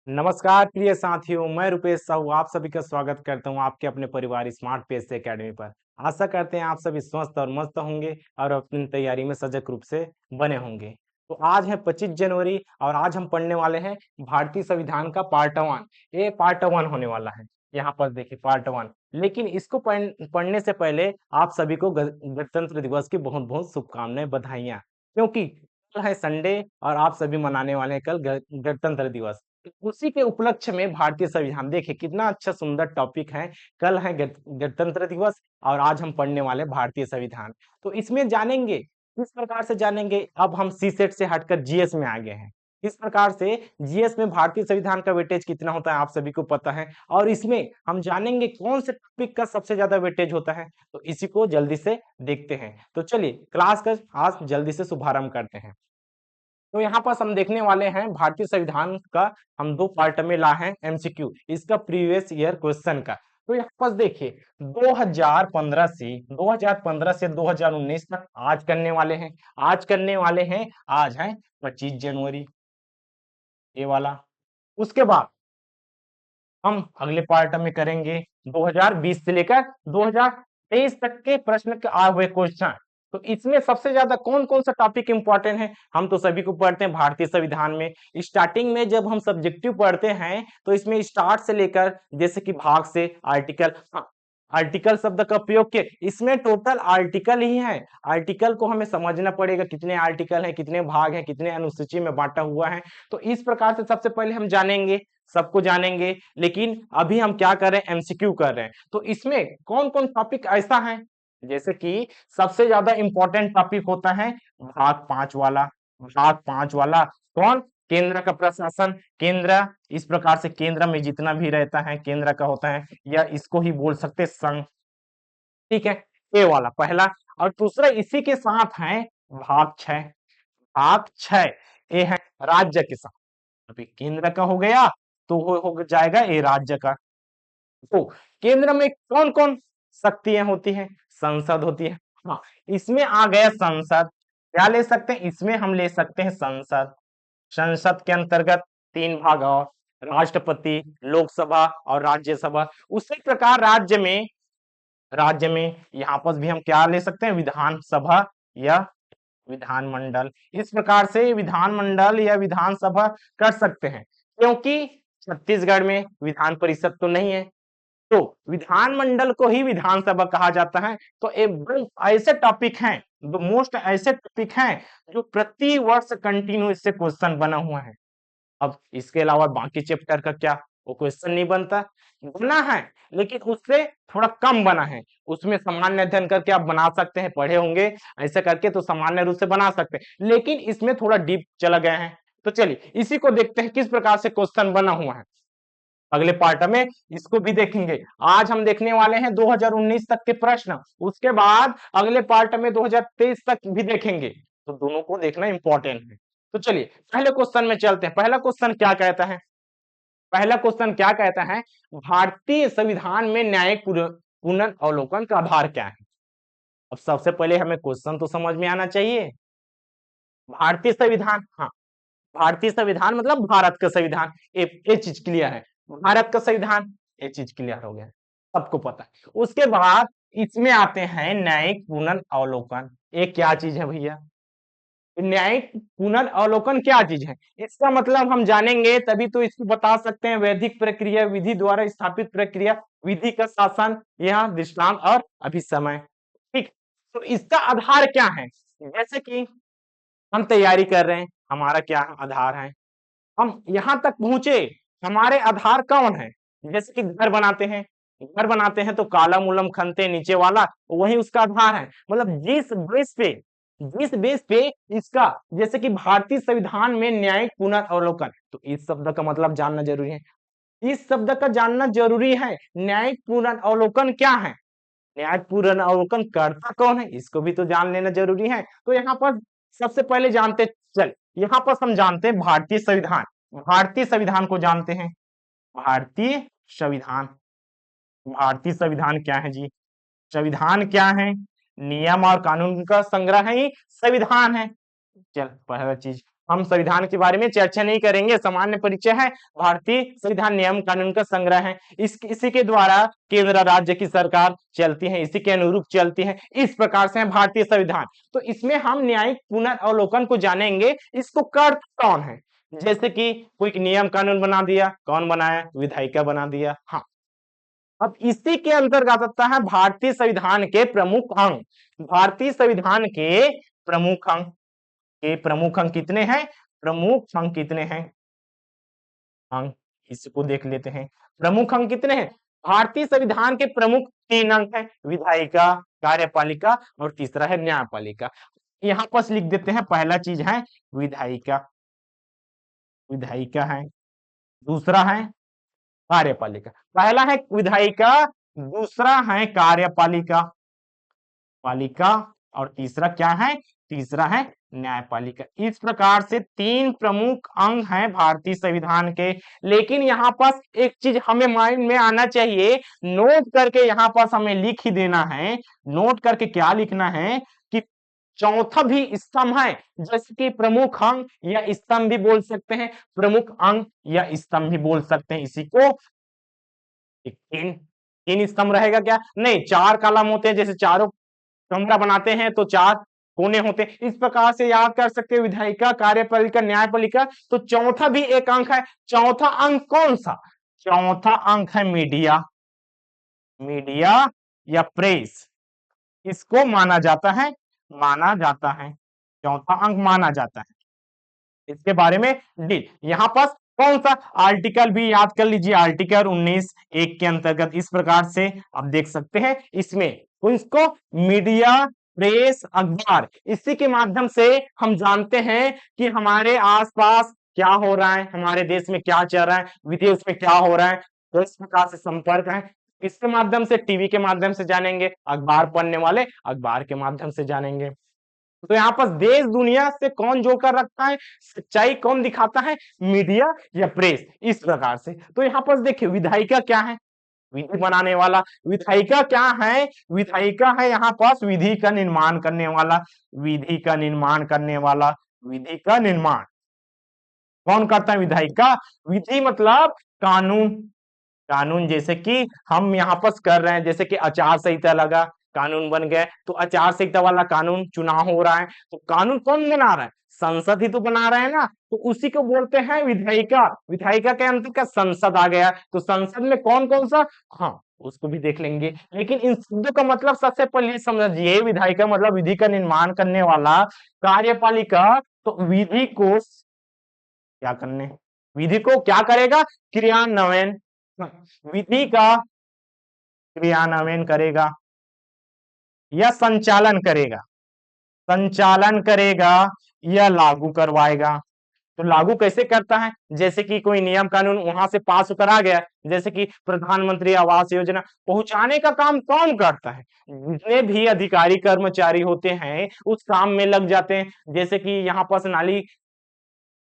नमस्कार प्रिय साथियों, मैं रुपेश साहू आप सभी का स्वागत करता हूं आपके अपने परिवार स्मार्ट पेज से एकेडमी पर। आशा करते हैं आप सभी स्वस्थ और मस्त होंगे और अपनी तैयारी में सजग रूप से बने होंगे। तो आज है 25 जनवरी और आज हम पढ़ने वाले हैं भारतीय संविधान का पार्ट 1। ये पार्ट 1 होने वाला है। यहाँ पर देखिए पार्ट 1। लेकिन इसको पढ़ने से पहले आप सभी को गणतंत्र दिवस की बहुत-बहुत शुभकामनाएं, बधाइयाँ। क्योंकि कल है संडे और आप सभी मनाने वाले हैं कल गणतंत्र दिवस। उसी के उपलक्ष्य में भारतीय संविधान देखिए कितना अच्छा सुंदर टॉपिक है। कल है गणतंत्र दिवस और आज हम पढ़ने वाले हैं भारतीय संविधान। तो इसमें जानेंगे किस प्रकार से जानेंगे। अब हम सी सेट से हटकर जीएस में आ गए हैं। किस प्रकार से जीएस में भारतीय संविधान का वेटेज कितना होता है आप सभी को पता है। और इसमें हम जानेंगे कौन से टॉपिक का सबसे ज्यादा वेटेज होता है। तो इसी को जल्दी से देखते हैं। तो चलिए क्लास का आज जल्दी से शुभारंभ करते हैं। तो यहाँ पास हम देखने वाले हैं भारतीय संविधान का। हम दो पार्ट में ला हैं एमसीक्यू इसका प्रीवियस ईयर क्वेश्चन का। तो यहाँ पास देखिए 2015 से 2019 तक आज करने वाले हैं। आज है 25 जनवरी ये वाला। उसके बाद हम अगले पार्ट में करेंगे 2020 से लेकर 2023 तक के प्रश्न के आए हुए क्वेश्चन। तो इसमें सबसे ज्यादा कौन कौन सा टॉपिक इंपॉर्टेंट है हम तो सभी को पढ़ते हैं भारतीय संविधान में। स्टार्टिंग में जब हम सब्जेक्टिव पढ़ते हैं तो इसमें स्टार्ट से लेकर जैसे कि भाग से आर्टिकल, आर्टिकल शब्द का उपयोग किए इसमें टोटल आर्टिकल ही है। आर्टिकल को हमें समझना पड़ेगा कितने आर्टिकल हैं, कितने भाग हैं, कितने अनुसूची में बांटा हुआ है। तो इस प्रकार से सबसे पहले हम जानेंगे, सबको जानेंगे। लेकिन अभी हम क्या कर रहे हैं एमसीक्यू कर रहे हैं। तो इसमें कौन कौन टॉपिक ऐसा है जैसे कि सबसे ज्यादा इंपॉर्टेंट टॉपिक होता है भाग 5 वाला। भाग 5 वाला कौन, केंद्र का प्रशासन। केंद्र, इस प्रकार से केंद्र में जितना भी रहता है केंद्र का होता है या इसको ही बोल सकते संघ। ठीक है, ए वाला पहला। और दूसरा इसी के साथ है भाग 6। भाग 6 ये है राज्य के साथ। अभी केंद्र का हो गया तो हो जाएगा ये राज्य का। तो केंद्र में कौन कौन शक्तियां होती हैं, संसद होती है। हाँ, इसमें आ गया संसद। क्या ले सकते हैं इसमें, हम ले सकते हैं संसद। संसद के अंतर्गत तीन भाग और राष्ट्रपति, लोकसभा और राज्यसभा। उसी प्रकार राज्य में यहाँ पर भी हम क्या ले सकते हैं विधानसभा या विधानमंडल। इस प्रकार से विधानमंडल या विधानसभा कर सकते हैं क्योंकि छत्तीसगढ़ में विधान परिषद तो नहीं है। तो विधानमंडल को ही विधानसभा कहा जाता है। तो ऐसे टॉपिक हैं, मोस्ट ऐसे टॉपिक हैं जो प्रति वर्ष कंटिन्यू इससे क्वेश्चन बना हुआ है। अब इसके अलावा बाकी चैप्टर का क्या, वो क्वेश्चन नहीं बनता, बना है लेकिन उससे थोड़ा कम बना है। उसमें सामान्य अध्ययन करके आप बना सकते हैं, पढ़े होंगे ऐसे करके तो सामान्य रूप से बना सकते हैं, लेकिन इसमें थोड़ा डीप चला गया है। तो चलिए इसी को देखते हैं किस प्रकार से क्वेश्चन बना हुआ है। अगले पार्ट में इसको भी देखेंगे। आज हम देखने वाले हैं 2019 तक के प्रश्न, उसके बाद अगले पार्ट में 2023 तक भी देखेंगे। तो दोनों को देखना इंपॉर्टेंट है। तो चलिए पहले क्वेश्चन में चलते हैं। पहला क्वेश्चन क्या कहता है, पहला क्वेश्चन क्या कहता है, भारतीय संविधान में न्यायिक पुनर्वलोकन का आधार क्या है। अब सबसे पहले हमें क्वेश्चन तो समझ में आना चाहिए। भारतीय संविधान, हाँ, भारतीय संविधान मतलब भारत का संविधान। ये चीज क्लियर है, भारत का संविधान, ये चीज क्लियर हो गया, सबको पता है। उसके बाद इसमें आते हैं न्यायिक पुनर्वलोकन। ये क्या चीज है भैया, न्यायिक पुनर्वलोकन क्या चीज है, इसका मतलब हम जानेंगे तभी तो इसको बता सकते हैं। वैधिक प्रक्रिया, विधि द्वारा स्थापित प्रक्रिया, विधि का शासन, यहाँ दृष्टांत और अभिसमय। ठीक, तो इसका आधार क्या है, जैसे कि हम तैयारी कर रहे हैं, हमारा क्या आधार है, हम यहाँ तक पहुंचे, हमारे आधार कौन है। जैसे कि घर बनाते हैं, घर बनाते हैं तो काला मूलम खनते नीचे वाला, वही उसका आधार है। मतलब जिस बेस पे इसका, जैसे कि भारतीय संविधान में न्यायिक पुनर्वलोकन, तो इस शब्द का मतलब जानना जरूरी है। इस शब्द का जानना जरूरी है। न्यायिक पुनर्वलोकन क्या है, न्यायिक पुनर्वलोकन करता कौन है, इसको भी तो जान लेना जरूरी है। तो यहाँ पर सबसे पहले जानते, चल यहाँ पर हम जानते हैं भारतीय संविधान। भारतीय संविधान को जानते हैं। भारतीय संविधान, भारतीय संविधान क्या है जी, संविधान क्या है, नियम और कानून का संग्रह ही संविधान है। चल पहला चीज, हम संविधान के बारे में चर्चा नहीं करेंगे, सामान्य परिचय है। भारतीय संविधान नियम कानून का संग्रह है। इसी के द्वारा केंद्र राज्य की सरकार चलती है, इसी के अनुरूप चलती है। इस प्रकार से है भारतीय संविधान। तो इसमें हम न्यायिक पुनर्वलोकन को जानेंगे, इसको करता कौन है। जैसे कि कोई नियम कानून बना दिया, कौन बनाया? विधायिका बना दिया। हाँ, अब इसी के अंतर्गत आता है भारतीय संविधान के प्रमुख अंग। भारतीय संविधान के प्रमुख अंग, के प्रमुख अंग कितने हैं? प्रमुख अंग कितने हैं? अंग इसको देख लेते हैं। प्रमुख अंग कितने हैं? भारतीय संविधान के प्रमुख 3 अंग हैं, विधायिका, कार्यपालिका और तीसरा है न्यायपालिका। यहाँ पर लिख देते हैं। पहला चीज है विधायिका, विधायिका है। दूसरा है कार्यपालिका। पहला है विधायिका, दूसरा है कार्यपालिका पालिका और तीसरा क्या है? तीसरा है न्यायपालिका। इस प्रकार से 3 प्रमुख अंग हैं भारतीय संविधान के। लेकिन यहाँ पास एक चीज हमें माइंड में आना चाहिए, नोट करके यहाँ पास हमें लिख ही देना है। नोट करके क्या लिखना है कि चौथा भी स्तंभ है, जैसे कि प्रमुख अंग या स्तंभ भी बोल सकते हैं, प्रमुख अंग या स्तंभ भी बोल सकते हैं। इसी को तीन तीन स्तंभ रहेगा क्या? नहीं, 4 कॉलम होते हैं। जैसे चारों कमरा बनाते हैं तो 4 कोने होते हैं। इस प्रकार से याद कर सकते हैं विधायिका, कार्यपालिका, न्यायपालिका। तो चौथा भी एक अंक है। चौथा अंक कौन सा? चौथा अंक है मीडिया, मीडिया या प्रेस। इसको माना जाता है, माना जाता है, चौथा अंक माना जाता है। इसके बारे में डी यहाँ पर कौन सा आर्टिकल भी याद कर लीजिए, आर्टिकल 19(1) के अंतर्गत। इस प्रकार से आप देख सकते हैं इसमें इसको मीडिया, प्रेस, अखबार, इसी के माध्यम से हम जानते हैं कि हमारे आसपास क्या हो रहा है, हमारे देश में क्या चल रहा है, विदेश में क्या हो रहा है। तो इस प्रकार से संपर्क है। इसके माध्यम से, टीवी के माध्यम से जानेंगे, अखबार पढ़ने वाले अखबार के माध्यम से जानेंगे। तो यहाँ पर देश दुनिया से कौन जोड़कर रखता है, सच्चाई कौन दिखाता है? मीडिया या प्रेस। इस प्रकार से तो यहाँ पर देखिए विधायिका क्या है? विधि बनाने वाला। विधायिका क्या है? विधायिका है यहाँ पास विधि का निर्माण करने वाला, विधि का निर्माण करने वाला, विधि का निर्माण कौन करता है? विधायिका। विधि मतलब कानून, कानून जैसे कि हम यहाँ पर कर रहे हैं, जैसे कि आचार संहिता लगा, कानून बन गए। तो आचार संहिता वाला कानून, चुनाव हो रहा है तो कानून कौन बना रहा है? संसद ही तो बना रहे हैं ना। तो उसी को बोलते हैं विधायिका। विधायिका के अंतर्गत संसद आ गया। तो संसद में कौन कौन सा, हाँ उसको भी देख लेंगे। लेकिन इन शब्दों का मतलब सबसे पहले समझिए। विधायिका मतलब विधि का निर्माण करने वाला। कार्यपालिका तो विधि को क्या करने, विधि को क्या करेगा? क्रियान्वयन, विधि का क्रियान्वयन करेगा या संचालन करेगा, संचालन करेगा या लागू करवाएगा। तो लागू कैसे करता है? जैसे कि कोई नियम कानून वहां से पास होकर आ गया, जैसे कि प्रधानमंत्री आवास योजना, पहुंचाने का काम कौन करता है? जितने भी अधिकारी कर्मचारी होते हैं उस काम में लग जाते हैं। जैसे कि यहाँ पर नाली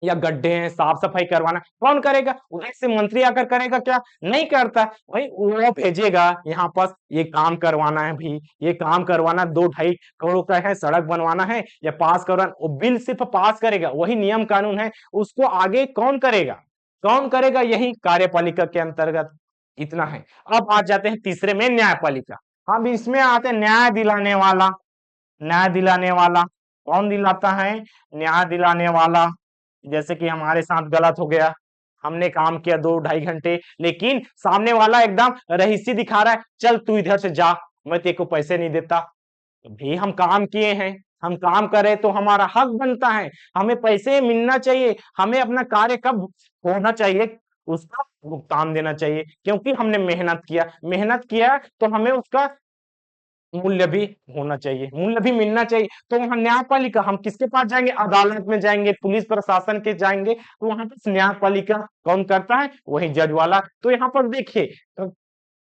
या गड्ढे हैं, साफ सफाई करवाना कौन करेगा? उधर से मंत्री आकर करेगा क्या? नहीं करता भाई। वो भेजेगा यहाँ पास, ये काम करवाना है भी, ये काम करवाना 2-2.5 करोड़ का है, सड़क बनवाना है या पास करवाना, वो बिल सिर्फ पास करेगा, वही नियम कानून है। उसको आगे कौन करेगा? कौन करेगा? यही कार्यपालिका के अंतर्गत। इतना है। अब आ जाते हैं तीसरे में, न्यायपालिका। अब इसमें आते हैं न्याय दिलाने वाला। न्याय दिलाने वाला कौन दिलाता है? न्याय दिलाने वाला, जैसे कि हमारे साथ गलत हो गया, हमने काम किया 2-2.5 घंटे, लेकिन सामने वाला एकदम रहीसी दिखा रहा है, चल तू इधर से जा, मैं तेरे को पैसे नहीं देता। तो भी हम काम किए हैं, हम काम करे तो हमारा हक बनता है, हमें पैसे मिलना चाहिए, हमें अपना कार्य कब होना चाहिए, उसका भुगतान देना चाहिए, क्योंकि हमने मेहनत किया। मेहनत किया तो हमें उसका मूल्य भी होना चाहिए, मूल्य भी मिलना चाहिए। तो वहां न्यायपालिका, हम किसके पास जाएंगे? अदालत में जाएंगे, पुलिस प्रशासन के जाएंगे। तो वहां पर न्यायपालिका कौन करता है? वही जज वाला। तो यहाँ पर देखिए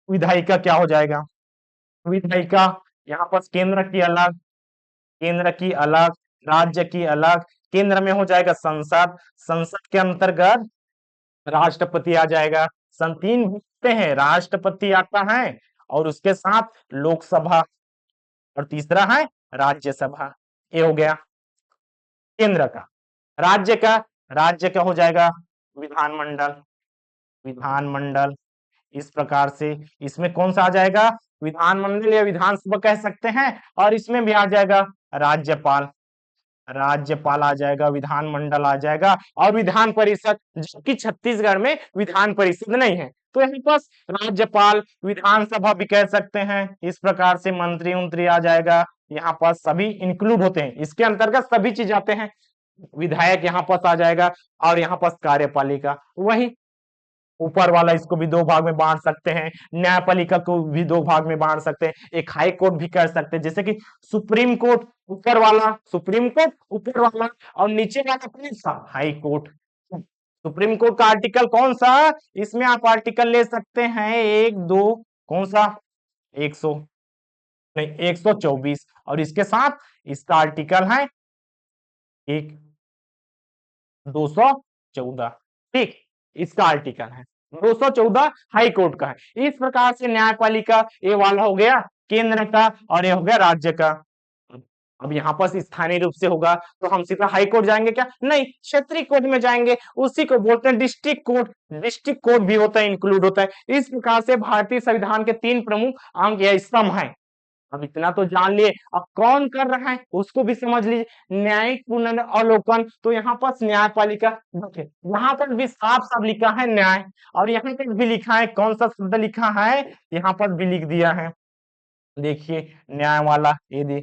विधायिका क्या हो जाएगा? विधायिका यहाँ पर केंद्र की अलग, केंद्र की अलग, राज्य की अलग। केंद्र में हो जाएगा संसद, संसद के अंतर्गत राष्ट्रपति आ जाएगा। 3 होते हैं, राष्ट्रपति आता है और उसके साथ लोकसभा और तीसरा है राज्यसभा। ये हो गया केंद्र का। राज्य का हो जाएगा विधानमंडल। विधानमंडल इस प्रकार से इसमें कौन सा आ जाएगा, विधानमंडल या विधानसभा कह सकते हैं, और इसमें भी आ जाएगा राज्यपाल। राज्यपाल आ जाएगा, विधानमंडल आ जाएगा, और विधान परिषद, जबकि छत्तीसगढ़ में विधान परिषद नहीं है, तो यहाँ पास राज्यपाल, विधानसभा भी कह सकते हैं। इस प्रकार से मंत्री उंत्री आ जाएगा, यहाँ पास सभी इंक्लूड होते हैं, इसके अंतर्गत सभी चीज आते हैं। विधायक यहाँ पास आ जाएगा, और यहाँ पास कार्यपालिका, वही ऊपर वाला इसको भी दो भाग में बांट सकते हैं, न्यायपालिका को भी दो भाग में बांट सकते हैं, एक हाई कोर्ट भी कर सकते हैं, जैसे कि सुप्रीम कोर्ट ऊपर वाला, सुप्रीम कोर्ट ऊपर वाला, और नीचे वाला कौन सा, हाई कोर्ट। सुप्रीम कोर्ट का आर्टिकल कौन सा, इसमें आप आर्टिकल ले सकते हैं एक दो, कौन सा, 100 नहीं 124, और इसके साथ इसका आर्टिकल है एक 214, ठीक, इसका आर्टिकल है 214 हाई कोर्ट का है। इस प्रकार से न्यायपालिका ये वाला हो गया केंद्र का, और ये हो गया राज्य का। अब यहाँ पर स्थानीय रूप से होगा तो हम सीधा हाई कोर्ट जाएंगे क्या, नहीं, क्षेत्रीय कोर्ट में जाएंगे, उसी को बोलते हैं डिस्ट्रिक्ट कोर्ट। डिस्ट्रिक्ट कोर्ट भी होता है, इंक्लूड होता है। इस प्रकार से भारतीय संविधान के 3 प्रमुख अंग या स्तंभ हैं। अब इतना तो जान लिए, अब कौन कर रहा है उसको भी समझ लीजिए। न्यायिक पुनर्वलोकन, तो यहाँ पर न्यायपालिका, देखिए यहाँ पर भी साफ साफ लिखा है न्याय, और यहाँ पर भी लिखा है, कौन सा शब्द लिखा है, यहाँ पर भी लिख दिया है, देखिए न्याय वाला ये दे।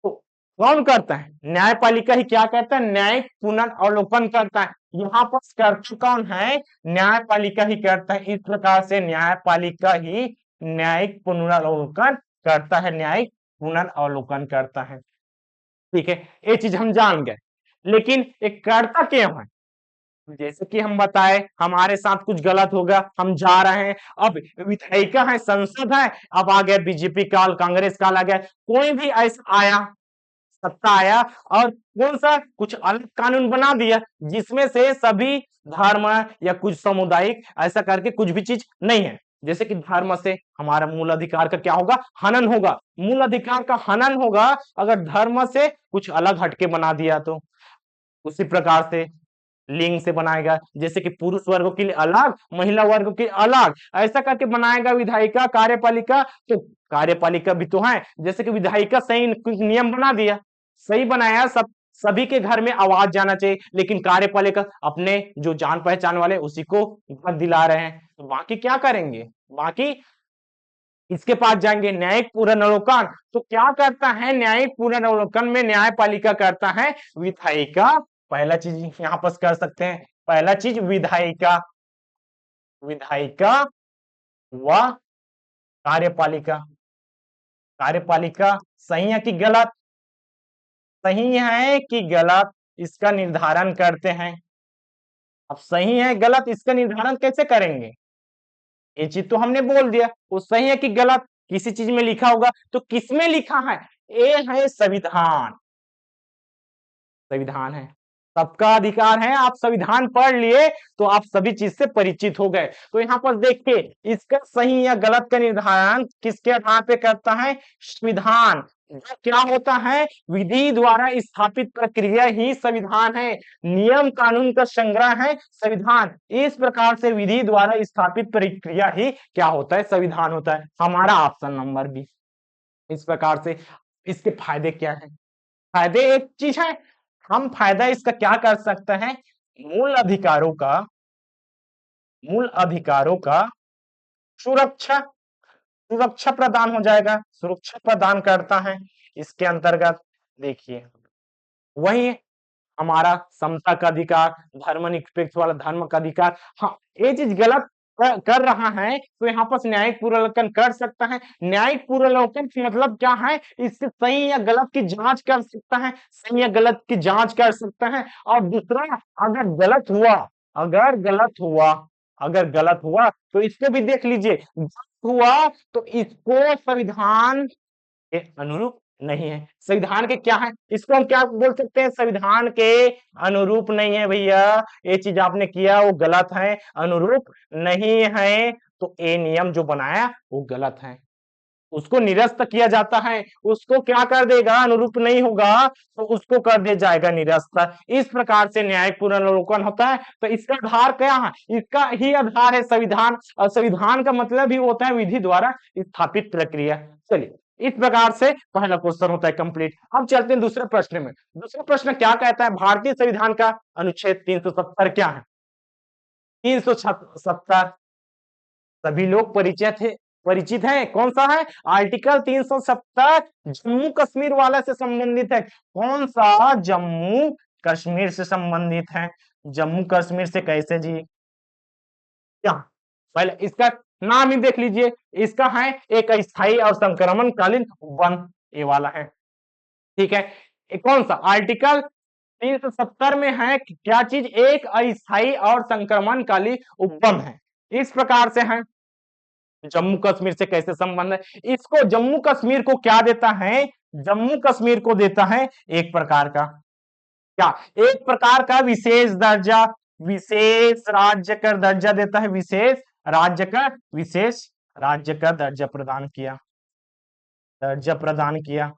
तो कौन करता है, न्यायपालिका ही क्या करता है, न्यायिक पुनर्वलोकन करता है। यहाँ पर कर्ता कौन है, न्यायपालिका ही करता है। इस प्रकार से न्यायपालिका ही न्यायिक पुनर्वलोकन करता है, न्यायिक पुनर्वलोकन करता है, ठीक है, ये चीज हम जान गए। लेकिन एक कर्ता क्यों है, जैसे कि हम बताए हमारे साथ कुछ गलत होगा, हम जा रहे हैं, अब विधायिका है, संसद है, अब आ गया बीजेपी काल, कांग्रेस काल आ गया, कोई भी ऐसा आया, सत्ता आया, और कौन सा कुछ अलग कानून बना दिया, जिसमें से सभी धर्म या कुछ सामुदायिक ऐसा करके कुछ भी चीज नहीं है। जैसे कि धर्म से हमारा मूल अधिकार का क्या होगा, हनन होगा, मूल अधिकार का हनन होगा अगर धर्म से कुछ अलग हटके बना दिया तो। उसी प्रकार से लिंग से बनाएगा, जैसे कि पुरुष वर्ग के लिए अलग, महिला वर्ग के अलग, ऐसा करके बनाएगा विधायिका कार्यपालिका। तो कार्यपालिका भी तो है, जैसे कि विधायिका सही नियम बना दिया, सही बनाया, सब सभी के घर में आवाज जाना चाहिए, लेकिन कार्यपालिका अपने जो जान पहचान वाले उसी को हक दिला रहे हैं, तो बाकी क्या करेंगे, बाकी इसके पास जाएंगे न्यायिक पुनर्वलोकन। तो क्या करता है न्यायिक पुनर्वलोकन में, न्यायपालिका करता है विधायिका, पहला चीज यहाँ पर कर सकते हैं, पहला चीज विधायिका, विधायिका व कार्यपालिका। कार्यपालिका सही है कि गलत, सही है कि गलत, इसका निर्धारण करते हैं। अब सही है गलत, इसका निर्धारण कैसे करेंगे, ये चीज तो हमने बोल दिया, वो सही है कि गलत, किसी चीज में लिखा होगा, तो किसमें लिखा है, ये है संविधान, संविधान है, सबका अधिकार है। आप संविधान पढ़ लिए तो आप सभी चीज से परिचित हो गए। तो यहाँ पर देखिए इसका सही या गलत का निर्धारण किसके आधार पे करता है, संविधान। जो क्या होता है, विधि द्वारा स्थापित प्रक्रिया ही संविधान है, नियम कानून का संग्रह है संविधान। इस प्रकार से विधि द्वारा स्थापित प्रक्रिया ही क्या होता है, संविधान होता है। हमारा ऑप्शन नंबर बी। इस प्रकार से इसके फायदे क्या है, फायदे एक चीज है, हम फायदा इसका क्या कर सकते हैं, मूल अधिकारों का, मूल अधिकारों का सुरक्षा, सुरक्षा प्रदान हो जाएगा, सुरक्षा प्रदान करता है। इसके अंतर्गत देखिए वही हमारा समता का अधिकार, धर्मनिरपेक्ष वाला धर्म का अधिकार। हाँ, ये चीज गलत कर रहा है तो यहाँ पर न्यायिक पुनर्वलोकन कर सकता है। न्यायिक पुनर्वलोकन का मतलब क्या है, इससे सही या गलत की जांच कर सकता है, सही या गलत की जांच कर सकता है। और दूसरा, अगर गलत हुआ, अगर गलत हुआ, अगर गलत हुआ तो इसको भी देख लीजिए, गलत हुआ तो इसको संविधान के अनुरूप नहीं है। संविधान के क्या है, इसको हम क्या बोल सकते हैं, संविधान के अनुरूप नहीं है भैया, ये चीज आपने किया वो गलत है, अनुरूप नहीं है, तो ये नियम जो बनाया वो गलत है। उसको निरस्त किया जाता है, उसको क्या कर देगा, अनुरूप नहीं होगा तो उसको कर दिया जाएगा निरस्त। इस प्रकार से न्यायिक पुनर्वलोकन होता है। तो इसका आधार क्या है, इसका ही आधार है संविधान, और संविधान का मतलब ही होता है विधि द्वारा स्थापित प्रक्रिया। चलिए, इस प्रकार से पहला क्वेश्चन होता है कंप्लीट। अब चलते हैं दूसरे प्रश्न में। दूसरा प्रश्न क्या कहता है, भारतीय संविधान का अनुच्छेद 370 क्या है? 370 सभी लोग परिचित है, कौन सा है? आर्टिकल 370 जम्मू कश्मीर वाला से संबंधित है। कौन सा? जम्मू कश्मीर से संबंधित है। जम्मू कश्मीर से कैसे जी? क्या? पहले इसका नाम ही देख लीजिए, इसका है एक अस्थायी और संक्रमणकालीन वन, ये वाला है। ठीक है, कौन सा? आर्टिकल 370 में है क्या चीज? एक अस्थायी और संक्रमणकालीन उपवन है। इस प्रकार से है। जम्मू कश्मीर से कैसे संबंध है? इसको जम्मू कश्मीर को क्या देता है? जम्मू कश्मीर को देता है एक प्रकार का क्या? एक प्रकार का विशेष दर्जा, विशेष राज्य का दर्जा देता है। विशेष राज्य का दर्जा प्रदान किया।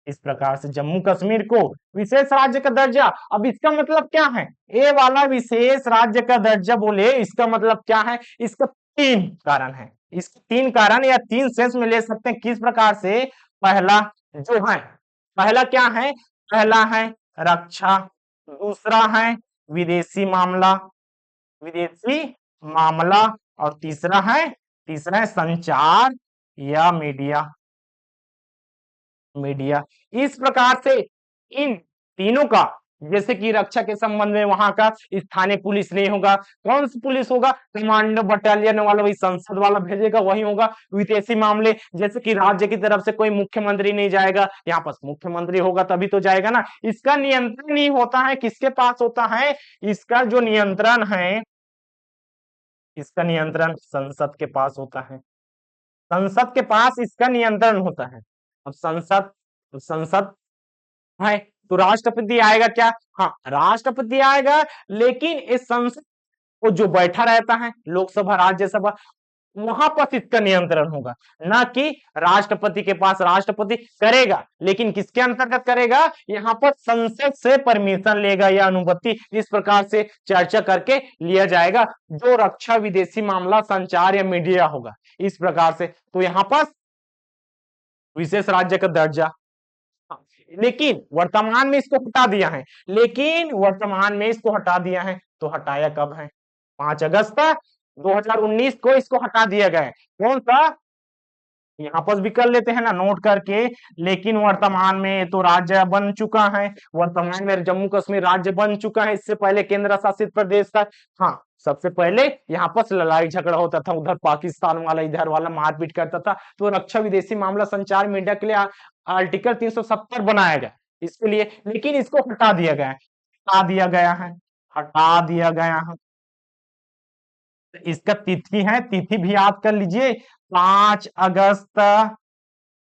इस प्रकार से जम्मू कश्मीर को विशेष राज्य का दर्जा। अब इसका मतलब क्या है? ये वाला विशेष राज्य का दर्जा बोले, इसका मतलब क्या है? इसका 3 कारण है। इसके 3 कारण या 3 सेंस में ले सकते हैं। किस प्रकार से? पहला जो है, पहला क्या है? पहला है रक्षा, दूसरा है विदेशी मामला, और तीसरा है संचार या मीडिया। इस प्रकार से इन तीनों का, जैसे कि रक्षा के संबंध में वहां का स्थानीय पुलिस नहीं होगा, कौन सी पुलिस होगा? कमांडो बटालियन वाला, वही संसद वाला भेजेगा, वही होगा। विदेशी मामले, जैसे कि राज्य की तरफ से कोई मुख्यमंत्री नहीं जाएगा, यहाँ पर मुख्यमंत्री होगा तभी तो जाएगा ना। इसका नियंत्रण नहीं होता है, किसके पास होता है? इसका जो नियंत्रण है, इसका नियंत्रण संसद के पास होता है। संसद के पास इसका नियंत्रण होता है। अब संसद है तो राष्ट्रपति आएगा क्या? हाँ, राष्ट्रपति आएगा, लेकिन इस संसद को जो बैठा रहता है, लोकसभा राज्यसभा, वहां पर इसका नियंत्रण होगा। ना कि राष्ट्रपति के पास। राष्ट्रपति करेगा, लेकिन किसके अंतर्गत करेगा? यहाँ पर संसद से परमिशन लेगा या अनुमति, इस प्रकार से चर्चा करके लिया जाएगा। जो रक्षा, विदेशी मामला, संचार या मीडिया होगा, इस प्रकार से। तो यहाँ पर विशेष राज्य का दर्जा, लेकिन वर्तमान में इसको हटा दिया है। तो हटाया कब है? 5 अगस्त 2019 को इसको हटा दिया गया है। कौन सा? यहाँ पर भी कर लेते हैं ना नोट करके। लेकिन वर्तमान में तो राज्य बन चुका है, वर्तमान में जम्मू कश्मीर राज्य बन चुका है। इससे पहले केंद्र शासित प्रदेश था। हाँ, सबसे पहले यहाँ पर लड़ाई झगड़ा होता था, उधर पाकिस्तान वाला, इधर वाला मारपीट करता था। तो रक्षा, विदेशी मामला, संचार, मीडिया के लिए आर्टिकल 370 बनाया गया इसके लिए। लेकिन इसको हटा दिया गया है। इसका तिथि है, तिथि भी याद कर लीजिए, 5 अगस्त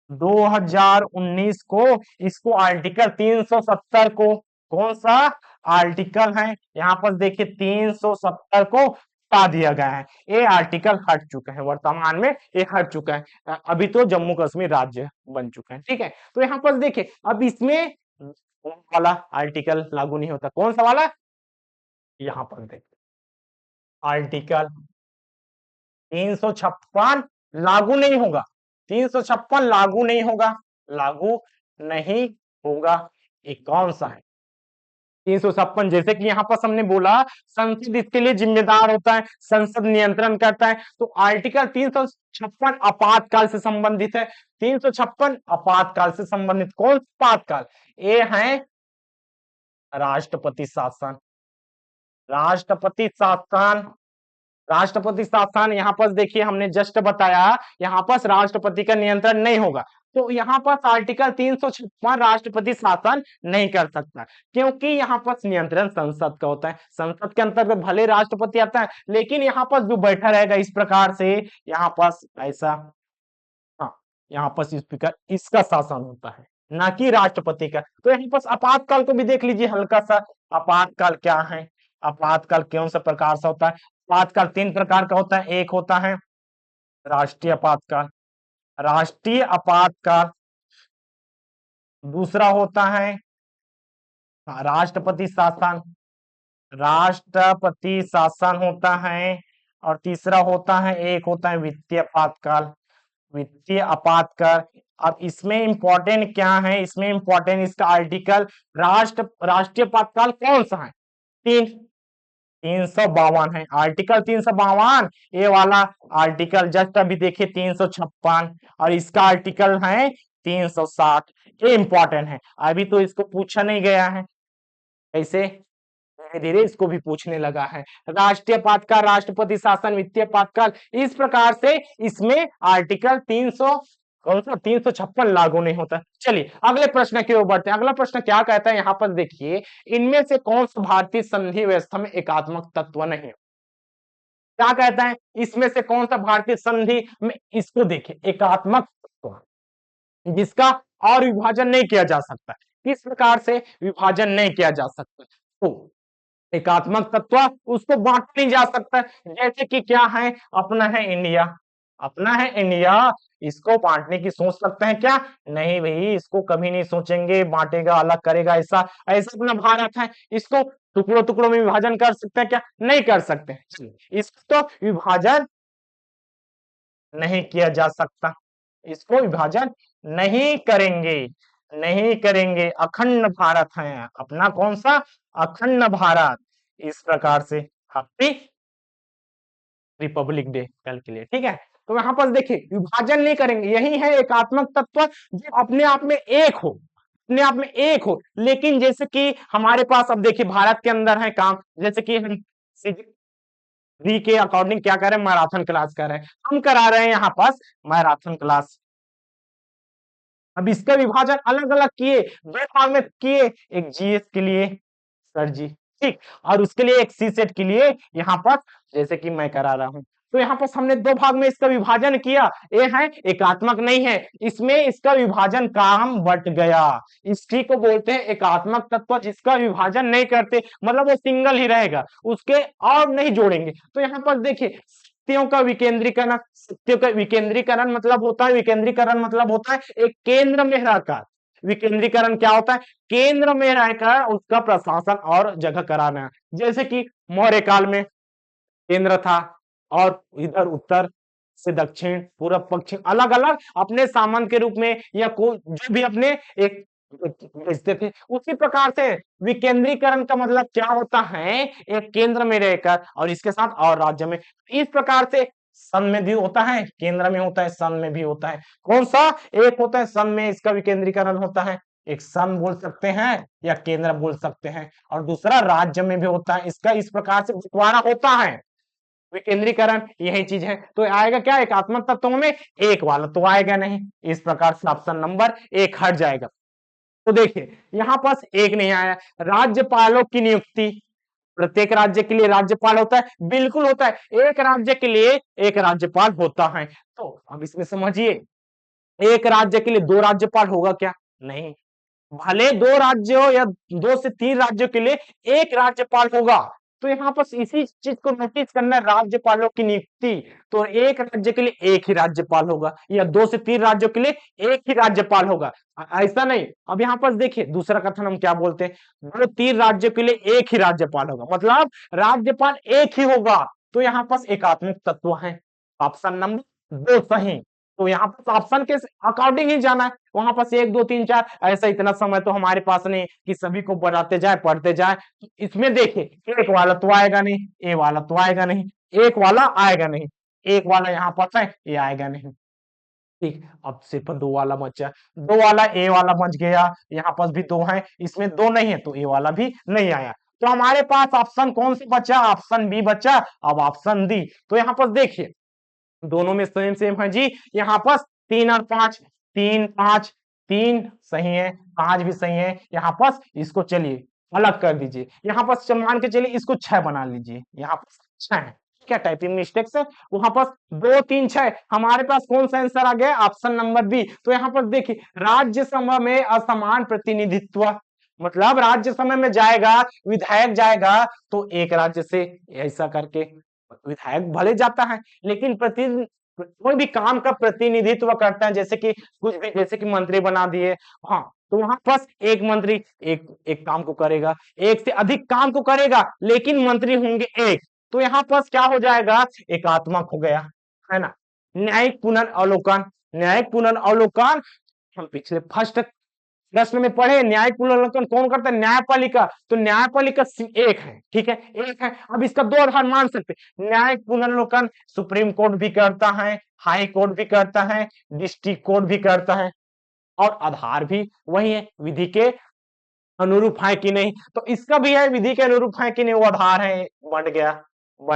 2019 को इसको आर्टिकल 370 को, कौन सा आर्टिकल है? यहाँ पर देखिए 370 को हटा दिया गया है। ये आर्टिकल हट चुका है, वर्तमान में ये हट चुका है। अभी तो जम्मू कश्मीर राज्य बन चुका है। ठीक है, तो यहाँ पर देखिए, अब इसमें वाला आर्टिकल लागू नहीं होता। कौन सा वाला? यहाँ पर देखिए, आर्टिकल 356 लागू नहीं होगा। 356 लागू नहीं होगा। ये कौन सा है? 356, जैसे कि यहाँ पर हमने बोला, संसद इसके लिए जिम्मेदार होता है, संसद नियंत्रण करता है। तो आर्टिकल 356 आपातकाल से संबंधित है। 356 आपातकाल से संबंधित। कौन सा आपातकाल? ये है राष्ट्रपति शासन। राष्ट्रपति शासन यहाँ पर देखिए, हमने जस्ट बताया, यहाँ पर राष्ट्रपति का नियंत्रण नहीं होगा। तो यहाँ पर आर्टिकल 356 राष्ट्रपति शासन नहीं कर सकता, क्योंकि यहाँ पर नियंत्रण संसद का होता है। संसद के अंतर्गत भले राष्ट्रपति आता है, लेकिन यहाँ पर जो बैठा रहेगा इस प्रकार से, यहाँ पर ऐसा, हाँ, यहाँ पर स्पीकर, इसका शासन होता है, ना कि राष्ट्रपति का। तो यहाँ पर आपातकाल को भी देख लीजिए हल्का सा। आपातकाल क्या है? आपातकाल कौन सा प्रकार से होता है? आपातकाल 3 प्रकार का होता है। एक होता है राष्ट्रीय आपातकाल, राष्ट्रीय आपातकाल, दूसरा होता है राष्ट्रपति शासन, राष्ट्रपति शासन होता है, और तीसरा होता है, एक होता है वित्तीय आपातकाल, वित्तीय आपातकाल। अब इसमें इंपॉर्टेंट क्या है, इसमें इंपॉर्टेंट इसका आर्टिकल, राष्ट्रीय आपातकाल कौन सा है, 352 है, आर्टिकल 352, ये वाला आर्टिकल जस्ट अभी देखिए 356, और इसका आर्टिकल है 360। ये इंपॉर्टेंट है, अभी तो इसको पूछा नहीं गया है, ऐसे धीरे धीरे इसको भी पूछने लगा है। राष्ट्रीय आपातकाल, राष्ट्रपति शासन, वित्तीय आपातकाल, इस प्रकार से इसमें आर्टिकल 356 लागू नहीं होता। चलिए अगले प्रश्न की ओर बढ़ते हैं। अगला प्रश्न क्या कहता है, यहाँ पर देखिए, इनमें से कौन सा भारतीय संधि व्यवस्था में एकात्मक तत्व नहीं है। क्या कहता है, इसमें से कौन सा भारतीय संधि में, इसको देखिए, एकात्मक तत्व जिसका और विभाजन नहीं किया जा सकता, किस प्रकार से विभाजन नहीं किया जा सकता, तो एकात्मक तत्व उसको बांट नहीं जा सकता। जैसे कि क्या है, अपना है इंडिया, अपना है इंडिया, इसको बांटने की सोच सकते हैं क्या, नहीं भाई, इसको कभी नहीं सोचेंगे, बांटेगा अलग करेगा, ऐसा ऐसा अपना भारत है, इसको टुकड़ों टुकड़ों में विभाजन कर सकते हैं क्या, नहीं कर सकते हैं। इसको तो विभाजन नहीं किया जा सकता, इसको विभाजन नहीं करेंगे, नहीं करेंगे, अखंड भारत है अपना, कौन सा, अखंड भारत। इस प्रकार से हैप्पी रिपब्लिक डे कल के लिए, ठीक है। तो यहाँ पर देखिए विभाजन नहीं करेंगे, यही है एकात्मक तत्व, जो अपने आप में एक हो, अपने आप में एक हो। लेकिन जैसे कि हमारे पास अब देखिए भारत के अंदर है काम, जैसे कि हम री के अकॉर्डिंग क्या कर रहे हैं, मैराथन क्लास कर रहे हैं, हम करा रहे हैं यहाँ पास मैराथन क्लास। अब इसका विभाजन अलग अलग किए, दो भाग में किए, एक जीएस के लिए सर जी, ठीक, और उसके लिए एक सी सेट के लिए यहाँ पर जैसे कि मैं करा रहा हूं। तो यहाँ पर हमने दो भाग में इसका विभाजन किया, ये है एकात्मक नहीं है, इसमें इसका विभाजन काम बट गया, इसी को बोलते हैं एकात्मक तत्व, जिसका विभाजन नहीं करते, मतलब वो सिंगल ही रहेगा, उसके और नहीं जोड़ेंगे। तो यहाँ पर देखिए शक्तियों का विकेंद्रीकरण, शक्तियों का विकेंद्रीकरण मतलब होता है, विकेंद्रीकरण मतलब होता है एक केंद्र में रहकर, विकेंद्रीकरण क्या होता है, केंद्र में रहकर उसका प्रशासन और जगह कराना। जैसे कि मौर्य काल में केंद्र था, और इधर उत्तर से दक्षिण, पूर्व पश्चिम अलग अलग अपने सामंत के रूप में, या को जो भी अपने एक भेजते थे। उसी प्रकार से विकेंद्रीकरण का मतलब क्या होता है, एक केंद्र में रहकर और इसके साथ और राज्य में। इस प्रकार से सन में भी होता है, केंद्र में होता है, सन में भी होता है। कौन सा, एक होता है सन में इसका विकेंद्रीकरण होता है, एक सन बोल सकते हैं या केंद्र बोल सकते हैं, और दूसरा राज्य में भी होता है, इसका इस प्रकार से बंटवारा होता है। विकेंद्रीकरण यही चीज है, तो आएगा क्या, एकात्मक तत्वों में एक वाला तो आएगा नहीं, इस प्रकार से ऑप्शन नंबर एक हट जाएगा। तो देखिए यहाँ पास एक नहीं आया, राज्यपालों की नियुक्ति, प्रत्येक राज्य के लिए राज्यपाल होता है, बिल्कुल होता है, एक राज्य के लिए एक राज्यपाल होता है। तो अब इसमें समझिए, एक राज्य के लिए दो राज्यपाल होगा क्या, नहीं, भले दो राज्यों या दो से तीन राज्यों के लिए एक राज्यपाल होगा। तो यहाँ पर इसी चीज को नोटिस करना है, राज्यपालों की नियुक्ति, तो एक राज्य के लिए एक ही राज्यपाल होगा, या दो से तीन राज्यों के लिए एक ही राज्यपाल होगा, ऐसा नहीं। अब यहाँ पर देखिए दूसरा कथन हम क्या बोलते हैं, दो तीन राज्यों के लिए एक ही राज्यपाल होगा, मतलब राज्यपाल एक ही होगा, तो यहाँ पर एकात्मक तत्व है, ऑप्शन नंबर दो सही। तो यहाँ पर ऑप्शन के अकॉर्डिंग ही जाना है, वहां पर एक दो तीन चार ऐसा इतना समय तो हमारे पास नहीं कि सभी को बनाते जाए पढ़ते जाए। इसमें देखिए एक वाला तो आएगा नहीं, ए वाला तो आएगा नहीं, एक वाला आएगा नहीं, एक वाला यहाँ पर है, ये आएगा नहीं, ठीक। अब सिर्फ दो वाला बचा, दो वाला ए वाला बच गया, यहाँ पर भी दो है, इसमें दो नहीं है तो ए वाला भी नहीं आया। तो हमारे पास ऑप्शन कौन सी बचा, ऑप्शन बी बचा। अब ऑप्शन डी, तो यहाँ पर देखिए दोनों में सेम सेम है जी, यहाँ पर तीन और पांच, तीन पांच, तीन सही है, पांच भी सही है, यहाँ पर इसको चलिए अलग कर दीजिए, यहाँ पर मान के चलिए इसको छह बना लीजिए, यहाँ पर छह है, क्या टाइपिंग मिस्टेक से, वहां पर दो तीन छह, हमारे पास कौन सा आंसर आ गया, ऑप्शन नंबर बी। तो यहाँ पर देखिए राज्यसभा में असमान प्रतिनिधित्व, मतलब राज्यसभा में जाएगा विधायक जाएगा तो एक राज्य से ऐसा करके विधायक भले जाता है, लेकिन कोई भी काम का प्रतिनिधित्व करता है, जैसे कि कुछ भी, जैसे कि मंत्री बना दिए, हाँ, तो वहां बस एक मंत्री एक एक काम को करेगा, एक से अधिक काम को करेगा, लेकिन मंत्री होंगे एक, तो यहाँ पर क्या हो जाएगा, एकात्मक हो गया, है ना। न्यायिक पुनर्वलोकन, न्यायिक पुनर्वलोकन हम पिछले फर्स्ट प्रश्न में पढ़े, न्यायिक पुनर्वलोकन कौन करता है, न्यायपालिका, तो न्यायपालिका एक है, ठीक है, एक है। अब इसका दो आधार मान सकते, न्यायिक पुनर्वलोकन सुप्रीम कोर्ट भी करता है, हाई कोर्ट भी करता है, डिस्ट्रिक्ट कोर्ट भी करता है, और आधार भी वही है, विधि के अनुरूप है कि नहीं, तो इसका भी है विधि के अनुरूप है कि नहीं, वो आधार है, बढ़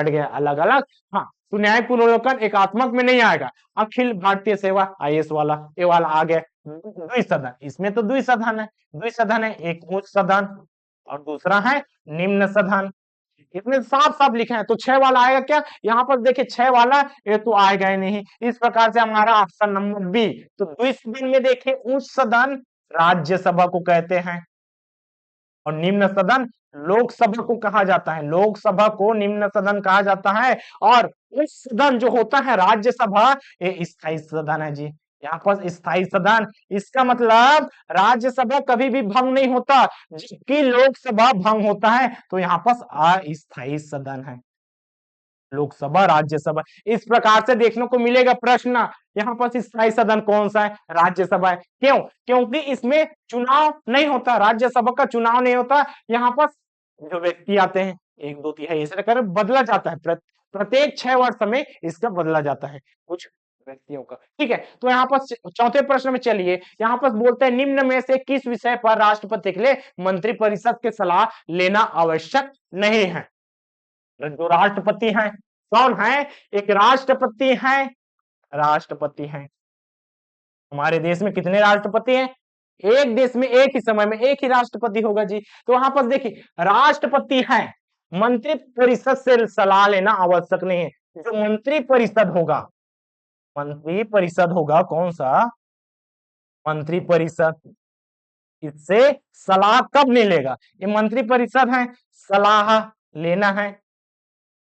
गया अलग अलग। हाँ, तो न्यायिक पुनर्वलोकन एकात्मक में नहीं आएगा। अखिल भारतीय सेवा आईएएस वाला, ये वाला आ गया द्विसदन, इसमें तो द्विसदन है, एक उच्च सदन और दूसरा है निम्न सदन, इसमें साफ साफ लिखा है, तो 6 वाला आएगा क्या, यहाँ पर देखिए 6 वाला ये तो आएगा ही नहीं, इस प्रकार से हमारा ऑप्शन नंबर बी। तो द्विसदन में देखिए उच्च सदन राज्यसभा को कहते हैं, और निम्न सदन लोकसभा को कहा जाता है, लोकसभा को निम्न सदन कहा जाता है, और उच्च सदन जो होता है राज्यसभा, ये स्थायी सदन है जी, यहाँ पर स्थायी सदन, इसका मतलब राज्यसभा कभी भी भंग नहीं होता, जबकि लोकसभा भंग होता है, तो यहाँ पर अस्थायी सदन है, लोकसभा राज्यसभा, इस प्रकार से देखने को मिलेगा प्रश्न। यहाँ पर स्थायी सदन कौन सा है, राज्यसभा है, क्यों, क्योंकि इसमें चुनाव नहीं होता, राज्यसभा का चुनाव नहीं होता, यहाँ पर जो व्यक्ति आते हैं 1 2 3 ऐसे कर बदला जाता है, प्रत्येक 6 वर्ष में इसका बदला जाता है कुछ व्यक्तियों का, ठीक है। तो यहाँ पर चौथे प्रश्न में चलिए, यहाँ पर बोलते हैं निम्न में से किस विषय पर राष्ट्रपति के लिए मंत्रिपरिषद की सलाह लेना आवश्यक नहीं है। जो राष्ट्रपति हैं कौन है, एक राष्ट्रपति हैं, राष्ट्रपति हैं, हमारे देश में कितने राष्ट्रपति हैं, एक देश में एक ही समय में एक ही राष्ट्रपति होगा जी, तो वहां पर देखिए राष्ट्रपति हैं, मंत्री परिषद से सलाह लेना आवश्यक नहीं है, जो मंत्री परिषद होगा कौन सा, मंत्री परिषद, इससे सलाह कब नहीं लेगा, ये मंत्री परिषद है, सलाह लेना है,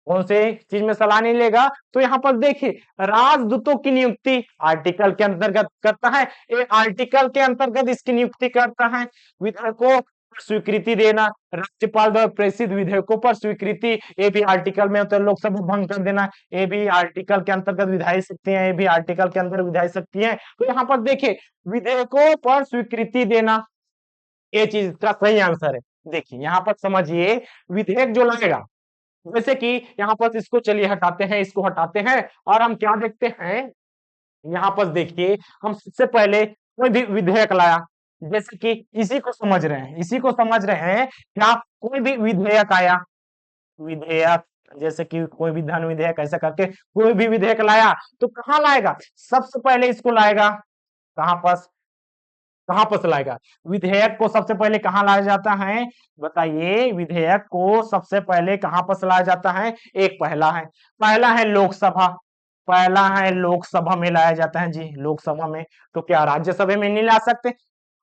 कौन से चीज में सलाह नहीं लेगा, तो यहाँ पर देखिए राजदूतों की नियुक्ति आर्टिकल के अंतर्गत करता है, ये आर्टिकल के अंतर्गत इसकी नियुक्ति करता है, विधेयकों पर स्वीकृति देना, राज्यपाल द्वारा प्रेषित विधेयकों पर स्वीकृति, ये भी आर्टिकल में, तो लोकसभा भंग कर देना, ये भी आर्टिकल के अंतर्गत विधायी शक्ति है, ये भी आर्टिकल के अंतर्गत विधायी शक्ति है, तो यहाँ पर देखिए विधेयकों पर स्वीकृति देना, ये चीज का सही आंसर है। देखिए यहाँ पर समझिए, विधेयक जो लगेगा, जैसे कि यहाँ पर इसको चलिए हटाते हैं, इसको हटाते हैं, और हम क्या देखते हैं, यहाँ पर देखिए हम सबसे पहले कोई भी विधेयक लाया, जैसे कि इसी को समझ रहे हैं क्या, कोई भी विधेयक आया, विधेयक जैसे कि कोई भी धन विधेयक ऐसा करके कोई भी विधेयक लाया, तो कहाँ लाएगा, सबसे पहले इसको लाएगा, कहाँ पर लाएगा, विधेयक को सबसे पहले कहाँ लाया जाता है, बताइए, विधेयक को सबसे पहले कहाँ पर लाया जाता है, एक पहला है लोकसभा, में लाया जाता है जी, लोकसभा में, तो क्या राज्यसभा में नहीं ला सकते,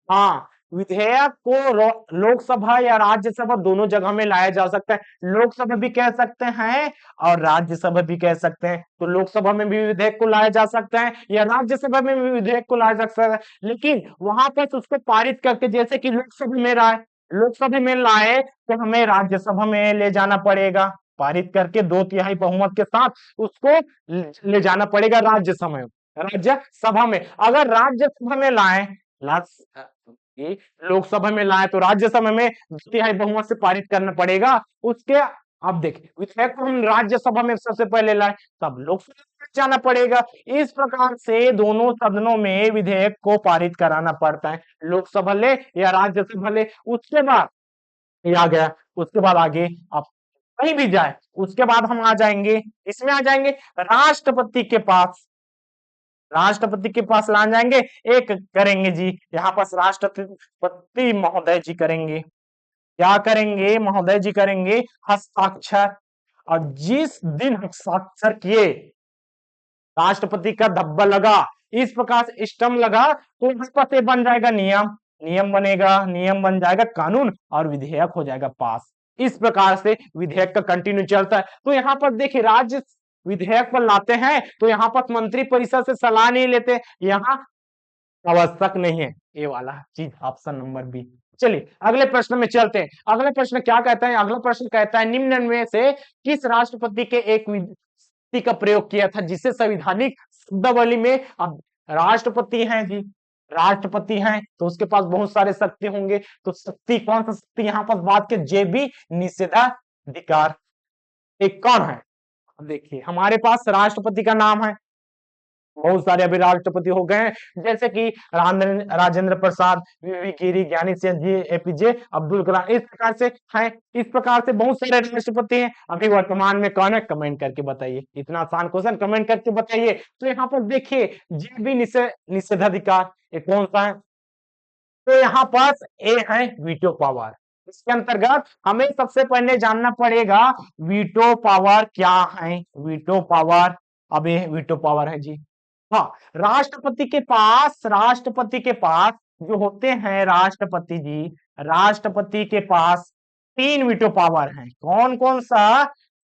हाँ, विधेयक को लोकसभा या राज्यसभा दोनों जगह में लाया जा सकता है, लोकसभा भी कह सकते हैं और राज्यसभा भी कह सकते हैं, तो लोकसभा में भी विधेयक को लाया जा सकता है या राज्यसभा में भी विधेयक को लाया जा सकता है, लेकिन वहां पर उसको पारित करके, जैसे कि लोकसभा में लाए तो हमें राज्यसभा में ले जाना पड़ेगा, पारित करके 2/3 बहुमत के साथ उसको ले जाना पड़ेगा राज्यसभा में, अगर राज्यसभा में लाए, लोकसभा में लाए तो राज्यसभा में 2/3 बहुमत से पारित करना पड़ेगा उसके, अब देखिए विधेयक को हम राज्यसभा में सबसे पहले लाए, तब लोकसभा में जाना पड़ेगा, इस प्रकार से दोनों सदनों में विधेयक को पारित कराना पड़ता है, लोकसभा ले या राज्यसभा ले, उसके बाद ये आ गया, उसके बाद आगे आप कहीं भी जाए, उसके बाद हम आ जाएंगे, इसमें आ जाएंगे राष्ट्रपति के पास ला जाएंगे, एक करेंगे जी, यहाँ पर राष्ट्रपति महोदय जी करेंगे, क्या करेंगे, महोदय जी करेंगे हस्ताक्षर, और जिस दिन हस्ताक्षर किए, राष्ट्रपति का धब्बा लगा, इस प्रकार से स्टम्प लगा, तो यहाँ पर बन जाएगा नियम बनेगा, नियम बन जाएगा कानून, और विधेयक हो जाएगा पास, इस प्रकार से विधेयक का कंटिन्यू चलता है। तो यहाँ पर देखिए विधेयक पर लाते हैं तो यहाँ पर मंत्री परिषद से सलाह नहीं लेते, यहाँ आवश्यक नहीं है। ये वाला चीज ऑप्शन नंबर बी। चलिए अगले प्रश्न में चलते हैं। अगले प्रश्न क्या कहता है? अगला प्रश्न कहता है निम्न में से किस राष्ट्रपति के एक शक्ति का प्रयोग किया था जिसे संवैधानिक शब्दावली में, अब राष्ट्रपति हैं जी, राष्ट्रपति हैं तो उसके पास बहुत सारे शक्ति होंगे, तो शक्ति कौन सा शक्ति यहाँ पर बात के? जेबी निषेधाधिकार। एक कौन है? देखिए हमारे पास राष्ट्रपति का नाम है, बहुत सारे अभी राष्ट्रपति हो गए हैं जैसे कि राजेंद्र प्रसाद, वीवी गिरी, ज्ञानी सिंह जी, एपीजे अब्दुल कलाम, इस प्रकार से हैं। इस प्रकार से बहुत सारे राष्ट्रपति हैं। अभी वर्तमान में कौन है? कमेंट करके बताइए। इतना आसान क्वेश्चन, कमेंट करके बताइए। तो यहाँ पर देखिए जेबी निषेधाधिकार ये कौन सा है? तो यहाँ पास ए है वीटो पावर। इसके अंतर्गत हमें सबसे पहले जानना पड़ेगा वीटो पावर क्या है। वीटो पावर, अब ये वीटो पावर है जी। हाँ, राष्ट्रपति के पास जो होते हैं राष्ट्रपति जी, राष्ट्रपति के पास 3 वीटो पावर हैं। कौन कौन सा?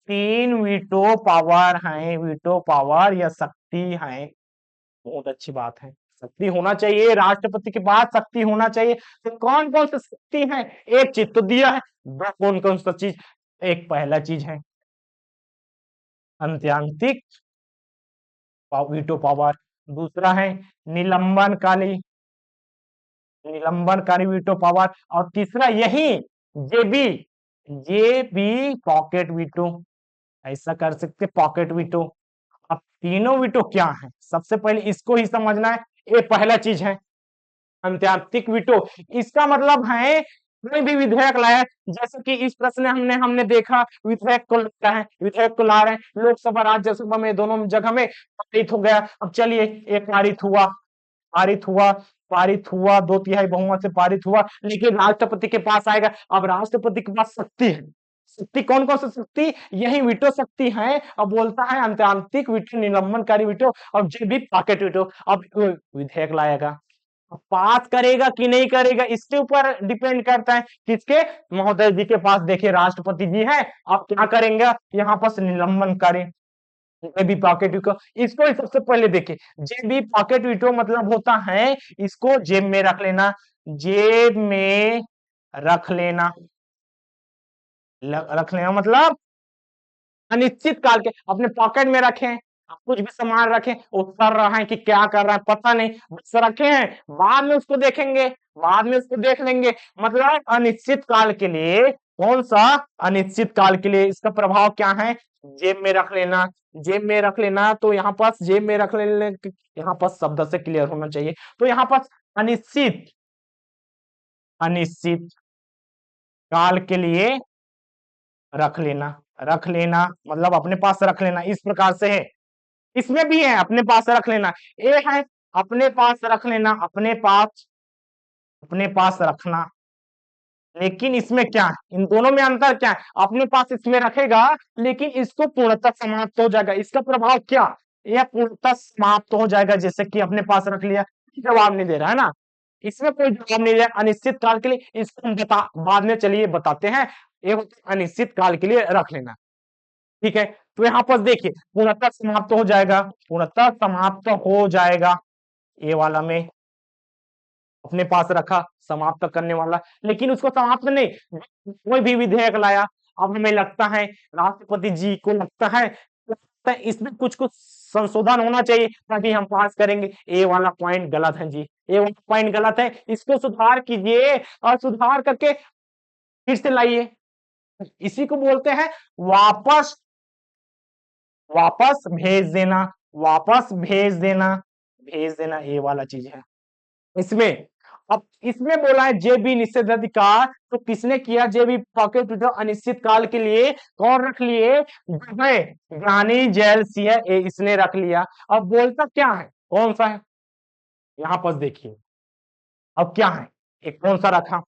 3 वीटो पावर हैं। वीटो पावर या शक्ति है, बहुत अच्छी बात है। शक्ति होना चाहिए, राष्ट्रपति के पास शक्ति होना चाहिए। तो कौन कौन सी शक्ति है? एक चीज तो दिया है, दो कौन कौन सा चीज? एक पहला चीज है अंत्यांतिक वीटो पावर, दूसरा है निलंबनकारी वीटो पावर, और तीसरा यही जेबी जेबी पॉकेट वीटो। ऐसा कर सकते पॉकेट वीटो। अब तीनों वीटो क्या है? सबसे पहले इसको ही समझना है। ये पहला चीज है अंत्यार्थिक वीटो। इसका मतलब है कोई भी विधेयक लाया, जैसे कि इस प्रश्न हमने देखा विधेयक को लगता है, विधेयक को ला रहे हैं लोकसभा राज्यसभा में, दोनों जगह में पारित हो गया। अब चलिए एक पारित हुआ 2/3 बहुमत से पारित हुआ, लेकिन राष्ट्रपति के पास आएगा। अब राष्ट्रपति के पास शक्ति है। शक्ति कौन कौन सी शक्ति? यही वीटो शक्ति है। अब बोलता है अंत्यार्थिक वीटो, निलंबनकारी वीटो और जो भी पॉकेट वीटो। अब विधेयक लाएगा, पास करेगा कि नहीं करेगा इसके ऊपर डिपेंड करता है। किसके? महोदय जी के पास देखिए राष्ट्रपति जी है। अब क्या करेंगे? यहाँ पर निलंबन करें जेबी पॉकेट वीटो। इसको ही सबसे पहले देखिए, जेबी पॉकेट वीटो मतलब होता है इसको जेब में रख लेना, जेब में रख लेना, रख लेना मतलब अनिश्चित काल के अपने पॉकेट में रखें। आप कुछ भी सामान रखें, वो कर रहा है कि क्या कर रहा है पता नहीं, बस रखे हैं, बाद में उसको देखेंगे, बाद में उसको देख लेंगे। मतलब अनिश्चित काल के लिए, कौन सा? अनिश्चित काल के लिए। इसका प्रभाव क्या है? जेब में रख लेना, जेब में रख लेना। तो यहाँ पास जेब में रख लेने, यहाँ पास शब्द से क्लियर होना चाहिए। तो यहाँ पास अनिश्चित अनिश्चित काल के लिए रख लेना मतलब अपने पास रख लेना, इस प्रकार से है। इसमें भी है अपने पास रख लेना, ए है अपने पास रख लेना, अपने पास रखना। लेकिन इसमें क्या है? इन दोनों में अंतर क्या है? अपने पास इसमें रखेगा लेकिन इसको पूर्णतः समाप्त हो जाएगा। इसका प्रभाव क्या? यह पूर्णतः समाप्त हो जाएगा। जैसे कि अपने पास रख लिया, जवाब नहीं दे रहा है ना, इसमें कोई जवाब नहीं दिया अनिश्चित काल के लिए। इसको हम बाद में चलिए बताते हैं। ये अनिश्चित काल के लिए रख लेना, ठीक है। तो यहाँ पर देखिए पूर्णतः समाप्त हो जाएगा, पूर्णतः समाप्त हो जाएगा। ये वाला में अपने पास रखा, समाप्त करने वाला, लेकिन उसको समाप्त नहीं, कोई भी विधेयक लाया, अब हमें लगता है राष्ट्रपति जी को लगता है इसमें कुछ कुछ संशोधन होना चाहिए ताकि हम पास करेंगे। ये वाला पॉइंट गलत है जी, ये वाला पॉइंट गलत है, इसको सुधार कीजिए और सुधार करके फिर से लाइए। इसी को बोलते हैं वापस भेज देना, भेज देना ये वाला चीज है इसमें। अब इसमें बोला है जेबी निषेधाधिकार, तो किसने किया? जेबी पॉकेट वीटो अनिश्चित काल के लिए कौन रख लिए? ज्ञानी जैल सिंह, इसने रख लिया। अब बोलता क्या है, कौन सा है? यहां पर देखिए अब क्या है, एक कौन सा रखा?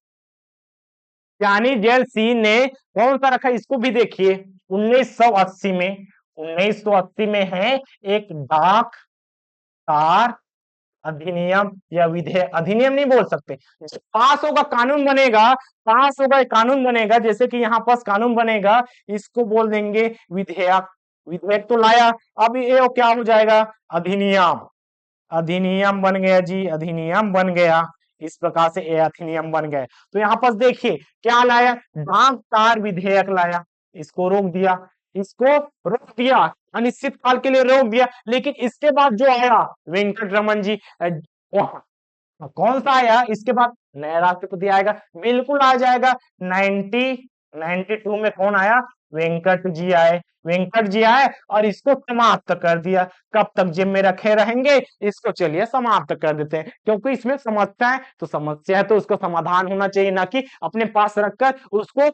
ज्ञानी जैल सिंह ने कौन सा रखा? इसको भी देखिए 1980 में है एक डाक तार अधिनियम या विधेयक, अधिनियम नहीं बोल सकते, पास होगा कानून बनेगा, कानून बनेगा। जैसे कि यहाँ पास कानून बनेगा, इसको बोल देंगे विधेयक, विधेयक तो लाया, अब ये क्या हो जाएगा, अधिनियम। अधिनियम बन गया जी, अधिनियम बन गया। इस प्रकार से ये अधिनियम बन गए। तो यहाँ पर देखिए क्या लाया, डाक कार विधेयक लाया, इसको रोक दिया, इसको रोक दिया, अनिश्चित काल के लिए रोक दिया। लेकिन इसके बाद जो आया वेंकट रमन जी, कौन सा आया इसके बाद, नया राष्ट्रपति आएगा, बिल्कुल आ जाएगा। 1992 में कौन आया, वेंकट जी आए। वेंकट जी आए और इसको समाप्त कर दिया। कब तक जेब में रखे रहेंगे, इसको चलिए समाप्त कर देते हैं, क्योंकि इसमें समस्या है, तो समस्या है तो उसका समाधान होना चाहिए, ना कि अपने पास रखकर उसको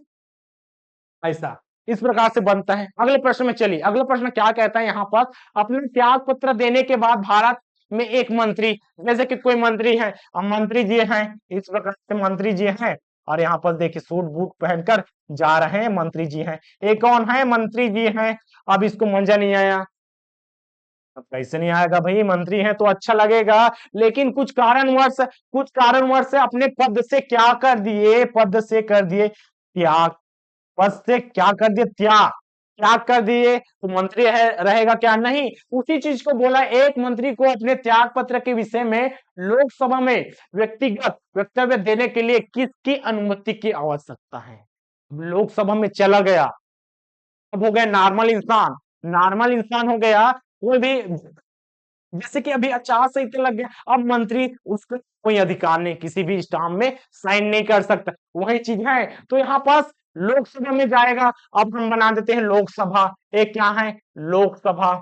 ऐसा। इस प्रकार से बनता है। अगले प्रश्न में चलिए, अगला प्रश्न क्या कहता है यहाँ पर, अपने त्याग पत्र देने के बाद भारत में एक मंत्री, जैसे कि कोई मंत्री है, अब मंत्री जी हैं, इस प्रकार से मंत्री जी हैं, और यहाँ पर देखिए सूट बूट पहनकर जा रहे हैं, मंत्री जी हैं। एक कौन है, मंत्री जी हैं। अब इसको मजा नहीं आया, अब कैसे नहीं आएगा भाई, मंत्री हैं तो अच्छा लगेगा, लेकिन कुछ कारणवश से अपने पद से क्या कर दिए, पद से कर दिए त्याग, पद से क्या कर दिए, त्याग, त्याग कर दिए, तो मंत्री रहेगा क्या, नहीं। उसी चीज को बोला, एक मंत्री को अपने त्याग पत्र के विषय में लोकसभा में व्यक्तिगत वक्तव्य देने के लिए किसकी अनुमति की आवश्यकता है। लोकसभा में चला गया, अब हो गया नॉर्मल इंसान, नॉर्मल इंसान हो गया, कोई भी, जैसे कि अभी आचार संहिता लग गया, अब मंत्री उसका कोई अधिकार नहीं, किसी भी स्टाम्प में साइन नहीं कर सकता, वही चीज है। तो यहाँ पास लोकसभा में जाएगा, अब हम बना देते हैं लोकसभा, एक क्या है, लोकसभा।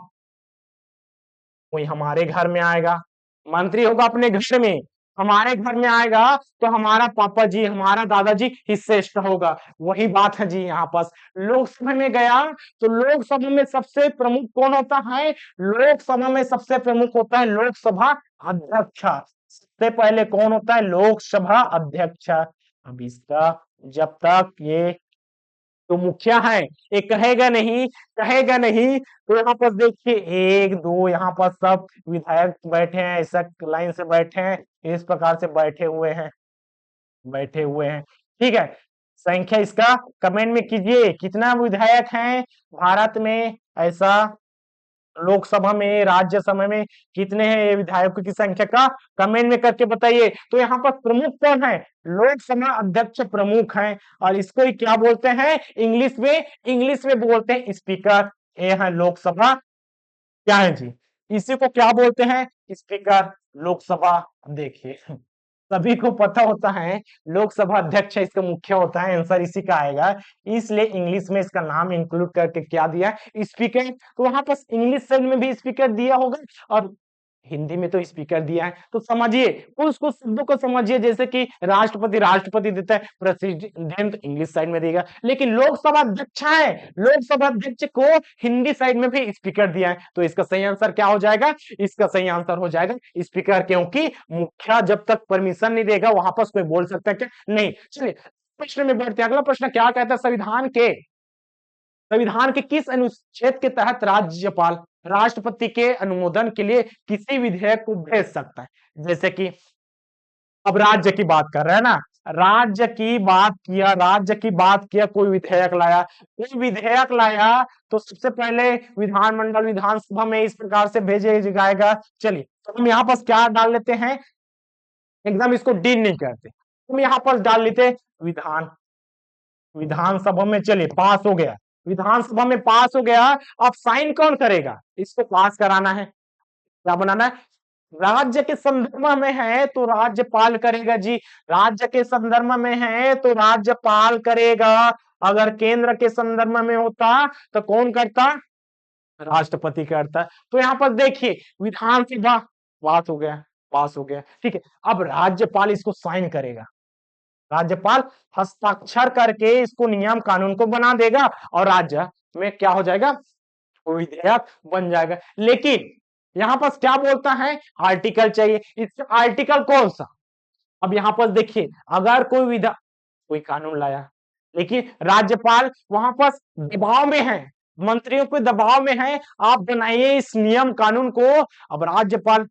कोई हमारे घर में आएगा, मंत्री होगा अपने घर में, हमारे घर में आएगा, तो हमारा पापा जी, हमारा दादाजी ही श्रेष्ठ होगा, वही बात है जी। यहाँ पास लोकसभा में गया, तो लोकसभा में सबसे प्रमुख कौन होता है, लोकसभा में सबसे प्रमुख होता है लोकसभा अध्यक्ष। सबसे पहले कौन होता है, लोकसभा अध्यक्ष। अब इसका जब तक ये तो मुखिया है, ये कहेगा नहीं, कहेगा नहीं, तो यहाँ पर देखिए एक दो, यहाँ पर सब विधायक बैठे हैं, ऐसा लाइन से बैठे हैं, इस प्रकार से बैठे हुए हैं, बैठे हुए हैं। ठीक है, संख्या इसका कमेंट में कीजिए, कितना विधायक हैं भारत में, ऐसा लोकसभा में, राज्यसभा में कितने हैं ये विधायकों की संख्या का, कमेंट में करके बताइए। तो यहाँ पर प्रमुख कौन है, लोकसभा अध्यक्ष प्रमुख हैं, और इसको ही क्या बोलते हैं, इंग्लिश में बोलते हैं स्पीकर। ये है लोकसभा, क्या है जी, इसी को क्या बोलते हैं, स्पीकर, लोकसभा। देखिए सभी को पता होता है लोकसभा अध्यक्ष इसका मुख्य होता है, आंसर इसी का आएगा, इसलिए इंग्लिश में इसका नाम इंक्लूड करके क्या दिया, स्पीकर। तो वहां पर इंग्लिश शब्द में भी स्पीकर दिया होगा, और हिंदी में तो स्पीकर दिया है, तो समझिए कुछ कुछ शब्दों को समझिए, जैसे कि राष्ट्रपति, राष्ट्रपति देता है, प्रेसिडेंट इंग्लिश साइड में देगा, लेकिन लोकसभा अध्यक्ष है, लोकसभा अध्यक्ष को हिंदी साइड में भी स्पीकर दिया है, तो इसका सही आंसर क्या हो जाएगा, इसका सही आंसर हो जाएगा स्पीकर, क्योंकि मुखिया जब तक परमिशन नहीं देगा वहां पर कोई बोल सकता है क्या, नहीं। चलिए प्रश्न में बढ़ते हैं, अगला प्रश्न क्या कहता है, संविधान के किस अनुच्छेद के तहत राज्यपाल राष्ट्रपति के अनुमोदन के लिए किसी विधेयक को भेज सकता है। जैसे कि अब राज्य की बात कर रहे हैं ना, राज्य की बात किया, कोई विधेयक लाया, तो सबसे पहले विधानमंडल, विधानसभा में इस प्रकार से भेजे जाएगा। चलिए तो हम यहाँ पर क्या डाल लेते हैं, एकदम इसको डील नहीं करते, हम यहाँ पर डाल लेते विधानसभा में, चलिए पास हो गया, विधानसभा में पास हो गया। अब साइन कौन करेगा, इसको पास कराना है, क्या बनाना है, राज्य के संदर्भ में है तो राज्यपाल करेगा जी, राज्य के संदर्भ में है तो राज्यपाल करेगा, अगर केंद्र के संदर्भ में होता तो कौन करता, राष्ट्रपति करता। तो यहाँ पर देखिए विधानसभा पास हो गया, पास हो गया, ठीक है। अब राज्यपाल इसको साइन करेगा, राज्यपाल हस्ताक्षर करके इसको नियम कानून को बना देगा, और राज्य में क्या हो जाएगा, विधेयक बन जाएगा। लेकिन यहाँ पर क्या बोलता है, आर्टिकल चाहिए, इसका आर्टिकल कौन सा, अब यहाँ पर देखिए अगर कोई कानून लाया, लेकिन राज्यपाल वहां पर दबाव में है, मंत्रियों के दबाव में है, आप बनाइए इस नियम कानून को। अब राज्यपाल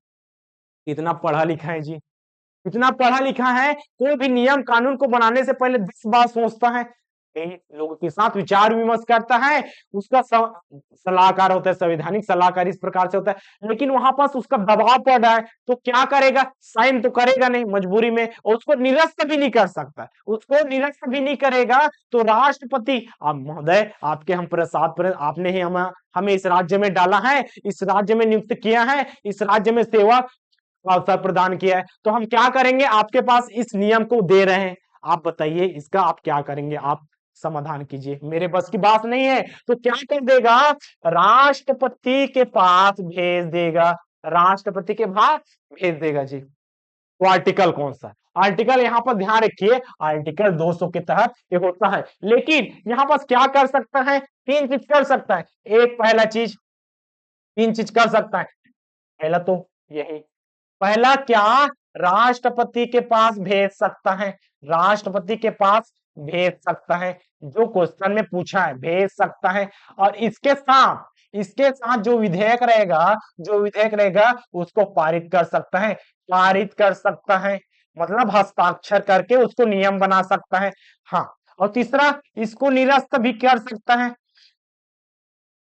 इतना पढ़ा लिखा है जी, इतना पढ़ा लिखा है, कोई भी नियम कानून को बनाने से पहले 10 बार सोचता है, कई लोगों के साथ विचार विमर्श करता है, उसका सलाहकार होता है, संवैधानिक सलाहकार इस प्रकार से होता है। लेकिन वहां पास उसका दबाव पड़ रहा है तो क्या करेगा, साइन तो करेगा नहीं मजबूरी में, और उसको निरस्त भी नहीं कर सकता, उसको निरस्त भी नहीं करेगा तो राष्ट्रपति, अब महोदय आपके हम प्रसाद पर आपने ही हमें इस राज्य में डाला है, इस राज्य में नियुक्त किया है, इस राज्य में सेवा अवसर प्रदान किया है, तो हम क्या करेंगे, आपके पास इस नियम को दे रहे हैं, आप बताइए इसका आप क्या करेंगे, आप समाधान कीजिए, मेरे बस की बात नहीं है। तो क्या कर देगा, राष्ट्रपति के पास भेज देगा, राष्ट्रपति के पास भेज देगा जी। तो आर्टिकल कौन सा, आर्टिकल यहां पर ध्यान रखिए, आर्टिकल 200 के तहत ये होता है। लेकिन यहां पर क्या कर सकता है, तीन चीज कर सकता है, एक पहला चीज, तीन चीज कर सकता है, पहला तो यही, पहला क्या, राष्ट्रपति के पास भेज सकता है, राष्ट्रपति के पास भेज सकता है, जो क्वेश्चन में पूछा है भेज सकता है, और इसके साथ जो विधेयक रहेगा, जो विधेयक रहेगा उसको पारित कर सकता है, पारित कर सकता है, मतलब हस्ताक्षर करके उसको नियम बना सकता है। हाँ, और तीसरा इसको निरस्त भी कर सकता है,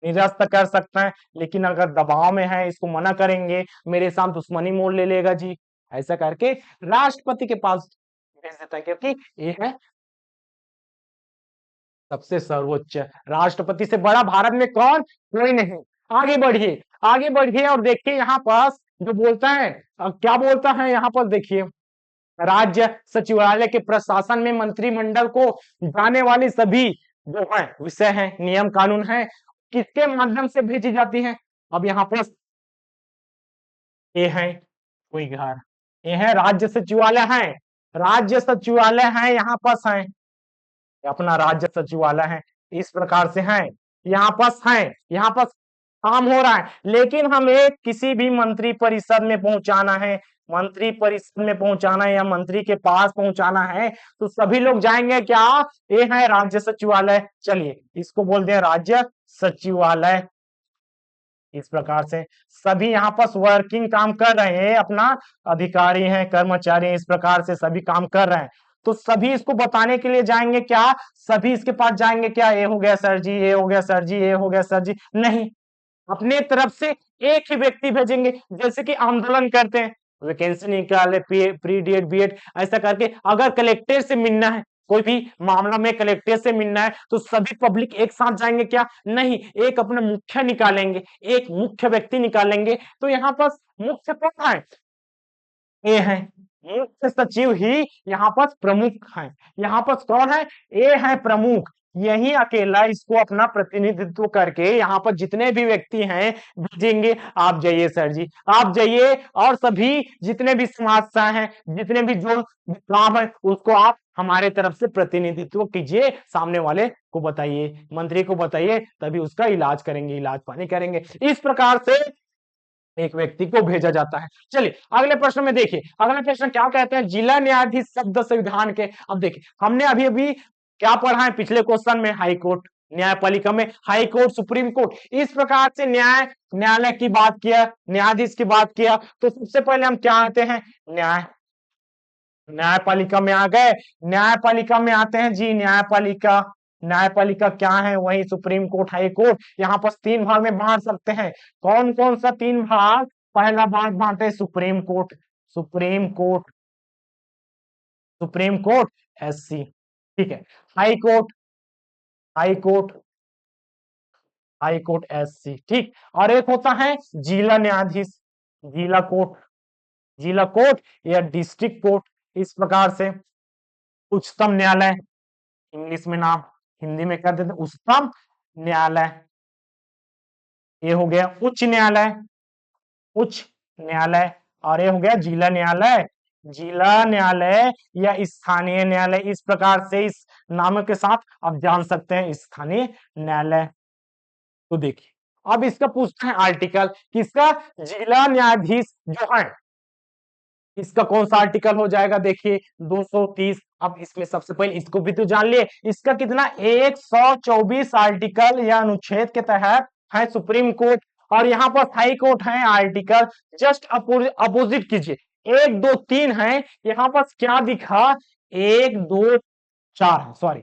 निरस्त कर सकता है, लेकिन अगर दबाव में है इसको मना करेंगे, मेरे साथ दुश्मनी मोड़ ले लेगा जी, ऐसा करके राष्ट्रपति के पास भेज देता है, क्योंकि ये है सबसे सर्वोच्च, राष्ट्रपति से बड़ा भारत में कौन, कोई नहीं। आगे बढ़िए, आगे बढ़िए और देखिए यहाँ पास जो बोलता है, क्या बोलता है यहाँ पर देखिए, राज्य सचिवालय के प्रशासन में मंत्रिमंडल को जाने वाली सभी जो है विषय है, नियम कानून है, किसके माध्यम से भेजी जाती है। अब यहाँ पर ये है कोई घर, ये है राज्य सचिवालय है, राज्य सचिवालय है, यहाँ पास है अपना राज्य सचिवालय है, इस प्रकार से है, यहाँ पास है, यहाँ पास काम हो रहा है, लेकिन हमें किसी भी मंत्री परिषद में पहुंचाना है, मंत्री परिषद में पहुंचाना है या मंत्री के पास पहुंचाना है, तो सभी लोग जाएंगे क्या, ये है राज्य सचिवालय, चलिए इसको बोलते हैं राज्य सचिवालय। इस प्रकार से सभी यहाँ पर वर्किंग काम कर रहे हैं, अपना अधिकारी हैं, कर्मचारी हैं, इस प्रकार से सभी काम कर रहे हैं, तो सभी इसको बताने के लिए जाएंगे क्या, सभी इसके पास जाएंगे क्या, ये हो गया सर जी, ये हो गया सर जी, ये हो गया सर जी, नहीं, अपने तरफ से एक ही व्यक्ति भेजेंगे, जैसे कि आंदोलन करते हैं, वैकेंसी निकाले, प्री डीएड बीएड ऐसा करके, अगर कलेक्टर से मिलना है, कोई भी मामला में कलेक्टर से मिलना है, तो सभी पब्लिक एक साथ जाएंगे क्या, नहीं, एक अपना मुख्य निकालेंगे, एक मुख्य व्यक्ति निकालेंगे, तो यहाँ पर मुख्य कौन है, ये है मुख्य सचिव ही यहाँ पर प्रमुख है, यहाँ पर कौन है, ये है प्रमुख, यही अकेला इसको अपना प्रतिनिधित्व करके यहाँ पर जितने भी व्यक्ति हैं भेजेंगे, आप जाइए सर जी, आप जाइए, और सभी जितने भी समाज से हैं, जितने भी जो काम है उसको आप हमारे तरफ से प्रतिनिधित्व कीजिए, सामने वाले को बताइए, मंत्री को बताइए, तभी उसका इलाज करेंगे, इलाज पानी करेंगे, इस प्रकार से एक व्यक्ति को भेजा जाता है। चलिए अगले प्रश्न में देखिए, अगला प्रश्न क्या कहते हैं, जिला न्यायाधीश शब्द संविधान के, अब देखिए हमने अभी अभी क्या पढ़ा है पिछले क्वेश्चन में, हाई कोर्ट, न्यायपालिका में हाई कोर्ट, सुप्रीम कोर्ट, इस प्रकार से न्यायालय की बात किया, न्यायाधीश की बात किया, तो सबसे पहले हम क्या आते हैं, न्यायपालिका में आ गए, न्यायपालिका में आते हैं जी, न्यायपालिका, न्यायपालिका क्या है, वही सुप्रीम कोर्ट, हाई कोर्ट, यहाँ पर तीन भाग में बांट सकते हैं, कौन कौन सा तीन भाग, पहला भाग बांटे हैं supreme court, supreme court, supreme court SC, ठीक है, high court, high court, high court SC, ठीक, और एक होता है जिला न्यायाधीश, जिला कोर्ट, जिला कोर्ट या डिस्ट्रिक्ट कोर्ट, इस प्रकार से उच्चतम न्यायालय, इंग्लिश में नाम, हिंदी में कर देते उच्चतम न्यायालय, ये हो गया उच्च न्यायालय, उच्च न्यायालय, और ये हो गया जिला न्यायालय, जिला न्यायालय या स्थानीय न्यायालय, इस प्रकार से इस नामों के साथ आप जान सकते हैं स्थानीय न्यायालय। तो देखिए अब इसका पूछते हैं आर्टिकल, किसका, जिला न्यायाधीश जो है इसका कौन सा आर्टिकल हो जाएगा, देखिए 230, अब इसमें सबसे पहले इसको भी तो जान लिए, इसका कितना 124 आर्टिकल या अनुच्छेद के तहत है सुप्रीम कोर्ट, और यहाँ पर हाई कोर्ट है आर्टिकल जस्ट अपोजिट कीजिए, 1 2 3 है, यहाँ पर क्या दिखा, 1 2 4 है, सॉरी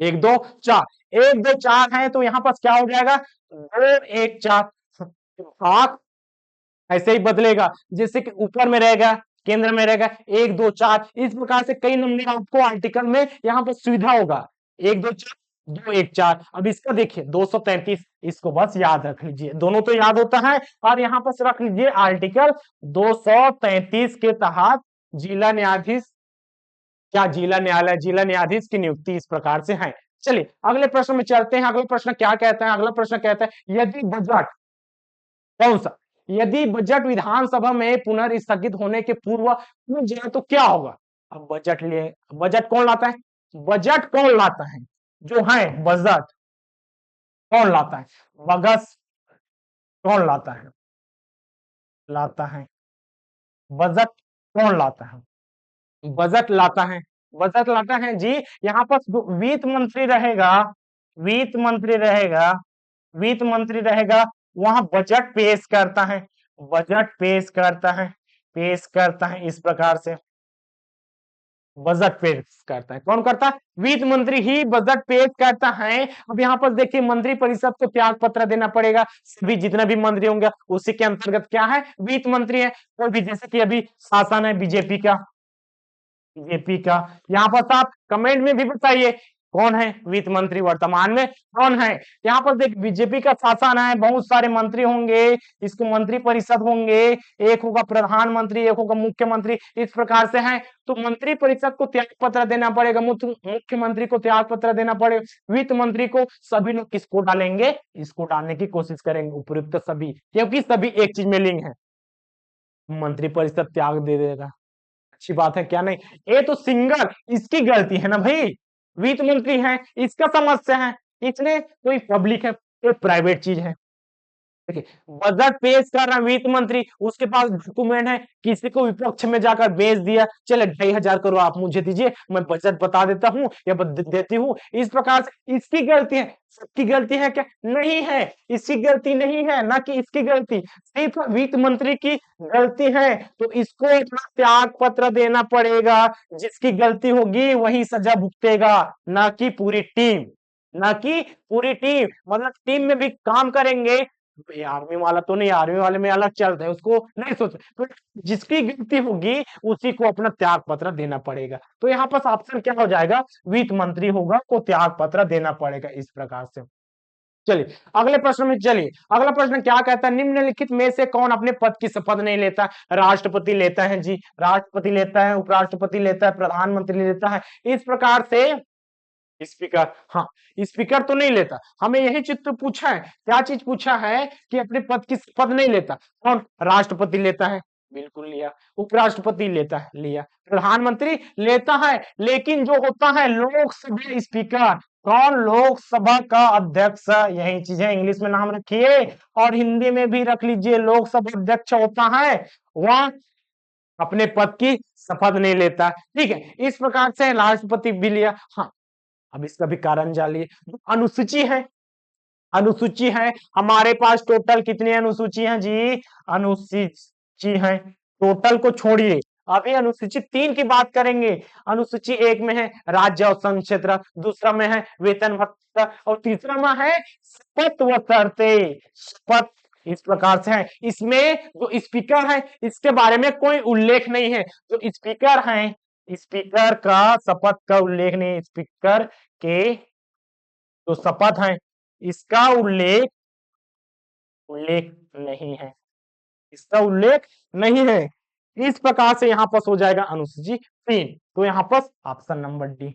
1 2 4, 1 2 4 है तो यहाँ पास क्या हो जाएगा 2 1 4, भाग ऐसे ही बदलेगा, जैसे कि ऊपर में रहेगा केंद्र में रहेगा 1 2 4, इस प्रकार से कई नंबर आपको आर्टिकल में यहाँ पर सुविधा होगा 1 2 4 2 1 4। अब इसका देखिए 233, इसको बस याद रख लीजिए, दोनों तो याद होता है। और यहाँ पर रख लीजिए आर्टिकल 233 के तहत जिला न्यायाधीश, क्या जिला न्यायालय, जिला न्यायाधीश की नियुक्ति इस प्रकार से है। चलिए अगले प्रश्न में चलते हैं। अगला प्रश्न क्या कहता है, अगला प्रश्न कहता है यदि बजट, कौन सा, यदि बजट विधानसभा में पुनर्स्थगित होने के पूर्व टूट जाए तो क्या होगा। अब बजट लिए, बजट कौन लाता है, बजट कौन लाता है, जो है बजट कौन लाता है, बगस कौन लाता है, लाता है बजट कौन लाता है, बजट लाता है, बजट लाता है जी। यहाँ पर वित्त मंत्री रहेगा, वित्त मंत्री रहेगा, वित्त मंत्री रहेगा, वहां बजट पेश करता है, बजट पेश करता है, पेश करता है इस प्रकार से बजट पेश करता है, कौन करता है, वित्त मंत्री ही बजट पेश करता है। अब यहाँ पर देखिए मंत्री परिषद को त्याग पत्र देना पड़ेगा, सभी जितने भी मंत्री होंगे उसी के अंतर्गत क्या है, वित्त मंत्री है। कोई भी जैसे कि अभी शासन है बीजेपी का, बीजेपी का, यहाँ पर आप कमेंट में भी बताइए कौन है वित्त मंत्री वर्तमान में कौन है। यहाँ पर देख बीजेपी का शासन है, बहुत सारे मंत्री होंगे, इसको मंत्री परिषद होंगे, एक होगा प्रधानमंत्री, एक होगा मुख्यमंत्री, इस प्रकार से है। तो मंत्री परिषद को त्याग पत्र देना पड़ेगा, मुख्यमंत्री को त्याग पत्र देना पड़ेगा, वित्त मंत्री को, सभी लोग किसको डालेंगे, इसको डालने की कोशिश करेंगे उपयुक्त सभी, क्योंकि सभी एक चीज में लिंक है। मंत्री परिषद त्याग दे देगा, अच्छी बात है क्या नहीं, ये तो सिंगल इसकी गलती है ना भाई, वित्त मंत्री है इसका समस्या है, इसने कोई पब्लिक है, ये प्राइवेट चीज है। देखिए बजट पेश कर रहा वित्त मंत्री, उसके पास डॉक्यूमेंट है, किसी को विपक्ष में जाकर बेच दिया, चले 2,500 करोड़ आप मुझे दीजिए, मैं बजट बता देता हूँ या देती हूँ, इस प्रकार से इसकी गलती है, सबकी गलती है क्या, नहीं है, इसकी गलती नहीं है, ना कि इसकी गलती, सिर्फ वित्त मंत्री की गलती है। तो इसको अपना त्याग पत्र देना पड़ेगा, जिसकी गलती होगी वही सजा भुगतेगा, ना कि पूरी टीम, ना कि पूरी टीम, मतलब टीम में भी काम करेंगे। ये आर्मी वाला तो नहीं, आर्मी वाले में अलग चलता है, उसको नहीं सोच, तो जिसकी गिनती होगी उसी को अपना त्याग पत्र देना पड़ेगा। तो यहाँ पर ऑप्शन क्या हो जाएगा, वित्त मंत्री होगा को त्याग पत्र देना पड़ेगा इस प्रकार से। चलिए अगले प्रश्न में चलिए, अगला प्रश्न क्या कहता है, निम्नलिखित में से कौन अपने पद की शपथ नहीं लेता, राष्ट्रपति लेता है जी, राष्ट्रपति लेता है, उपराष्ट्रपति लेता है, प्रधानमंत्री लेता है, इस प्रकार से स्पीकर, हाँ स्पीकर तो नहीं लेता, हमें यही चीज तो पूछा है, क्या चीज पूछा है कि अपने पद की शपथ नहीं लेता, कौन, राष्ट्रपति लेता है, बिल्कुल लिया, उपराष्ट्रपति लेता है, लिया, प्रधानमंत्री लेता है, लेकिन जो होता है लोकसभा स्पीकर, कौन, लोकसभा का अध्यक्ष, यही चीज है, इंग्लिश में नाम रखिए और हिंदी में भी रख लीजिए, लोकसभा अध्यक्ष होता है वह अपने पद की शपथ नहीं लेता, ठीक है, इस प्रकार से राष्ट्रपति भी लिया। हाँ अब इसका भी कारण जानिए, अनुसूची है, अनुसूची है हमारे पास, टोटल कितनी अनुसूची है जी, अनुसूची है, टोटल को छोड़िए, अभी अनुसूची 3 की बात करेंगे। अनुसूची 1 में है राज्य और संघ क्षेत्र, दूसरा में है वेतन भत्ता और तीसरा में है शपथ व शर्तें, शपथ इस प्रकार से है। इसमें जो स्पीकर है इसके बारे में कोई उल्लेख नहीं है, जो स्पीकर है स्पीकर का शपथ का उल्लेख नहीं, स्पीकर के जो शपथ है इसका उल्लेख उल्लेख नहीं है, इसका उल्लेख नहीं है, इस प्रकार से यहाँ पर हो जाएगा अनुसूची 3, तो यहाँ पर ऑप्शन नंबर डी,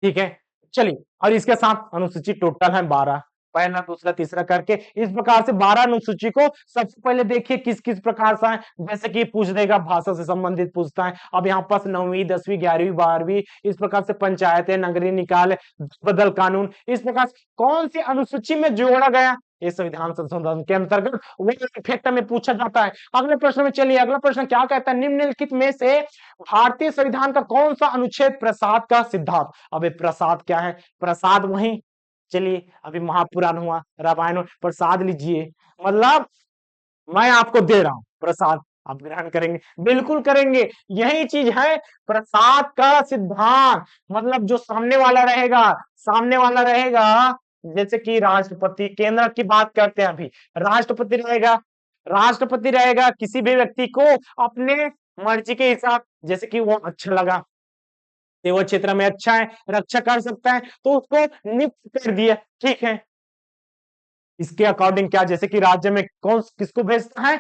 ठीक है। चलिए और इसके साथ अनुसूची टोटल है 12, पहला दूसरा तीसरा करके इस प्रकार से 12 अनुसूची को सबसे पहले देखिए किस किस प्रकार से है, जैसे कि पूछ देगा भाषा से संबंधित पूछता है, अब यहाँ पास 9वीं 10वीं 11वीं 12वीं इस प्रकार से पंचायतें नगरीय निकाय बदल कानून, इस प्रकार से कौन सी अनुसूची में जोड़ा गया, ये संविधान संशोधन के अंतर्गत वो इफेक्ट में पूछा जाता है। अगले प्रश्न में चलिए, अगला प्रश्न क्या कहता है, निम्नलिखित में से भारतीय संविधान का कौन सा अनुच्छेद प्रसाद का सिद्धांत, अबे प्रसाद क्या है, प्रसाद वही, चलिए अभी महापुराण हुआ, रामायण, प्रसाद लीजिए, मतलब मैं आपको दे रहा हूं प्रसाद, आप ग्रहण करेंगे? बिल्कुल करेंगे। यही चीज है प्रसाद का सिद्धांत। मतलब जो सामने वाला रहेगा, जैसे कि राष्ट्रपति, केंद्र की बात करते हैं अभी, राष्ट्रपति रहेगा। राष्ट्रपति रहेगा, किसी भी व्यक्ति को अपने मर्जी के हिसाब, जैसे कि वो अच्छा लगा, सेवा क्षेत्र में अच्छा है, रक्षा कर सकता है, तो उसको नियुक्त कर दिया, ठीक है। इसके अकॉर्डिंग क्या, जैसे कि राज्य में कौन किसको भेजता है?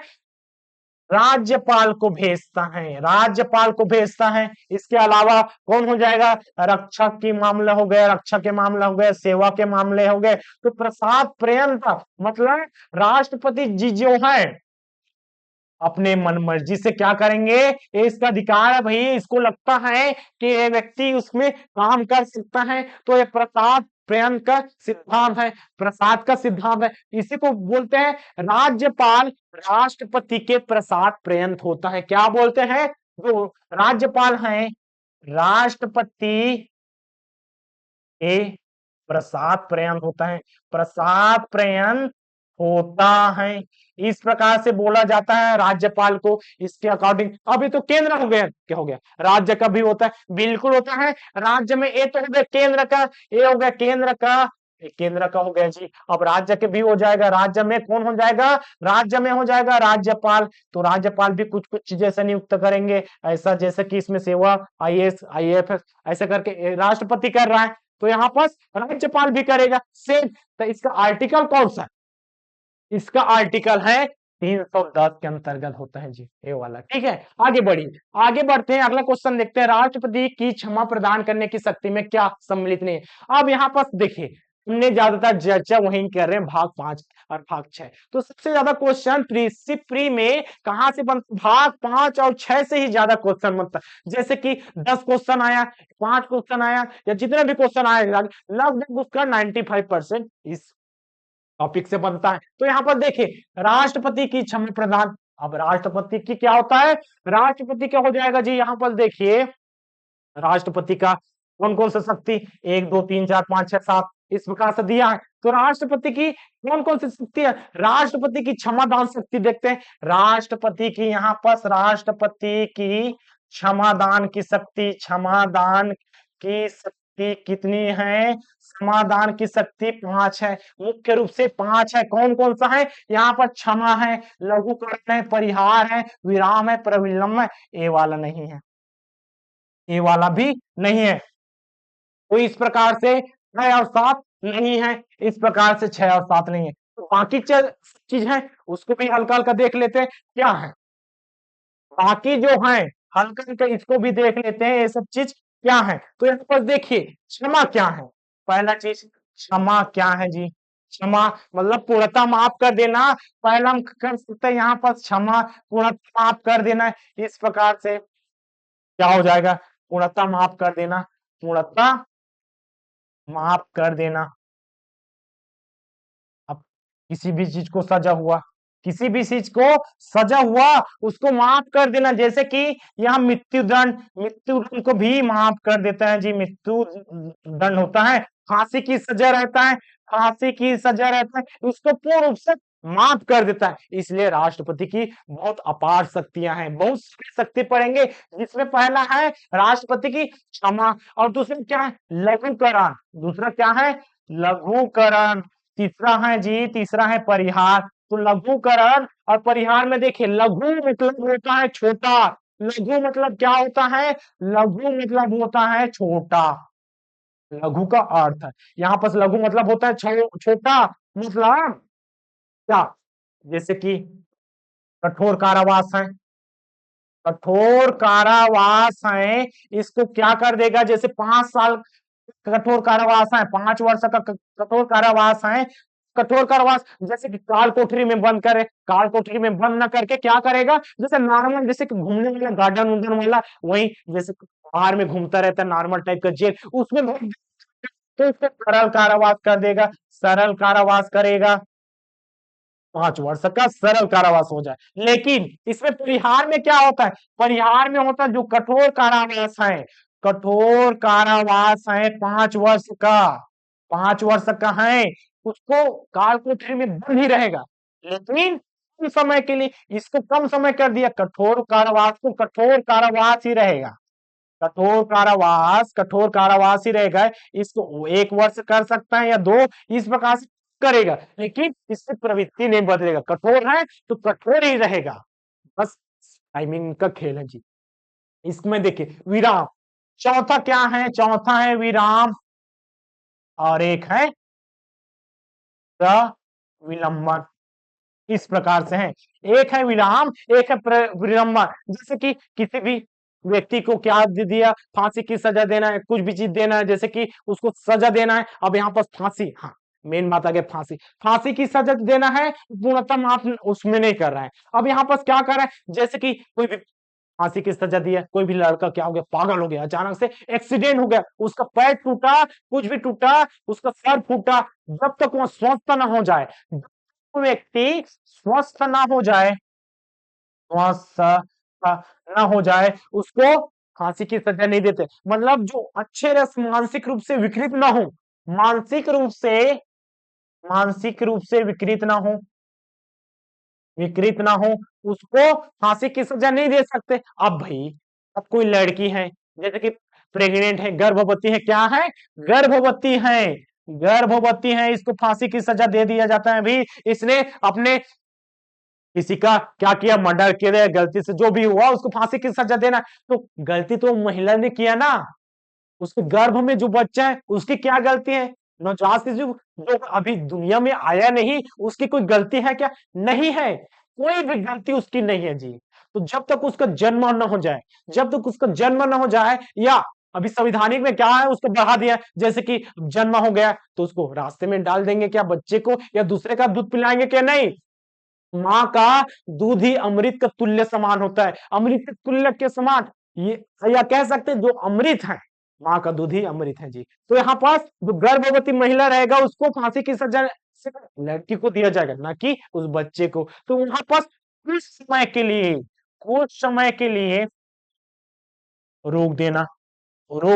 राज्यपाल को भेजता है, राज्यपाल को भेजता है। इसके अलावा कौन हो जाएगा? रक्षा के मामले हो गए, रक्षा के मामले हो गए, सेवा के मामले हो गए। तो प्रसाद पर्यंत मतलब राष्ट्रपति जी जो है अपने मन मर्जी से क्या करेंगे? ये इसका अधिकार है भाई, इसको लगता है कि ये व्यक्ति उसमें काम कर सकता है, तो ये प्रसाद पर्यंत का सिद्धांत है, प्रसाद का सिद्धांत है। इसी को बोलते हैं राज्यपाल राष्ट्रपति के प्रसाद पर्यंत होता है। क्या बोलते हैं? जो राज्यपाल हैं राष्ट्रपति के प्रसाद पर्यंत होता है, प्रसाद पर्यंत होता है। इस प्रकार से बोला जाता है राज्यपाल को। इसके अकॉर्डिंग अभी तो केंद्र हो गया, क्या हो गया? राज्य का भी होता है, बिल्कुल होता है। राज्य में ये तो हो गया केंद्र का, ये हो गया केंद्र का, केंद्र का हो गया जी। अब राज्य के भी हो जाएगा, राज्य में कौन हो जाएगा? राज्य में हो जाएगा राज्यपाल। तो राज्यपाल भी कुछ कुछ चीजें ऐसा नियुक्त करेंगे, ऐसा जैसे कि इसमें सेवा, आईएएस, आईएफएस ऐसा करके राष्ट्रपति कर रहा है, तो यहाँ पर राज्यपाल भी करेगा सेम। तो इसका आर्टिकल कौन सा? इसका आर्टिकल है 310 के अंतर्गत होता है जी, ये वाला, ठीक है। आगे बढ़िए, आगे बढ़ते हैं, अगला क्वेश्चन देखते हैं। राष्ट्रपति की क्षमा प्रदान करने की शक्ति में क्या सम्मिलित नहीं है? अब यहाँ पर देखिए, हमने ज्यादातर चर्चा वहीं कर रहे हैं भाग 5 और भाग 6। तो सबसे ज्यादा क्वेश्चन प्री में कहां से बनता? भाग 5 और 6 से ही ज्यादा क्वेश्चन बनता है। जैसे कि 10 क्वेश्चन आया, 5 क्वेश्चन आया, या जितने भी क्वेश्चन आएगा लगभग उसका 95% इस टॉपिक से बनता है। तो यहाँ पर देखिए, राष्ट्रपति की क्षमा प्रदान। अब राष्ट्रपति की क्या होता है? राष्ट्रपति क्या हो जाएगा जी? यहाँ पर देखिए, राष्ट्रपति का कौन कौन सा शक्ति, 1 2 3 4 5 6 7 इस प्रकार से दिया है। तो राष्ट्रपति की कौन कौन सी शक्ति है? राष्ट्रपति की क्षमादान शक्ति देखते हैं। राष्ट्रपति की यहाँ पर राष्ट्रपति की क्षमादान की शक्ति, क्षमादान की शक्ति कितनी है? समाधान की शक्ति 5 है, मुख्य रूप से 5 है। कौन कौन सा है? यहाँ पर क्षमा है, लघुकरण है, परिहार है, विराम है, प्रविलंब है। ये वाला नहीं है, ये वाला भी नहीं है। तो इस प्रकार से 6 और 7 नहीं है, इस प्रकार से 6 और 7 नहीं है। तो बाकी चीज है उसको भी हल्का हल्का देख लेते हैं क्या है। बाकी जो है हल्का हल्का इसको भी देख लेते हैं, ये सब चीज क्या है। तो यहाँ पर देखिए, क्षमा क्या है? पहला चीज क्षमा क्या है जी? क्षमा मतलब पूर्णतः माफ कर देना। पहला हम कर सकते हैं यहाँ पर क्षमा, पूर्णतः माफ कर देना। इस प्रकार से क्या हो जाएगा? पूर्णतः माफ कर देना, पूर्णतः माफ कर देना। अब किसी भी चीज को सजा हुआ, किसी भी चीज को सजा हुआ उसको माफ कर देना। जैसे कि यहाँ मृत्यु दंड को भी माफ कर देता है जी। मृत्यु दंड होता है, फांसी की सजा रहता है, फांसी की सजा रहता है, उसको पूर्ण रूप से माफ कर देता है। इसलिए राष्ट्रपति की बहुत अपार शक्तियां हैं, बहुत सारी शक्ति पढ़ेंगे, जिसमें पहला है राष्ट्रपति की क्षमा, और दूसरा क्या है? लघुकरण। दूसरा क्या है? लघुकरण। तीसरा है जी, तीसरा है परिहार। तो लघुकरण और परिहार में देखिए, लघु मतलब होता है छोटा, लघु मतलब क्या होता है? लघु मतलब होता है छोटा। लघु का अर्थ है यहाँ पर लघु मतलब होता है छोटा, मतलब क्या? जैसे कि कठोर कारावास है, कठोर कारावास है, इसको क्या कर देगा? जैसे 5 साल कठोर कारावास है, 5 वर्ष का कठोर कारावास है। कठोर कारावास जैसे कि काल कोठरी में बंद करे, काल कोठरी में बंद न करके क्या करेगा? जैसे नॉर्मल, जैसे कि घूमने वाला गार्डन उर्डन वाला, वही जैसे बाहर में घूमता रहता है नॉर्मल टाइप का जेल, उसमें तो इसको सरल कारावास कर देगा, सरल कारावास करेगा। 5 वर्ष का सरल कारावास हो जाए। लेकिन इसमें परिहार में क्या होता है? परिहार में होता है जो कठोर कारावास है, कठोर कारावास है 5 वर्ष का, 5 वर्ष का है, उसको काल कोठरी में बंद ही रहेगा, लेकिन कम समय के लिए, इसको कम समय कर दिया, कठोर कारावास को कठोर कारावास ही रहेगा, कठोर कारावास ही रहेगा। इसको 1 वर्ष कर सकता है या 2, इस प्रकार से करेगा, लेकिन इससे प्रवृत्ति नहीं बदलेगा, कठोर है तो कठोर ही रहेगा, बस टाइमिंग का खेल है जी। इसमें देखिए विराम, चौथा क्या है, चौथा है विराम और एक है विलंबन, इस प्रकार से है, एक है विराम, एक है विलंबन। जैसे कि किसी भी व्यक्ति को क्या दे दिया, फांसी की सजा देना है, कुछ भी चीज देना है, जैसे कि उसको सजा देना है, अब यहाँ पर फांसी, हाँ मेन बात आ गया फांसी, फांसी की सजा देना है, पूर्णतः माफ उसमें नहीं कर रहा है, अब यहाँ पर क्या कर रहा है, जैसे कि कोई भी फांसी की सजा दी है, कोई भी लड़का क्या हो गया, पागल हो गया, अचानक से एक्सीडेंट हो गया, उसका पैर टूटा, कुछ भी टूटा, उसका सर फूटा, जब तक वो स्वस्थ ना हो जाए, व्यक्ति स्वस्थ ना हो जाए, स्वस्थ ना हो जाए, उसको फांसी की सजा नहीं देते। मतलब जो अच्छे रस मानसिक रूप से विकृत ना हो, मानसिक रूप से विकृत ना हो, उसको फांसी की सजा नहीं दे सकते। अब भाई, अब कोई लड़की है जैसे कि प्रेग्नेंट है, गर्भवती है, क्या है, गर्भवती है, इसको फांसी की सजा दे दिया जाता है। भी इसने अपने किसी का क्या किया, मर्डर किया गलती से, जो भी हुआ उसको फांसी की सजा देना, तो गलती तो महिला ने किया ना, उसके गर्भ में जो बच्चा है उसकी क्या गलती है, नवजात शिशु जो अभी दुनिया में आया नहीं, उसकी कोई गलती है क्या, नहीं है, कोई भी गलती उसकी नहीं है जी। तो जब तक उसका जन्म न हो जाए, या अभी संविधानिक में क्या है, उसको बढ़ा दिया, जैसे कि जन्म हो गया तो उसको रास्ते में डाल देंगे क्या बच्चे को, या दूसरे का दूध पिलाएंगे क्या, नहीं, माँ का दूध ही अमृत का तुल्य समान होता है, अमृत के तुल्य के समान, ये या कह सकते हैं जो अमृत है, माँ का दूध ही अमृत है जी। तो यहाँ पास जो गर्भवती महिला रहेगा उसको फांसी की सजा सिर्फ लड़की को दिया जाएगा, ना कि उस बच्चे को। तो वहां पास कुछ समय के लिए रोक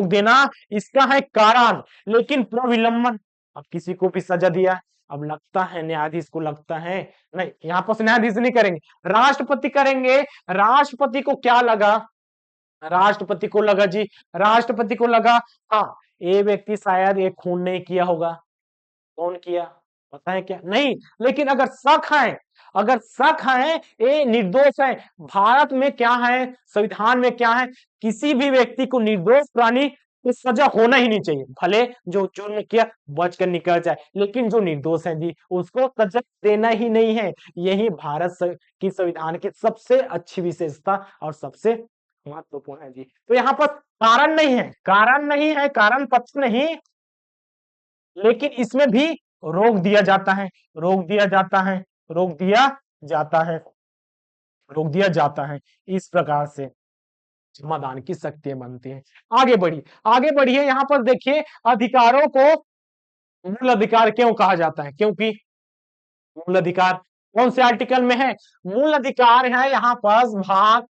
देना, इसका है कारण। लेकिन प्रविलंबन, अब किसी को भी सजा दिया, अब लगता है न्यायाधीश को, लगता है नहीं, यहाँ पर न्यायाधीश नहीं करेंगे, राष्ट्रपति करेंगे। राष्ट्रपति को क्या लगा, राष्ट्रपति को लगा जी, हाँ ये व्यक्ति शायद ये खून नहीं किया होगा, कौन किया पता है क्या, नहीं, लेकिन अगर शक है, ये निर्दोष है। भारत में क्या है, संविधान में क्या है, किसी भी व्यक्ति को निर्दोष प्राणी को सजा होना ही नहीं चाहिए, भले जो जुर्म किया बच कर निकल जाए, लेकिन जो निर्दोष है जी उसको सजा देना ही नहीं है। यही भारत की संविधान की सबसे अच्छी विशेषता और सबसे महत्वपूर्ण है जी। तो यहाँ पर कारण नहीं है, कारण पक्ष नहीं, लेकिन इसमें भी रोक दिया जाता है, रोक दिया जाता है। इस प्रकार से समाधान की शक्तियां बनती हैं। आगे बढ़िए, यहाँ पर देखिए अधिकारों को मूल अधिकार क्यों कहा जाता है, क्योंकि मूल अधिकार कौन से आर्टिकल में है, मूल अधिकार है यहाँ पर भाग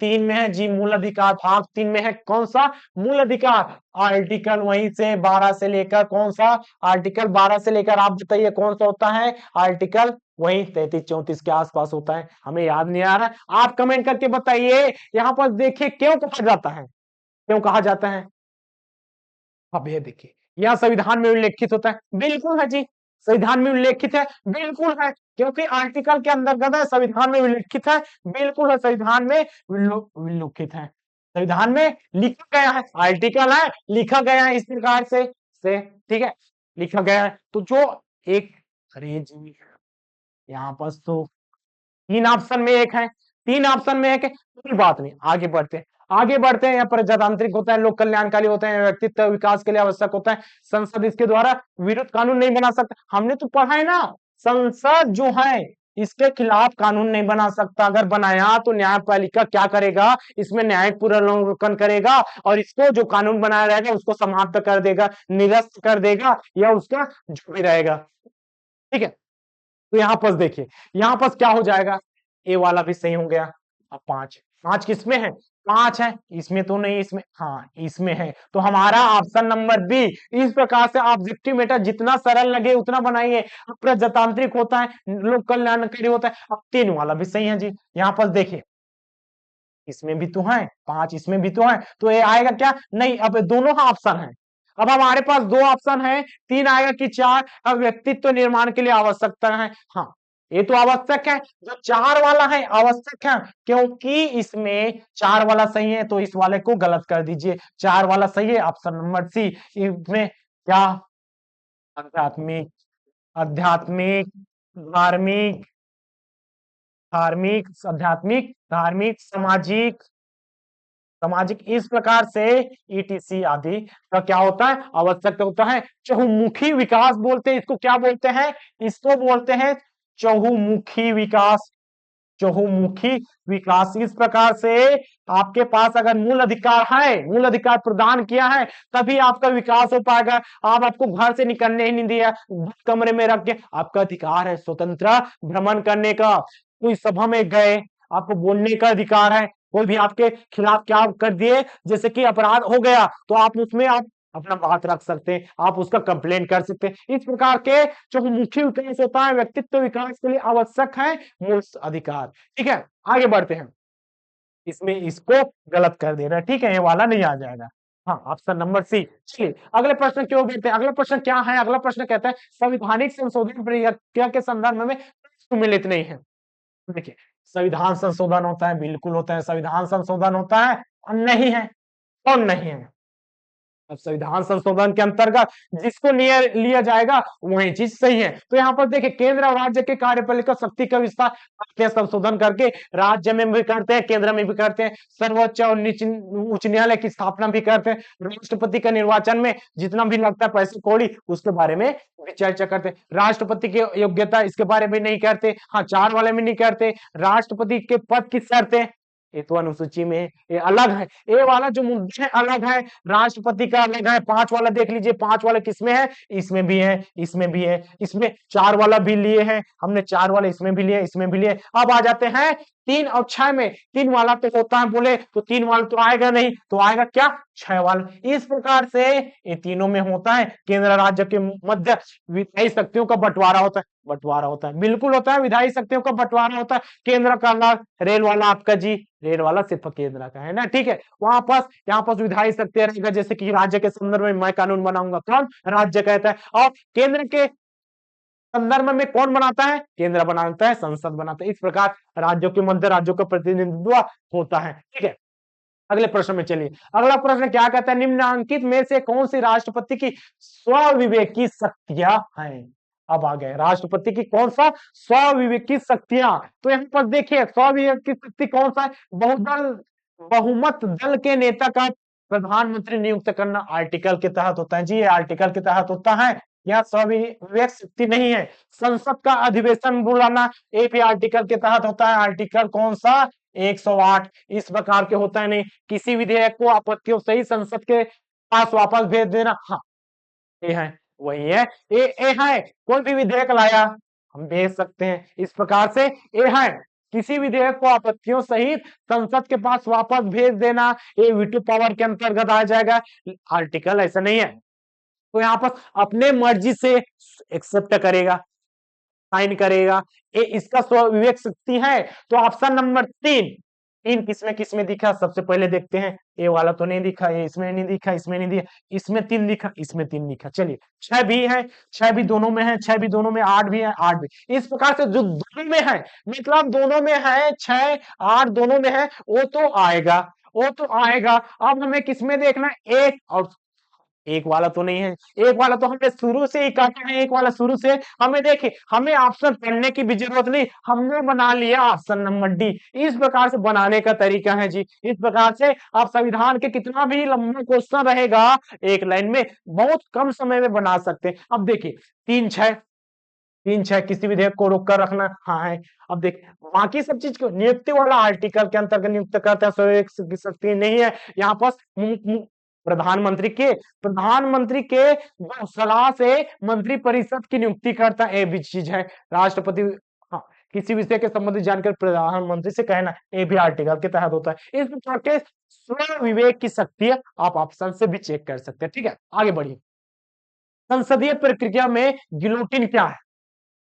3 में है जी, मूल अधिकार भाग 3 में है, कौन सा मूल अधिकार, आर्टिकल वहीं से 12 से लेकर, कौन सा आर्टिकल 12 से लेकर, आप बताइए कौन सा होता है आर्टिकल, वही 33-34 के आसपास होता है, हमें याद नहीं आ रहा, आप कमेंट करके बताइए। यहाँ पर देखिए क्यों कहा जाता है, अब ये देखिए यह संविधान में उल्लेखित होता है, बिल्कुल है जी, संविधान में उल्लेखित है, बिल्कुल है, क्योंकि आर्टिकल के अंतर्गत है, संविधान में उल्लेखित है, बिल्कुल है, संविधान में उल्लेखित है, संविधान में लिखा गया है, आर्टिकल है, लिखा गया है इस प्रकार से ठीक है, लिखा गया है। तो जो एक, अरे जी यहाँ पर तो 3 ऑप्शन में एक है, कोई बात नहीं, आगे बढ़ते हैं। यहाँ प्रजातांत्रिक होता है, लोक कल्याणकारी होते हैं, व्यक्तित्व विकास के लिए आवश्यक होता है, संसद इसके द्वारा विरुद्ध कानून नहीं बना सकता, हमने तो पढ़ा है ना, संसद जो है इसके खिलाफ कानून नहीं बना सकता, अगर बनाया तो न्यायपालिका क्या करेगा, इसमें न्यायिक पुनर्विलोकन करेगा और इसको जो कानून बनाया रहेगा उसको समाप्त कर देगा, निरस्त कर देगा, या उसका जो भी रहेगा, ठीक है। तो यहाँ पर देखिए, यहाँ पर क्या हो जाएगा, ए वाला भी सही हो गया। अब 5 किसमें है, 5 है, इसमें तो नहीं, इसमें हाँ इसमें है, तो हमारा ऑप्शन नंबर बी। इस प्रकार से ऑब्जेक्टिव मैटर जितना सरल लगे उतना बनाइए, प्रजातांत्रिक होता है, लोक कल्याणकारी होता है। अब 3 वाला भी सही है जी। यहाँ पर देखिए इसमें भी तो है 5, इसमें भी तो है, तो ये आएगा क्या, नहीं, अब दोनों ऑप्शन है। अब हमारे पास 2 ऑप्शन है, 3 आएगा कि 4। अब व्यक्तित्व निर्माण के लिए आवश्यकता है, हाँ ये तो आवश्यक है, जो 4 वाला है आवश्यक है, क्योंकि इसमें 4 वाला सही है, तो इस वाले को गलत कर दीजिए। 4 वाला सही है, ऑप्शन नंबर सी। इसमें क्या, आध्यात्मिक, आध्यात्मिक, धार्मिक, धार्मिक, आध्यात्मिक, धार्मिक, सामाजिक, सामाजिक, इस प्रकार से ईटीसी आदि का क्या होता है, आवश्यक होता है। चहुमुखी विकास बोलते हैं इसको, क्या बोलते हैं, इसको बोलते हैं चहुमुखी विकास। चहुमुखी विकास, इस प्रकार से आपके पास अगर मूल अधिकार है, मूल अधिकार प्रदान किया है, तभी आपका विकास हो पाएगा। आप आपको घर से निकलने ही नहीं दिया, कमरे में रख के, आपका अधिकार है स्वतंत्र भ्रमण करने का। कोई सभा में गए, आपको बोलने का अधिकार है, कोई भी आपके खिलाफ क्या कर दिए, जैसे कि अपराध हो गया, तो आप उसमें आप अपना बात रख सकते हैं, आप उसका कंप्लेन कर सकते हैं। इस प्रकार के जो मुख्य विकास होता है व्यक्तित्व विकास के लिए आवश्यक है मूल अधिकार। ठीक है, आगे बढ़ते हैं। इसमें इसको गलत कर देना, ठीक है, ये वाला नहीं आ जाएगा। हाँ, ऑप्शन नंबर सी। चलिए अगले प्रश्न क्यों बढ़ते हैं, अगला प्रश्न क्या है, अगला प्रश्न कहता है संवैधानिक संशोधन प्रक्रिया के संदर्भ में सम्मिलित नहीं है। देखिए संविधान संशोधन होता है, बिल्कुल होता है, संविधान संशोधन होता है और नहीं है, कौन नहीं है। अब संविधान संशोधन के अंतर्गत जिसको लिया जाएगा वही चीज सही है। तो यहाँ पर देखिए केंद्र और राज्य के कार्यपालिका शक्ति का विस्तार संशोधन करके राज्य में भी करते हैं, केंद्र में भी करते हैं, सर्वोच्च और उच्च न्यायालय की स्थापना भी करते हैं, राष्ट्रपति का निर्वाचन में जितना भी लगता है पैसे कौड़ी उसके बारे में भी चर्चा करते हैं, राष्ट्रपति की योग्यता इसके बारे में नहीं करते, हाँ 4 वाले में नहीं करते, राष्ट्रपति के पद की शर्तें ये तो अनुसूची में है, ये अलग है, ये वाला जो मुद्दे है अलग है, राष्ट्रपति का अलग है। 5 वाला देख लीजिए, 5 वाला किसमें है, इसमें भी है, इसमें भी है, इसमें 4 वाला भी लिए हैं हमने, 4 वाला इसमें भी लिए, इसमें भी लिए। अब आ जाते हैं 3 और 6 में, 3 वाला तो होता है बोले तो 3 वाला तो आएगा नहीं, तो आएगा क्या 6 वाला। इस प्रकार से ये तीनों में होता है केंद्र राज्य के मध्य विधायी शक्तियों का बंटवारा होता है, बंटवारा होता है, बिल्कुल होता है, विधायी शक्तियों का बंटवारा होता है। केंद्र का अलग, रेल वाला आपका जी, रेल वाला सिर्फ केंद्र का है ना, ठीक है। वहां पास यहाँ पास विधायी शक्ति रहेगा, जैसे कि राज्य के संदर्भ में मैं कानून बनाऊंगा, कौन, राज्य कहता है, और केंद्र के संदर्भ में कौन बनाता है, केंद्र बनाता है, संसद बनाता है। इस प्रकार राज्यों के मध्य राज्यों का प्रतिनिधित्व होता है, ठीक है। अगले प्रश्न में चलिए, अगला प्रश्न क्या कहता है, निम्नांकित में से कौन सी राष्ट्रपति की स्वविवेकी शक्तियां हैं। अब आ गए राष्ट्रपति की कौन सा स्वविवेकी शक्तियां, तो यहाँ पर देखिए स्वविवेकी शक्ति कौन सा है, बहुदल बहुमत दल के नेता का प्रधानमंत्री नियुक्त करना आर्टिकल के तहत होता है जी, ये आर्टिकल के तहत होता है, यहाँ स्वविवेक शक्ति नहीं है। संसद का अधिवेशन बुलाना ये भी आर्टिकल के तहत होता है, आर्टिकल कौन सा 108, इस प्रकार के होता है नहीं। किसी विधेयक को आपत्तियों सही संसद के पास वापस भेज देना, हाँ ये है, वही है, ये है, कोई भी विधेयक लाया हम भेज सकते हैं, इस प्रकार से ये है, किसी विधेयक को आपत्तियों सहित संसद के पास वापस भेज देना ये वीटो पावर के अंतर्गत आ जाएगा, आर्टिकल ऐसा नहीं है। तो यहाँ पर अपने मर्जी से एक्सेप्ट करेगा, साइन करेगा, ये इसका स्वविवेक शक्ति है। तो ऑप्शन नंबर 3, 3 किसमें किसमें दिखा, सबसे पहले देखते हैं, ये वाला तो नहीं दिखा, ये इसमें नहीं दिखा, इसमें नहीं दिखा, इसमें 3 दिखा, इसमें 3 दिखा। चलिए 6 भी है, 6 भी दोनों में है, 6 भी दोनों में, 8 भी है, 8 भी। इस प्रकार से जो दोनों में है, मतलब दोनों में है, 6 8 दोनों में है, वो तो आएगा, वो तो आएगा। अब हमें किसमें देखना है, एक और एक वाला तो नहीं है, एक वाला तो हमने शुरू से ही काटा है, एक वाला शुरू से, हमें देखिए हमें ऑप्शन पढ़ने की भी जरूरत नहीं, हमने बना लिया ऑप्शन नंबर डी। इस प्रकार से बनाने का तरीका है जी, इस प्रकार से आप संविधान के कितना भी लंबा क्वेश्चन रहेगा एक लाइन में बहुत कम समय में बना सकते हैं। अब देखिए 3 6, 3 6 किसी विधेयक को रोक कर रखना, हाँ है। अब देख बाकी सब चीज को नियुक्ति वाला आर्टिकल के अंतर्गत नियुक्त करते हैं, स्वविवेक शक्ति नहीं है। यहाँ पर प्रधानमंत्री के सलाह से मंत्री परिषद की नियुक्ति करता है, ये भी चीज है। राष्ट्रपति हाँ किसी विषय के संबंधित जानकर प्रधानमंत्री से कहना, ये भी आर्टिकल के तहत होता है। इस प्रकार के स्व विवेक की शक्ति है, आप ऑप्शन से भी चेक कर सकते हैं। ठीक है, आगे बढ़िए। संसदीय प्रक्रिया में गिलोटिन क्या है?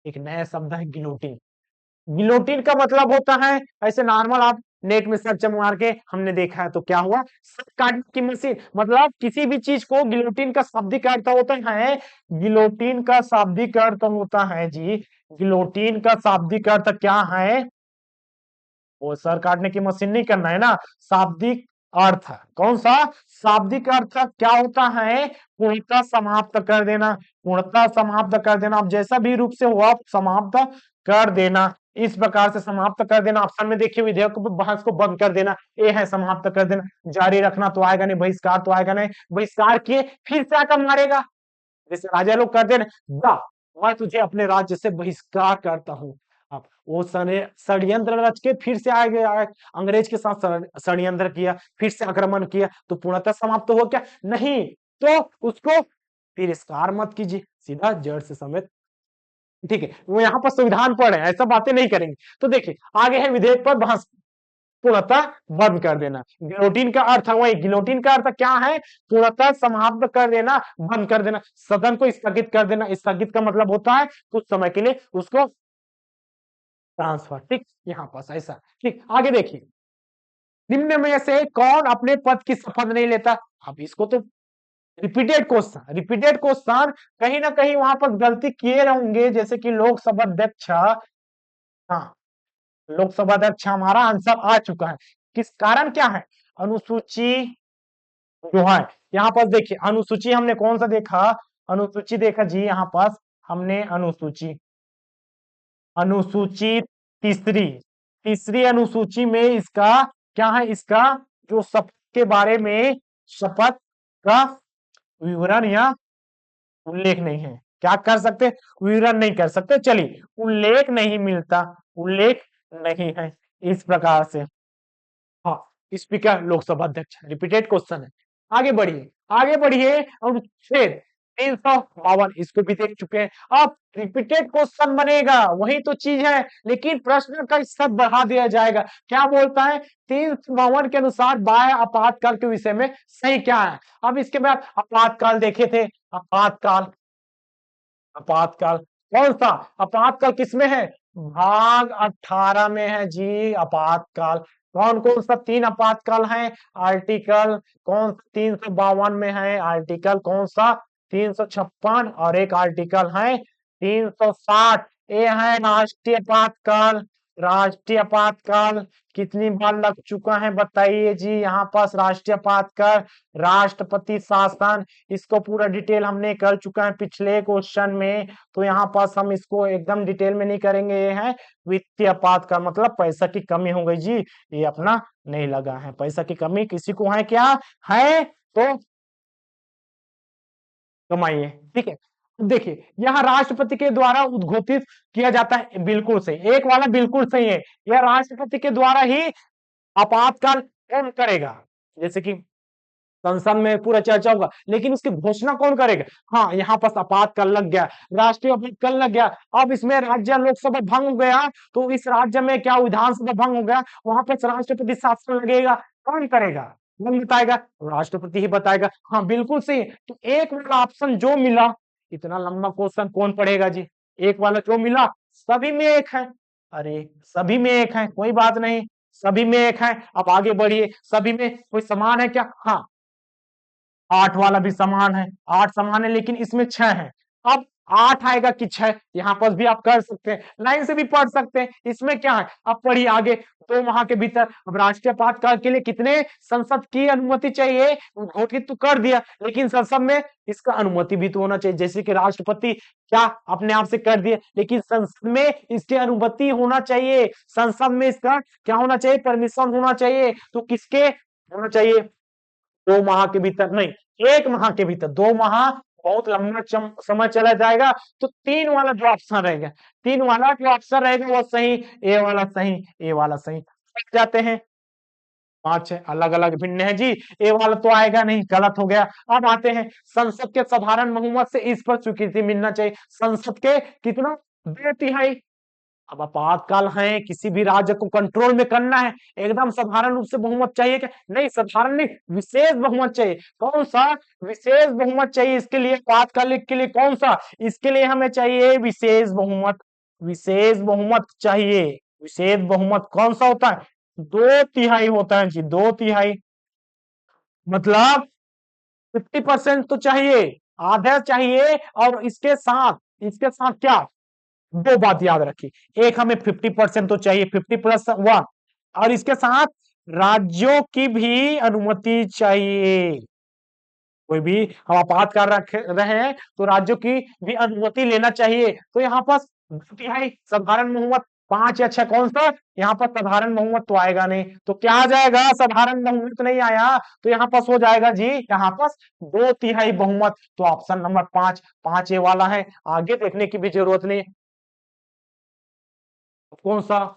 एक नया शब्द है गिलोटिन। गिलोटिन का मतलब होता है, ऐसे नॉर्मल आप नेट में सर्च मार के हमने देखा है तो क्या हुआ, सर काटने की मशीन। मतलब किसी भी चीज को गिलोटिन का शाब्दिक अर्थ होता है, गिलोटिन का शाब्दिक अर्थ होता है जी, गिलोटिन का शाब्दिक अर्थ क्या है? वो सर काटने की मशीन नहीं करना है ना, शाब्दिक अर्थ। कौन सा शाब्दिक अर्थ क्या होता है? पूर्णतः समाप्त कर देना, पूर्णतः समाप्त कर देना। आप जैसा भी रूप से हो आप समाप्त कर देना, इस प्रकार से समाप्त कर देना। ऑप्शन में देखिए, विधेयक को बहस को बंद कर देना, ये है समाप्त कर देना। जारी रखना तो आएगा नहीं, बहिष्कार तो आएगा नहीं, बहिष्कार किए फिर से आकर मारेगा, जैसे राजा लोग करते हैं ना, मैं तुझे अपने राज्य से बहिष्कार करता हूँ। अब वो षड्यंत्र रच के फिर से आगे आए, अंग्रेज के साथ षड्यंत्र किया, फिर से आक्रमण किया, तो पूर्णतः समाप्त हो क्या? नहीं, तो उसको तिरस्कार मत कीजिए, सीधा जड़ से समेत। ठीक है, वो यहाँ पर संविधान पढ़ रहे हैं, ऐसा बातें नहीं करेंगे। तो देखिए आगे है विधेयक पर बहस पूर्णतः बंद कर देना। गिलोटिन का अर्थ है वही, गिलोटिन का अर्थ क्या है? पूर्णतः समाप्त कर देना, बंद कर देना, सदन को स्थगित कर देना। स्थगित का मतलब होता है कुछ समय के लिए उसको ट्रांसफर। ठीक, यहाँ पास ऐसा। ठीक, आगे देखिए, निम्न में से कौन अपने पद की शपथ नहीं लेता? अब इसको तो रिपीटेड क्वेश्चन, कहीं ना कहीं वहां पर गलती किए होंगे, जैसे कि लोकसभा अध्यक्ष। हाँ, लोकसभा अध्यक्ष हमारा आंसर आ चुका है। किस कारण क्या है? अनुसूची जो है, यहाँ पर देखिए अनुसूची हमने कौन सा देखा? अनुसूची देखा जी, यहाँ पास हमने अनुसूची, अनुसूची तीसरी, तीसरी अनुसूची में इसका क्या है? इसका जो शपथ के बारे में, शपथ का विवरण या उल्लेख नहीं है। क्या कर सकते? विवरण नहीं कर सकते। चलिए, उल्लेख नहीं मिलता, उल्लेख नहीं है, इस प्रकार से। हाँ, स्पीकर लोकसभा अध्यक्ष, रिपीटेड क्वेश्चन है। आगे बढ़िए, आगे बढ़िए। अनुच्छेद 352 इसको भी देख चुके हैं। अब रिपीटेड क्वेश्चन बनेगा, वही तो चीज है, लेकिन प्रश्न का स्तर बढ़ा दिया जाएगा। क्या बोलता है? 352 के अनुसार बाह्य आपातकाल के विषय में सही क्या है? अब इसके बाद आपातकाल देखे थे, आपातकाल, आपातकाल कौन सा? आपातकाल किसमें है? भाग 18 में है जी आपातकाल। कौन कौन सा तीन आपातकाल है? आर्टिकल कौन 352 में है? आर्टिकल कौन सा? 356, और एक आर्टिकल है 360। ये है राष्ट्रीय आपातकाल। राष्ट्रीय आपातकाल कितनी बार लग चुका है बताइए जी? यहाँ पास राष्ट्रीय आपातकाल, राष्ट्रपति शासन, इसको पूरा डिटेल हमने कर चुका है पिछले क्वेश्चन में। तो यहाँ पास हम इसको एकदम डिटेल में नहीं करेंगे। ये है वित्तीय आपातकाल, मतलब पैसा की कमी हो गई जी, ये अपना नहीं लगा है। पैसा की कमी किसी को है क्या? है तो कमाइए। ठीक है, देखिए यहाँ राष्ट्रपति के द्वारा उद्घोषित किया जाता है, बिल्कुल सही, एक वाला बिल्कुल सही है। यह राष्ट्रपति के द्वारा ही आपातकाल कौन करेगा? जैसे कि संसद में पूरा चर्चा होगा, लेकिन उसकी घोषणा कौन करेगा? हाँ, यहाँ पर आपातकाल लग गया, राष्ट्रीय आपातकाल लग गया। अब इसमें राज्य लोकसभा भंग हो गया, तो इस राज्य में क्या विधानसभा भंग हो गया, वहां पर राष्ट्रपति शासन लगेगा, कौन करेगा? कौन बताएगा? राष्ट्रपति ही बताएगा। हाँ, बिल्कुल सही। तो एक वाला ऑप्शन जो मिला, इतना लंबा क्वेश्चन कौन पढ़ेगा जी? एक वाला जो मिला, सभी में एक है। अरे सभी में एक है, कोई बात नहीं, सभी में एक है। अब आगे बढ़िए, सभी में कोई समान है क्या? हाँ, 8 वाला भी समान है, 8 समान है, लेकिन इसमें 6 है। अब 8 आएगा कि 6, यहाँ पर भी आप कर सकते हैं, लाइन से भी पढ़ सकते हैं। इसमें क्या है? अब पढ़िए आगे, 2 माह के भीतर। अब राष्ट्रीय आपातकाल के लिए कितने संसद की अनुमति चाहिए? घोषित तो कर दिया, लेकिन संसद में इसका अनुमति भी तो होना चाहिए। जैसे कि राष्ट्रपति क्या अपने आप से कर दिए, लेकिन संसद में इसकी अनुमति होना चाहिए। संसद में इसका क्या होना चाहिए? परमिशन होना चाहिए। तो किसके होना चाहिए? 2 माह के भीतर नहीं, 1 माह के भीतर। 2 माह बहुत लंबा समय चला जाएगा, तो 3 वाला जो ऑप्शन रहेगा, 3 वाला जो ऑप्शन रहेगा वो सही, ए वाला सही, ए वाला सही। जाते हैं, 5 अलग अलग भिन्न है जी, ए वाला तो आएगा नहीं, गलत हो गया। अब आते हैं, संसद के साधारण बहुमत से इस पर स्वीकृति मिलना चाहिए। संसद के कितना? 2/3। अब आपातकाल है, किसी भी राज्य को कंट्रोल में करना है, एकदम साधारण रूप से बहुमत चाहिए क्या? नहीं, साधारण नहीं, विशेष बहुमत चाहिए। कौन सा? विशेष बहुमत चाहिए। इसके लिए आपातकालिक के लिए कौन सा? इसके लिए हमें चाहिए विशेष बहुमत। विशेष बहुमत चाहिए। विशेष बहुमत कौन सा होता है? 2/3 होता है जी, 2/3। मतलब 50% तो चाहिए, आधा चाहिए। और इसके साथ क्या? दो बात याद रखिए, एक हमें 50% तो चाहिए, 50+1, और इसके साथ राज्यों की भी अनुमति चाहिए। कोई भी हम आपातकाल रख रहे हैं तो राज्यों की भी अनुमति लेना चाहिए। तो यहाँ पर 2/3 साधारण बहुमत, 5 या 6 कौन सा? यहाँ पर साधारण बहुमत तो आएगा नहीं, तो क्या आ जाएगा? साधारण बहुमत नहीं आया, तो यहाँ पर हो जाएगा जी, यहाँ पर 2/3 बहुमत। तो ऑप्शन नंबर 5, 5 ए वाला है, आगे देखने की भी जरूरत नहीं। कौन सा?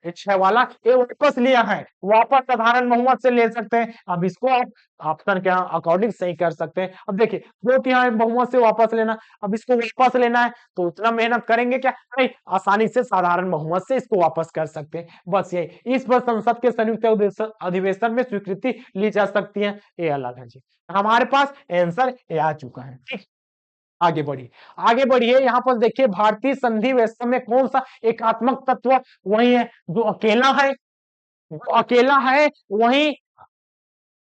ये 6 वाला, ये वापस लिया है, वापस साधारण बहुमत से ले सकते हैं। अब इसको आप ऑप्शन के अकॉर्डिंग सही कर सकते हैं। अब देखिए, 2/3 बहुमत से वापस लेना, अब इसको वापस लेना है तो उतना मेहनत करेंगे क्या? नहीं, आसानी से साधारण बहुमत से इसको वापस कर सकते हैं। बस यही, इस पर संसद के संयुक्त अधिवेशन में स्वीकृति ली जा सकती है, ये अलग है जी। हमारे पास आंसर ये आ चुका है। ठीक, आगे बढ़िए, आगे बढ़िए। यहाँ पर देखिए, भारतीय संधि व्यवस्था में कौन सा एकात्मक तत्व वही है जो अकेला है? जो अकेला है वही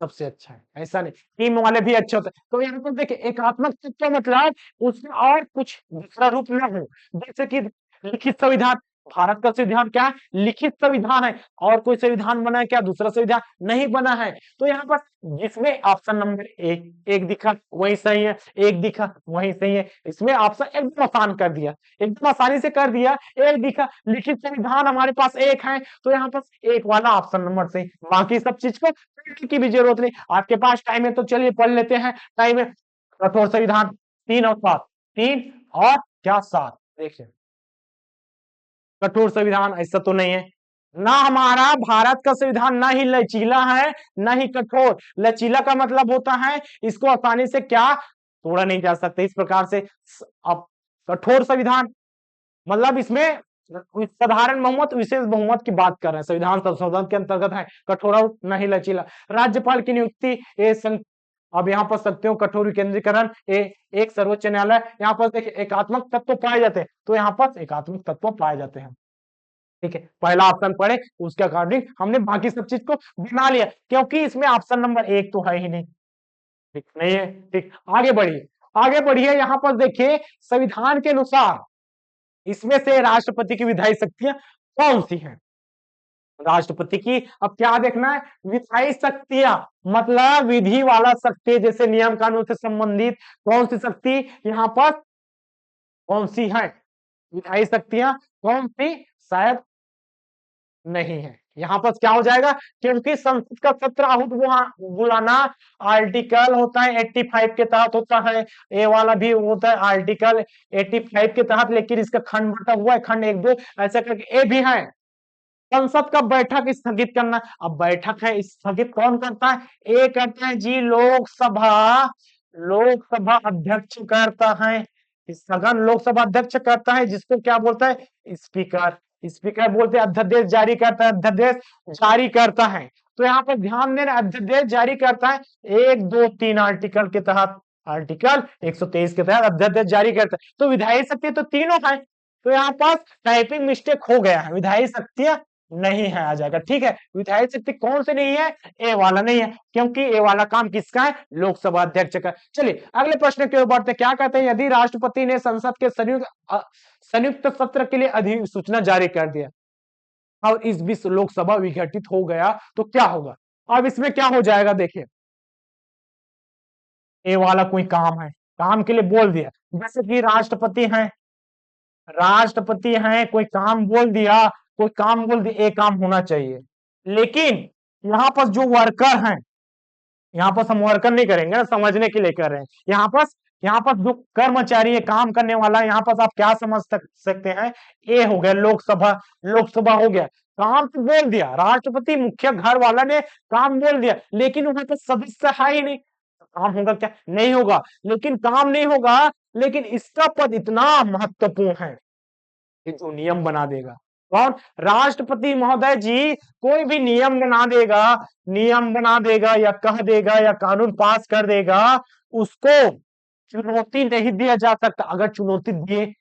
सबसे अच्छा है, ऐसा नहीं, टीम वाले भी अच्छे होते हैं। तो यहाँ पर देखिए, एकात्मक तत्व मतलब उसमें और कुछ दूसरा रूप न हो, जैसे कि लिखित संविधान। भारत का संविधान क्या है? लिखित संविधान है। और कोई संविधान बना है क्या? दूसरा संविधान नहीं बना है। तो यहाँ पर जिसमें ऑप्शन नंबर एक दिखा वही सही है, एक दिखा वही सही है। इसमें ऑप्शन एकदम आसान कर दिया, एकदम आसानी से कर दिया। एक दिखा, लिखित संविधान हमारे पास एक है, तो यहाँ पर एक वाला ऑप्शन नंबर सही। बाकी सब चीज को पढ़ने की भी जरूरत नहीं, आपके पास टाइम है तो चलिए पढ़ लेते हैं। टाइम है। कठोर संविधान 3 और 7, 3 और क्या 7? देखिए, कठोर संविधान ऐसा तो नहीं है ना, हमारा भारत का संविधान ना ही लचीला है ना ही कठोर। लचीला का मतलब होता है इसको आसानी से क्या तोड़ा नहीं जा सकता, इस प्रकार से। अब कठोर संविधान मतलब इसमें साधारण बहुमत, विशेष बहुमत की बात कर रहे हैं, संविधान संशोधन के अंतर्गत है। कठोर नहीं लचीला। राज्यपाल की नियुक्ति अब यहाँ पर सकते हो कठोर विकेंद्रीकरण, एक सर्वोच्च न्यायालय। यहाँ पर देखिए, एकात्मक तत्व पाए जाते हैं, तो यहाँ पर एकात्मक तत्व पाए जाते हैं। ठीक है, पहला ऑप्शन पढ़े, उसके अकॉर्डिंग हमने बाकी सब चीज को बना लिया, क्योंकि इसमें ऑप्शन नंबर 1 तो है ही नहीं। ठीक नहीं है। ठीक, आगे बढ़िए, आगे बढ़िए। यहाँ पर देखिए, संविधान के अनुसार इसमें से राष्ट्रपति की विधायी शक्तियां कौन सी हैं? राष्ट्रपति की अब क्या देखना है? विधायी शक्तियां मतलब विधि वाला शक्ति, जैसे नियम कानून से संबंधित कौन सी शक्ति यहाँ पर कौन सी है? विधायी शक्तियां कौन सी? शायद नहीं है। यहाँ पर क्या हो जाएगा? क्योंकि संसद का सत्र आहूत बुलाना आर्टिकल होता है 85 के तहत होता है। ए वाला भी होता है आर्टिकल 85 के तहत, लेकिन इसका खंड बटा हुआ है, खंड 1 2 ऐसा करके ए भी है। संसद का बैठक स्थगित करना, अब बैठक है स्थगित कौन करता है? ए करता है जी, लोकसभा। लोकसभा अध्यक्ष करता है, सघन लोकसभा अध्यक्ष करता है, जिसको क्या बोलता है? स्पीकर। स्पीकर बोलते हैं, अध्यादेश जारी करता है, अध्यादेश जारी करता है। तो यहाँ पर ध्यान देना, अध्यादेश जारी करता है 1 2 3 आर्टिकल के तहत, आर्टिकल 123 के तहत अध्यादेश जारी करता है। तो विधायी शक्ति तो तीनों है, तो यहाँ पास टाइपिंग मिस्टेक हो गया है, विधायी शक्तियां नहीं है आ जाएगा। ठीक है, विधायी शक्ति कौन से नहीं है? ए वाला नहीं है, क्योंकि ए वाला काम किसका है? लोकसभा अध्यक्ष का। चलिए अगले प्रश्न की ओर बढ़ते, क्या कहते हैं? यदि राष्ट्रपति ने संसद के संयुक्त सत्र के लिए अधिसूचना जारी कर दिया और इस बीच लोकसभा विघटित हो गया तो क्या होगा? अब इसमें क्या हो जाएगा? देखिए, ए वाला कोई काम है, काम के लिए बोल दिया, जैसे कि राष्ट्रपति हैं, राष्ट्रपति हैं, कोई काम बोल दिया, कोई काम बोल दिया, एक काम होना चाहिए। लेकिन यहाँ पर जो वर्कर हैं, यहाँ पर हम वर्कर नहीं करेंगे ना, समझने के लिए कर रहे हैं। यहाँ पर जो कर्मचारी है, काम करने वाला, यहाँ पर आप क्या समझ सकते हैं? ए हो गया लोकसभा, लोकसभा हो गया। काम तो बोल दिया, राष्ट्रपति मुख्य घर वाला ने काम बोल दिया, लेकिन वहां पर सदस्य है ही नहीं, काम होगा क्या? नहीं होगा। लेकिन काम नहीं होगा, लेकिन इसका पद इतना महत्वपूर्ण है, ये जो नियम बना देगा कौन? राष्ट्रपति महोदय जी कोई भी नियम बना देगा, नियम बना देगा या कह देगा या कानून पास कर देगा, उसको चुनौती नहीं दिया जा सकता। अगर चुनौती दिए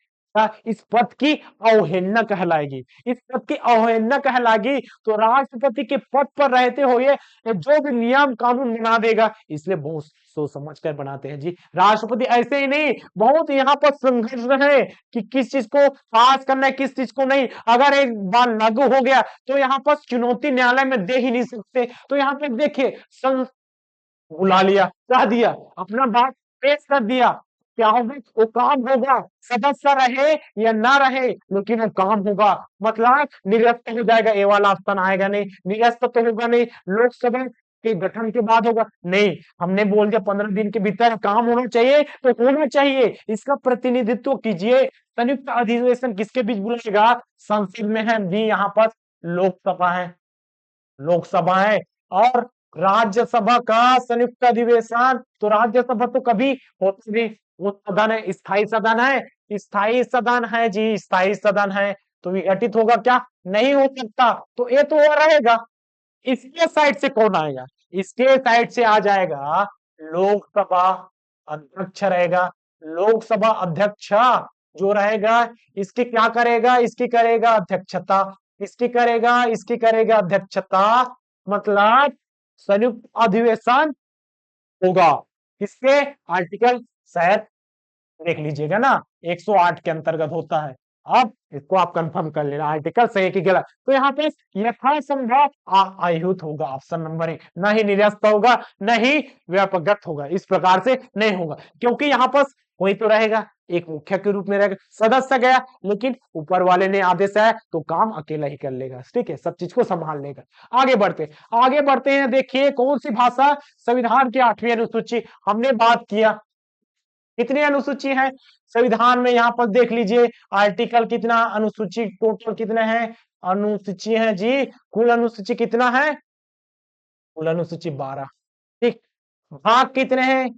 इस पद की अवहेलना कहलाएगी, इस पद की अवहेलना कहलाएगी। तो राष्ट्रपति के पद पर रहते हुए ये जो भी नियम कानून बना देगा, इसलिए बहुत सोच समझ कर बनाते हैं जी। राष्ट्रपति ऐसे ही नहीं, बहुत यहाँ पर संघर्ष है कि किस चीज को पास करना है, किस चीज को नहीं। अगर एक बार लागू हो गया तो यहाँ पर चुनौती न्यायालय में दे ही नहीं सकते। तो यहाँ पे देखिए बुला लिया, कह दिया, अपना बात पेश कर दिया, क्या होगा? वो काम होगा, सदस्य रहे या ना रहे, लेकिन वो काम होगा। मतलब निरस्त हो जाएगा, ये वाला ऑप्शन आएगा नहीं, निरस्त तो होगा नहीं। लोकसभा के गठन के बाद होगा नहीं, हमने बोल दिया 15 दिन के भीतर काम होना चाहिए तो होना चाहिए। इसका प्रतिनिधित्व कीजिए। संयुक्त अधिवेशन किसके बीच बुलाएगा? संसद में है जी, यहाँ पर लोकसभा है, लोकसभा है। और राज्यसभा का संयुक्त अधिवेशन, तो राज्यसभा तो कभी होती नहीं, वो सदन है, स्थायी सदन है, स्थायी सदन है जी, स्थायी सदन है। तो विघटित होगा क्या? नहीं हो सकता। तो ये तो हो रहेगा। इसके साइड से कौन आएगा? इसके साइड से आ जाएगा लोकसभा अध्यक्ष रहेगा। लोकसभा अध्यक्ष जो रहेगा, इसकी क्या करेगा? इसकी करेगा अध्यक्षता, इसकी करेगा, इसकी करेगा अध्यक्षता। मतलब संयुक्त अधिवेशन होगा। इसके आर्टिकल शायद देख लीजिएगा ना, 108 के अंतर्गत होता है। अब इसको आप कंफर्म कर लेना, आर्टिकल सही कि गलत। तो यहाँ पे यथासंभव आयुत होगा, ऑप्शन नंबर 1। न ही निरस्त होगा, न ही व्यापकगत होगा, इस प्रकार से नहीं होगा। क्योंकि यहाँ पर कोई तो रहेगा, एक मुख्य के रूप में रहेगा, सदस्य गया, लेकिन ऊपर वाले ने आदेश है तो काम अकेला ही कर लेगा, ठीक है, सब चीज को संभाल लेगा। आगे बढ़ते हैं। देखिए कौन सी भाषा संविधान की 8वीं अनुसूची, हमने बात किया कितनी अनुसूची है संविधान में, यहाँ पर देख लीजिए आर्टिकल कितना, अनुसूची टोटल कितने हैं? अनुसूची है जी, कुल अनुसूची कितना है? कुल अनुसूची 12। ठीक, भाग कितने हैं?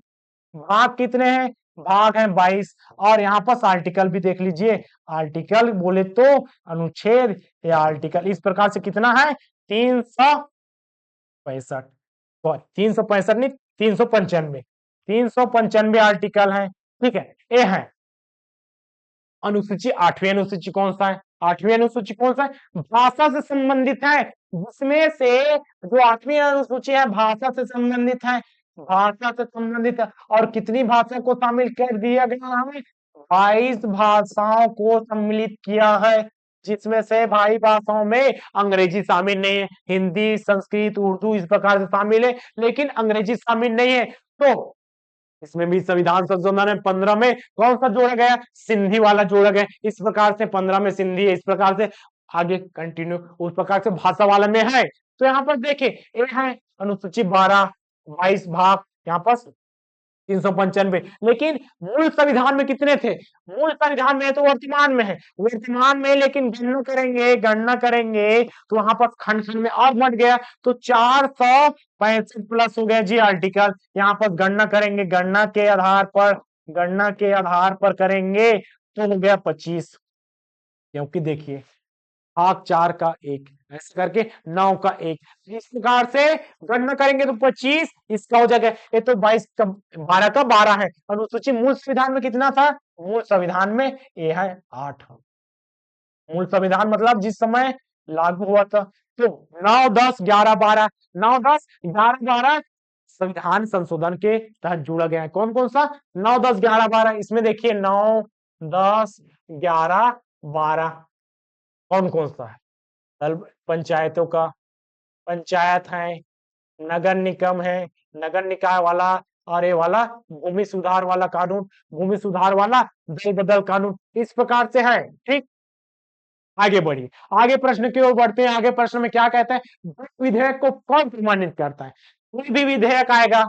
भाग कितने हैं? भाग हैं 22। और यहाँ पर आर्टिकल भी देख लीजिए, आर्टिकल बोले तो अनुच्छेद या आर्टिकल, इस प्रकार से कितना है? 365, 365 नहीं, 395, 395 आर्टिकल है। ठीक है, ये है अनुसूची। 8वीं अनुसूची कौन सा है? 8वीं अनुसूची कौन सा है? भाषा से संबंधित है, जिसमें से जो 8वीं अनुसूची है भाषा से संबंधित है, भाषा से संबंधित है। और कितनी भाषा को शामिल कर दिया गया है? 22 भाषाओं को सम्मिलित किया है, जिसमें से भाई भाषाओं में अंग्रेजी शामिल नहीं है, हिंदी, संस्कृत, उर्दू इस प्रकार से शामिल है, लेकिन अंग्रेजी शामिल नहीं है। तो इसमें भी संविधान संशोधन 15 में कौन सा जोड़ा गया? सिंधी वाला जोड़ा गया। इस प्रकार से 15 में सिंधी है, इस प्रकार से आगे कंटिन्यू उस प्रकार से भाषा वाला में है। तो यहाँ पर देखिए ये है अनुसूची 12, 22 भाग, यहाँ पर 395। लेकिन मूल संविधान में कितने थे? मूल संविधान में तो वर्तमान में है, वर्तमान में, लेकिन गणना करेंगे तो वहां पर खंड खंड में और बढ़ गया, तो 465 प्लस हो गया जी आर्टिकल। यहाँ पर गणना करेंगे, गणना के आधार पर करेंगे तो हो गया 25। क्योंकि देखिए भाग 4 का 1, ऐसे करके 9 का 1, इस प्रकार से गणना करेंगे तो 25, इसका हो जाएगा ये तो 22 का 12 का 12 है। अनुसूची मूल संविधान में कितना था? मूल संविधान में ये है 8। मूल संविधान मतलब जिस समय लागू हुआ था, तो 9, 10, 11, 12, 9, 10, 11, 12 संविधान संशोधन के तहत जोड़ा गया है। कौन कौन सा? 9, 10, 11, 12। इसमें देखिए 9, 10, 11, 12 कौन कौन सा है? पंचायतों का, पंचायत है, नगर निगम है, नगर निकाय वाला, और ये वाला भूमि सुधार वाला कानून, भूमि सुधार वाला दल बदल कानून, इस प्रकार से है। ठीक, आगे बढ़िए, आगे प्रश्न की ओर बढ़ते हैं। आगे प्रश्न में क्या कहता है? विधेयक को कौन प्रमाणित करता है? कोई भी विधेयक आएगा,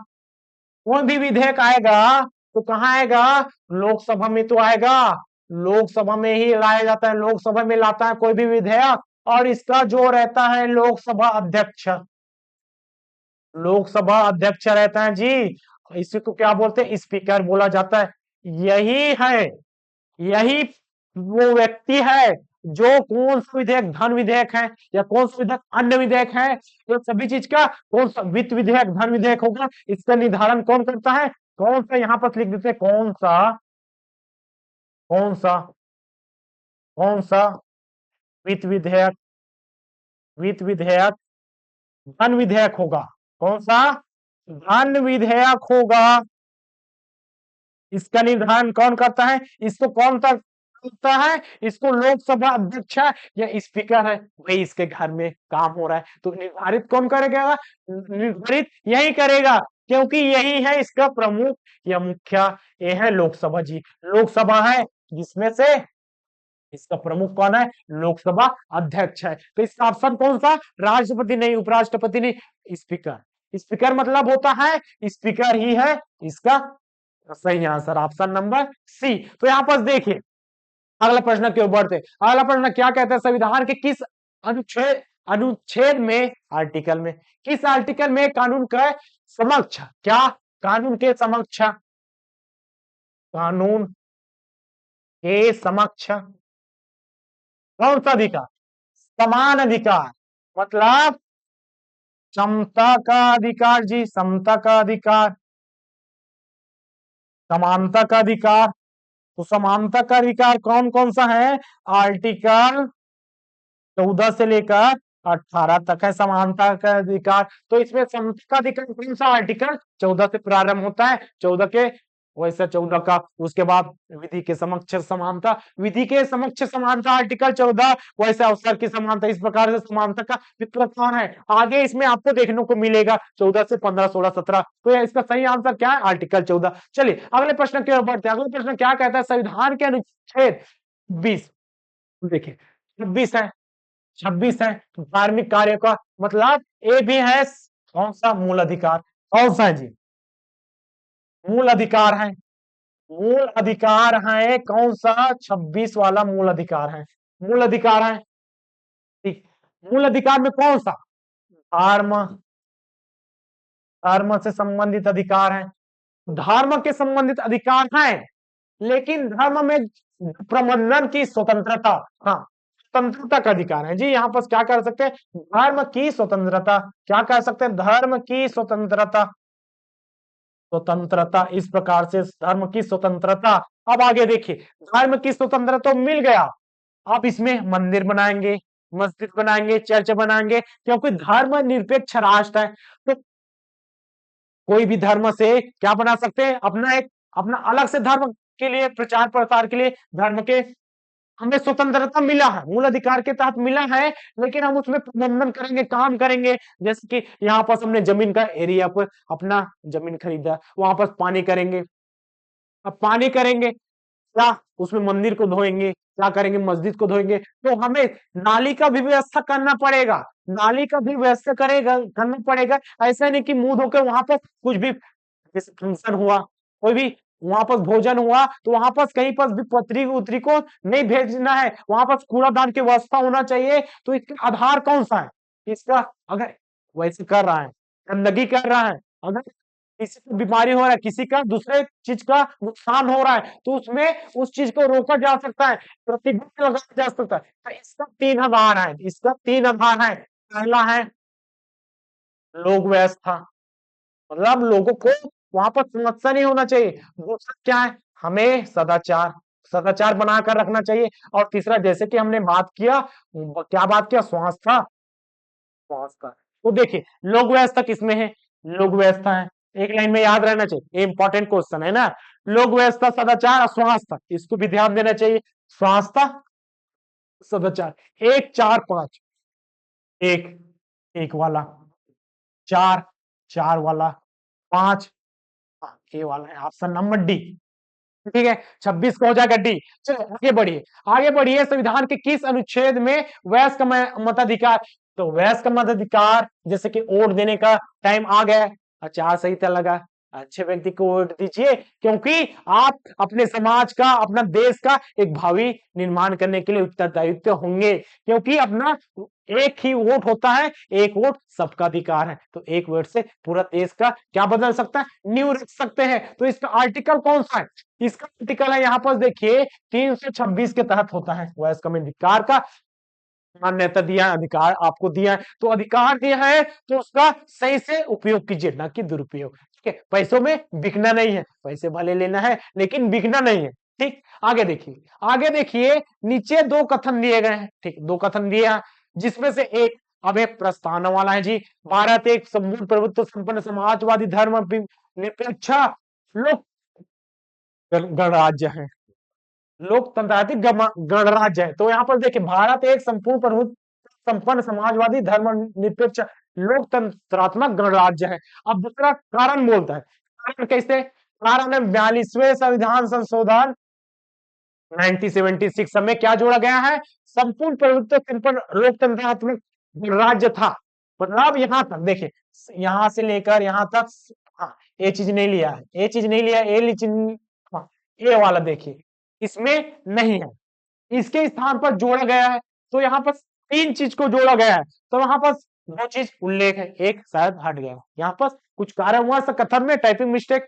कोई भी विधेयक आएगा तो कहाँ आएगा? लोकसभा में तो आएगा, लोकसभा में ही लाया जाता है, लोकसभा में लाता है कोई भी विधेयक। और इसका जो रहता है लोकसभा अध्यक्ष, लोकसभा अध्यक्ष रहता है जी, इसी को क्या बोलते हैं? स्पीकर बोला जाता है। यही है, यही वो व्यक्ति है जो कौन सा विधेयक धन विधेयक है या कौन सा विधेयक अन्य विधेयक है, ये सभी चीज का कौन सा वित्त विधेयक धन विधेयक होगा, इसका निर्धारण कौन करता है, कौन सा, यहां पर लिख देते हैं कौन सा, कौन सा, कौन सा वित्त विधेयक, वित्त विधेयक धन विधेयक होगा, कौन सा धन विधेयक होगा, इसका निर्धारण कौन करता है, इसको कौन सा करता है, इसको लोकसभा अध्यक्ष है या स्पीकर है, भाई इसके घर में काम हो रहा है, तो निर्धारित कौन करेगा, निर्धारित यही करेगा, क्योंकि यही है इसका प्रमुख या मुखिया, ये है लोकसभा जी, लोकसभा है जिसमें से इसका प्रमुख कौन है, लोकसभा अध्यक्ष है, तो इसका ऑप्शन कौन सा, राष्ट्रपति नहीं, उपराष्ट्रपति नहीं, स्पीकर, स्पीकर मतलब होता है, स्पीकर ही है इसका सही आंसर, ऑप्शन नंबर सी। तो यहां पर देखिए अगला प्रश्न की ओर बढ़ते, अगला प्रश्न क्या कहता है, संविधान के किस अनुच्छेद, अनुच्छेद में, आर्टिकल में, किस आर्टिकल में कानून के समक्ष, क्या कानून के समक्ष, कानून के समक्ष कौन सा अधिकार, समान अधिकार, मतलब समता का अधिकार जी, समता का अधिकार, समानता का अधिकार, तो समानता का अधिकार कौन कौन सा है, आर्टिकल 14 से लेकर 18 तक है समानता का अधिकार, तो इसमें समता का अधिकार कौन सा, आर्टिकल 14 से प्रारंभ होता है, 14 के वैसे 14 का, उसके बाद विधि के समक्ष समानता, विधि के समक्ष समानता आर्टिकल 14, वैसे अवसर की समानता, इस प्रकार से समानता का विप्रस्थान है, आगे इसमें आपको देखने को मिलेगा 14 से 15, 16, 17, तो इसका सही आंसर क्या है, आर्टिकल 14। चलिए अगले प्रश्न की ओर बढ़ते हैं, अगले प्रश्न क्या कहता है, संविधान के अनुच्छेद 20, देखिए 26 है, 26 है धार्मिक कार्य का, मतलब ये भी है कौन सा, मूल अधिकार, कौन सा है जी, मूल अधिकार है, मूल अधिकार है कौन सा, 26 वाला मूल अधिकार है, मूल अधिकार है, ठीक, मूल अधिकार में कौन सा, धर्म, धर्म से संबंधित अधिकार है, धर्म के संबंधित अधिकार है, लेकिन धर्म में प्रबंधन की स्वतंत्रता, हाँ स्वतंत्रता का अधिकार है जी, यहाँ पर क्या कर सकते हैं, धर्म की स्वतंत्रता, क्या कर सकते हैं, धर्म की स्वतंत्रता, स्वतंत्रता, इस प्रकार से धर्म की स्वतंत्रता। अब आगे देखिए, धर्म की स्वतंत्रता तो मिल गया, आप इसमें मंदिर बनाएंगे, मस्जिद बनाएंगे, चर्च बनाएंगे, क्योंकि धर्म निरपेक्ष राष्ट्र है, तो कोई भी धर्म से क्या बना सकते हैं, अपना एक, अपना अलग से धर्म के लिए प्रचार प्रसार के लिए धर्म के हमें स्वतंत्रता मिला है, मूल अधिकार के तहत मिला है, लेकिन हम उसमें प्रबंधन करेंगे, काम करेंगे, जैसे कि यहाँ पर हमने जमीन का एरिया पर अपना जमीन खरीदा, वहां पर पानी करेंगे, अब पानी करेंगे क्या, उसमें मंदिर को धोएंगे, क्या करेंगे, मस्जिद को धोएंगे, तो हमें नाली का भी व्यवस्था करना पड़ेगा, नाली का भी व्यवस्था करेगा, करना पड़ेगा, ऐसा नहीं कि मुंह धोकर वहां पर कुछ भी, जैसे फंक्शन हुआ, कोई भी वहां पर भोजन हुआ, तो वहां पर कहीं पर भी पत्री उतरी को नहीं भेजना है, वहां पर कूड़ादान की व्यवस्था होना चाहिए, तो इसका आधार कौन सा है, इसका अगर वैसे कर रहा है, गंदगी कर रहा है, अगर किसी को बीमारी हो रहा है, किसी का दूसरे चीज का नुकसान हो रहा है, तो उसमें उस चीज को रोका जा सकता है, प्रतिबंध लगाया जा सकता है, तो इसका 3 आधार है, इसका 3 आधार है, पहला है लोक व्यवस्था, मतलब लोगों को वहां पर समस्या नहीं होना चाहिए, दूसरा क्या है, हमें सदाचार, सदाचार बनाकर रखना चाहिए, और तीसरा जैसे कि हमने बात किया, क्या बात किया, स्वास्थ्य, स्वास्थ्य, तो देखिए लोक व्यवस्था किसमें है, लोक व्यवस्था है, एक लाइन में याद रहना चाहिए, ये इंपॉर्टेंट क्वेश्चन है ना, लोक व्यवस्था, सदाचार और स्वास्थ्य, इसको भी ध्यान देना चाहिए, स्वास्थ्य, सदाचार, 1, 4, 5, एक, एक वाला, 4, 4 वाला, 5, हाँ, ए वाला है, ऑप्शन नंबर डी, ठीक है, 26 का हो जाएगा डी। चलो आगे बढ़िए, आगे बढ़िए, संविधान के किस अनुच्छेद में वयस्क मताधिकार, तो वयस्क मताधिकार, जैसे कि वोट देने का टाइम आ गया, आचार संहिता लगा, अच्छे व्यक्ति को वोट दीजिए, क्योंकि आप अपने समाज का, अपना देश का एक भावी निर्माण करने के लिए उत्तरदायित्व होंगे, क्योंकि अपना एक ही वोट होता है, एक वोट सबका अधिकार है। तो एक वोट से पूरा देश का क्या बदल सकता है, नींव रख सकते हैं। तो इसका आर्टिकल कौन सा है, इसका आर्टिकल है यहाँ पर देखिए 326 के तहत होता है, वॉइस कमेंट अधिकार का मान्यता दिया है, अधिकार आपको दिया है, तो अधिकार दिया है तो उसका सही से उपयोग कीजिए, ना कि दुरुपयोग। ठीक है, पैसों में बिकना नहीं है, पैसे भले लेना है लेकिन बिकना नहीं है। ठीक, आगे देखिए, आगे देखिए, नीचे दो कथन दिए गए हैं। ठीक, दो कथन दिए हैं, जिसमें से एक अब एक प्रस्तावना वाला है जी। भारत एक संपूर्ण प्रभुत्व संपन्न समाजवादी धर्म निरपेक्ष लोक गणराज्य है, लोकतंत्रात्मक गणराज्य है। तो यहाँ पर देखिए, भारत एक संपूर्ण प्रभुत्व संपन्न समाजवादी धर्मनिरपेक्ष लोकतंत्रात्मक गणराज्य है। अब दूसरा कारण बोलता है, कारण कैसे, कारण है 42वें संविधान संशोधन 1976 में क्या जोड़ा गया है, संपूर्ण प्रभुत्व संपन्न लोकतंत्रात्मक गणराज्य था। मतलब यहां तक देखिए, यहां से लेकर यहां तक, हाँ, ये चीज नहीं लिया है, ये चीज नहीं लिया, हाँ, ये वाला देखिए इसमें नहीं है, इसके स्थान पर जोड़ा गया है। तो यहाँ पर तीन चीज को जोड़ा गया है, तो यहाँ पर दो चीज उल्लेख है, एक शायद हट गया, यहाँ पर कुछ कारणवश कथन में टाइपिंग मिस्टेक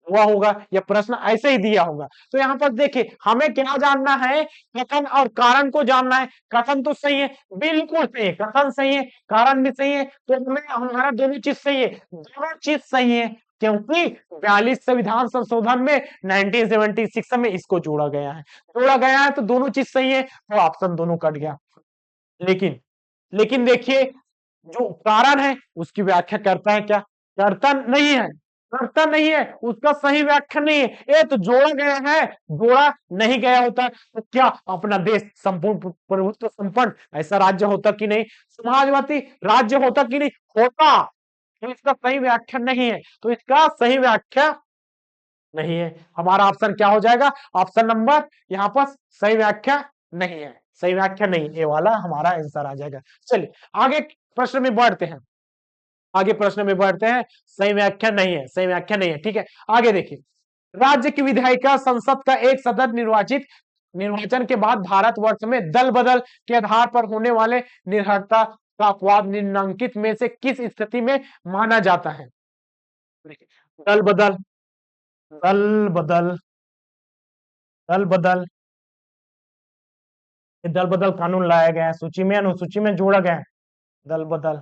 हुआ होगा, या प्रश्न ऐसे ही दिया होगा। तो यहाँ पर देखिए, हमें क्या जानना है, कथन और कारण को जानना है। कथन तो सही है, बिल्कुल सही है, कथन सही है, कारण भी सही है, तो हमें हमारा दोनों चीज सही है, दोनों चीज सही है, क्योंकि 42 संविधान संशोधन में 1976 में इसको जोड़ा गया है, जोड़ा गया है, तो दोनों चीज सही है, तो ऑप्शन दोनों कट गया। लेकिन लेकिन देखिए, जो कारण है उसकी व्याख्या करता है क्या, करता नहीं है, करता नहीं है, उसका सही व्याख्या नहीं है, ये तो जोड़ा गया है, जोड़ा नहीं गया होता तो क्या अपना देश संपूर्ण प्रभुत्व संपन्न ऐसा राज्य होता कि नहीं, समाजवादी राज्य होता कि नहीं, होता। तो इसका सही व्याख्या नहीं है, तो इसका सही व्याख्या नहीं है। हमारा ऑप्शन क्या हो जाएगा, ऑप्शन नंबर यहाँ पर सही व्याख्या नहीं है, सही व्याख्या नहीं, ये वाला हमारा आंसर आ जाएगा। चलिए आगे प्रश्न में बढ़ते हैं, आगे प्रश्न में बढ़ते हैं, सही व्याख्या नहीं है, सही व्याख्या नहीं है। ठीक है, आगे देखिए, राज्य की विधायिका संसद का एक सदस्य निर्वाचन के बाद भारतवर्ष में दल बदल के आधार पर होने वाले निर्भरता का अपवाद निम्नलिखित में से किस स्थिति में माना जाता है। दल बदल, दल बदल, दल बदल, दल बदल कानून लाया गया है, सूची में अनुसूची में जोड़ा गया है। दल बदल,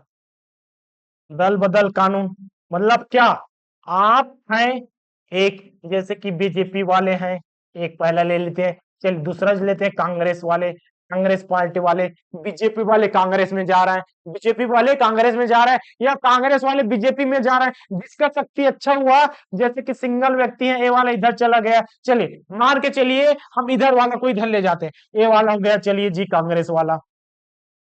दल बदल कानून मतलब क्या, आप हैं एक, जैसे कि बीजेपी वाले हैं, एक पहला ले लेते हैं, चलिए दूसरा लेते हैं, कांग्रेस वाले, कांग्रेस पार्टी वाले, बीजेपी वाले कांग्रेस में जा रहे हैं, बीजेपी वाले कांग्रेस में जा रहे हैं, या कांग्रेस वाले बीजेपी में जा रहे हैं, जिसका शक्ति अच्छा हुआ, जैसे कि सिंगल व्यक्ति है, ए वाला इधर चला गया, चलिए मान के चलिए हम इधर वाला को इधर ले जाते हैं, ए वाला हो गया, चलिए जी कांग्रेस वाला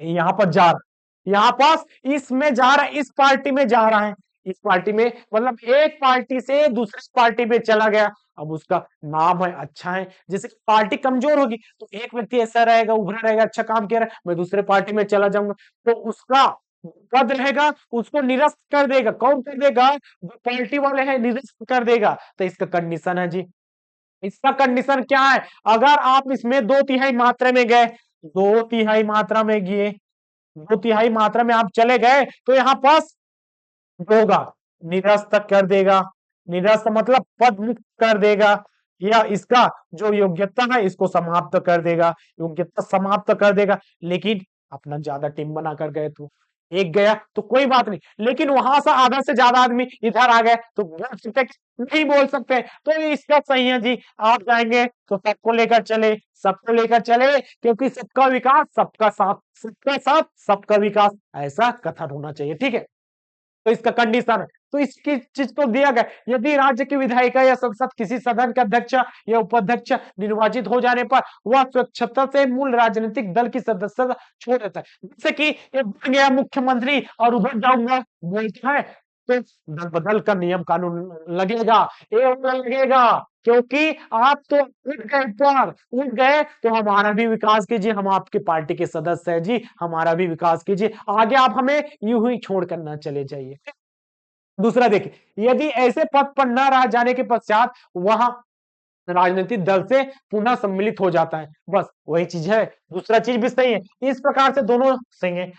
यहाँ पर जा रहा, यहाँ पास इसमें जा रहा है, इस पार्टी में जा रहा है, इस पार्टी में मतलब एक पार्टी से दूसरी पार्टी में चला गया। अब उसका नाम है, अच्छा है, जैसे पार्टी कमजोर होगी तो एक व्यक्ति ऐसा रहेगा, उभरा रहेगा, अच्छा काम किया रहा, मैं दूसरे पार्टी में चला जाऊंगा, तो उसका पद रहेगा, उसको निरस्त कर देगा, कौन कर देगा, जो पार्टी वाले हैं निरस्त कर देगा। तो इसका कंडीशन है जी, इसका कंडीशन क्या है, अगर आप इसमें 2/3 मात्रा में गए, 2/3 मात्रा में गए, 2/3 मात्रा में आप चले गए, तो यहाँ पास होगा, निरस्त कर देगा, निरस्त मतलब पद मुक्त कर देगा, या इसका जो योग्यता है इसको समाप्त कर देगा, योग्यता समाप्त कर देगा। लेकिन अपना ज्यादा टीम बनाकर गए, तो एक गया तो कोई बात नहीं, लेकिन वहां से आधा से ज्यादा आदमी इधर आ गए तो बोल सकते नहीं, बोल सकते, तो इसका सही है जी, आप जाएंगे तो सबको लेकर चले, सबको लेकर चले, क्योंकि सबका विकास सबका साथ, सबका साथ सबका विकास, ऐसा कथन होना चाहिए। ठीक है, तो इसका कंडीशन है, तो इसकी चीज को दिया गया, यदि राज्य की विधायिका या संसद किसी सदन के अध्यक्ष या उपाध्यक्ष निर्वाचित हो जाने पर वह स्वेच्छा से मूल राजनीतिक दल की सदस्यता छोड़ देता है, जैसे कि ये बन गया मुख्यमंत्री और उधर जाऊंगा बोलता है, तो दल बदल का नियम कानून लगेगा, ये लगेगा, क्योंकि आप तो उठ गए, पर उठ गए तो हमारा भी विकास कीजिए, हम आपके पार्टी के सदस्य हैं जी, हमारा भी विकास कीजिए, आगे आप हमें यूं ही छोड़ कर ना चले जाइए। दूसरा देखिए, यदि ऐसे पद पर न रह जाने के पश्चात वह राजनीतिक दल से पुनः सम्मिलित हो जाता है, बस वही चीज है। दूसरा चीज भी सही है, इस प्रकार से दोनों सही है।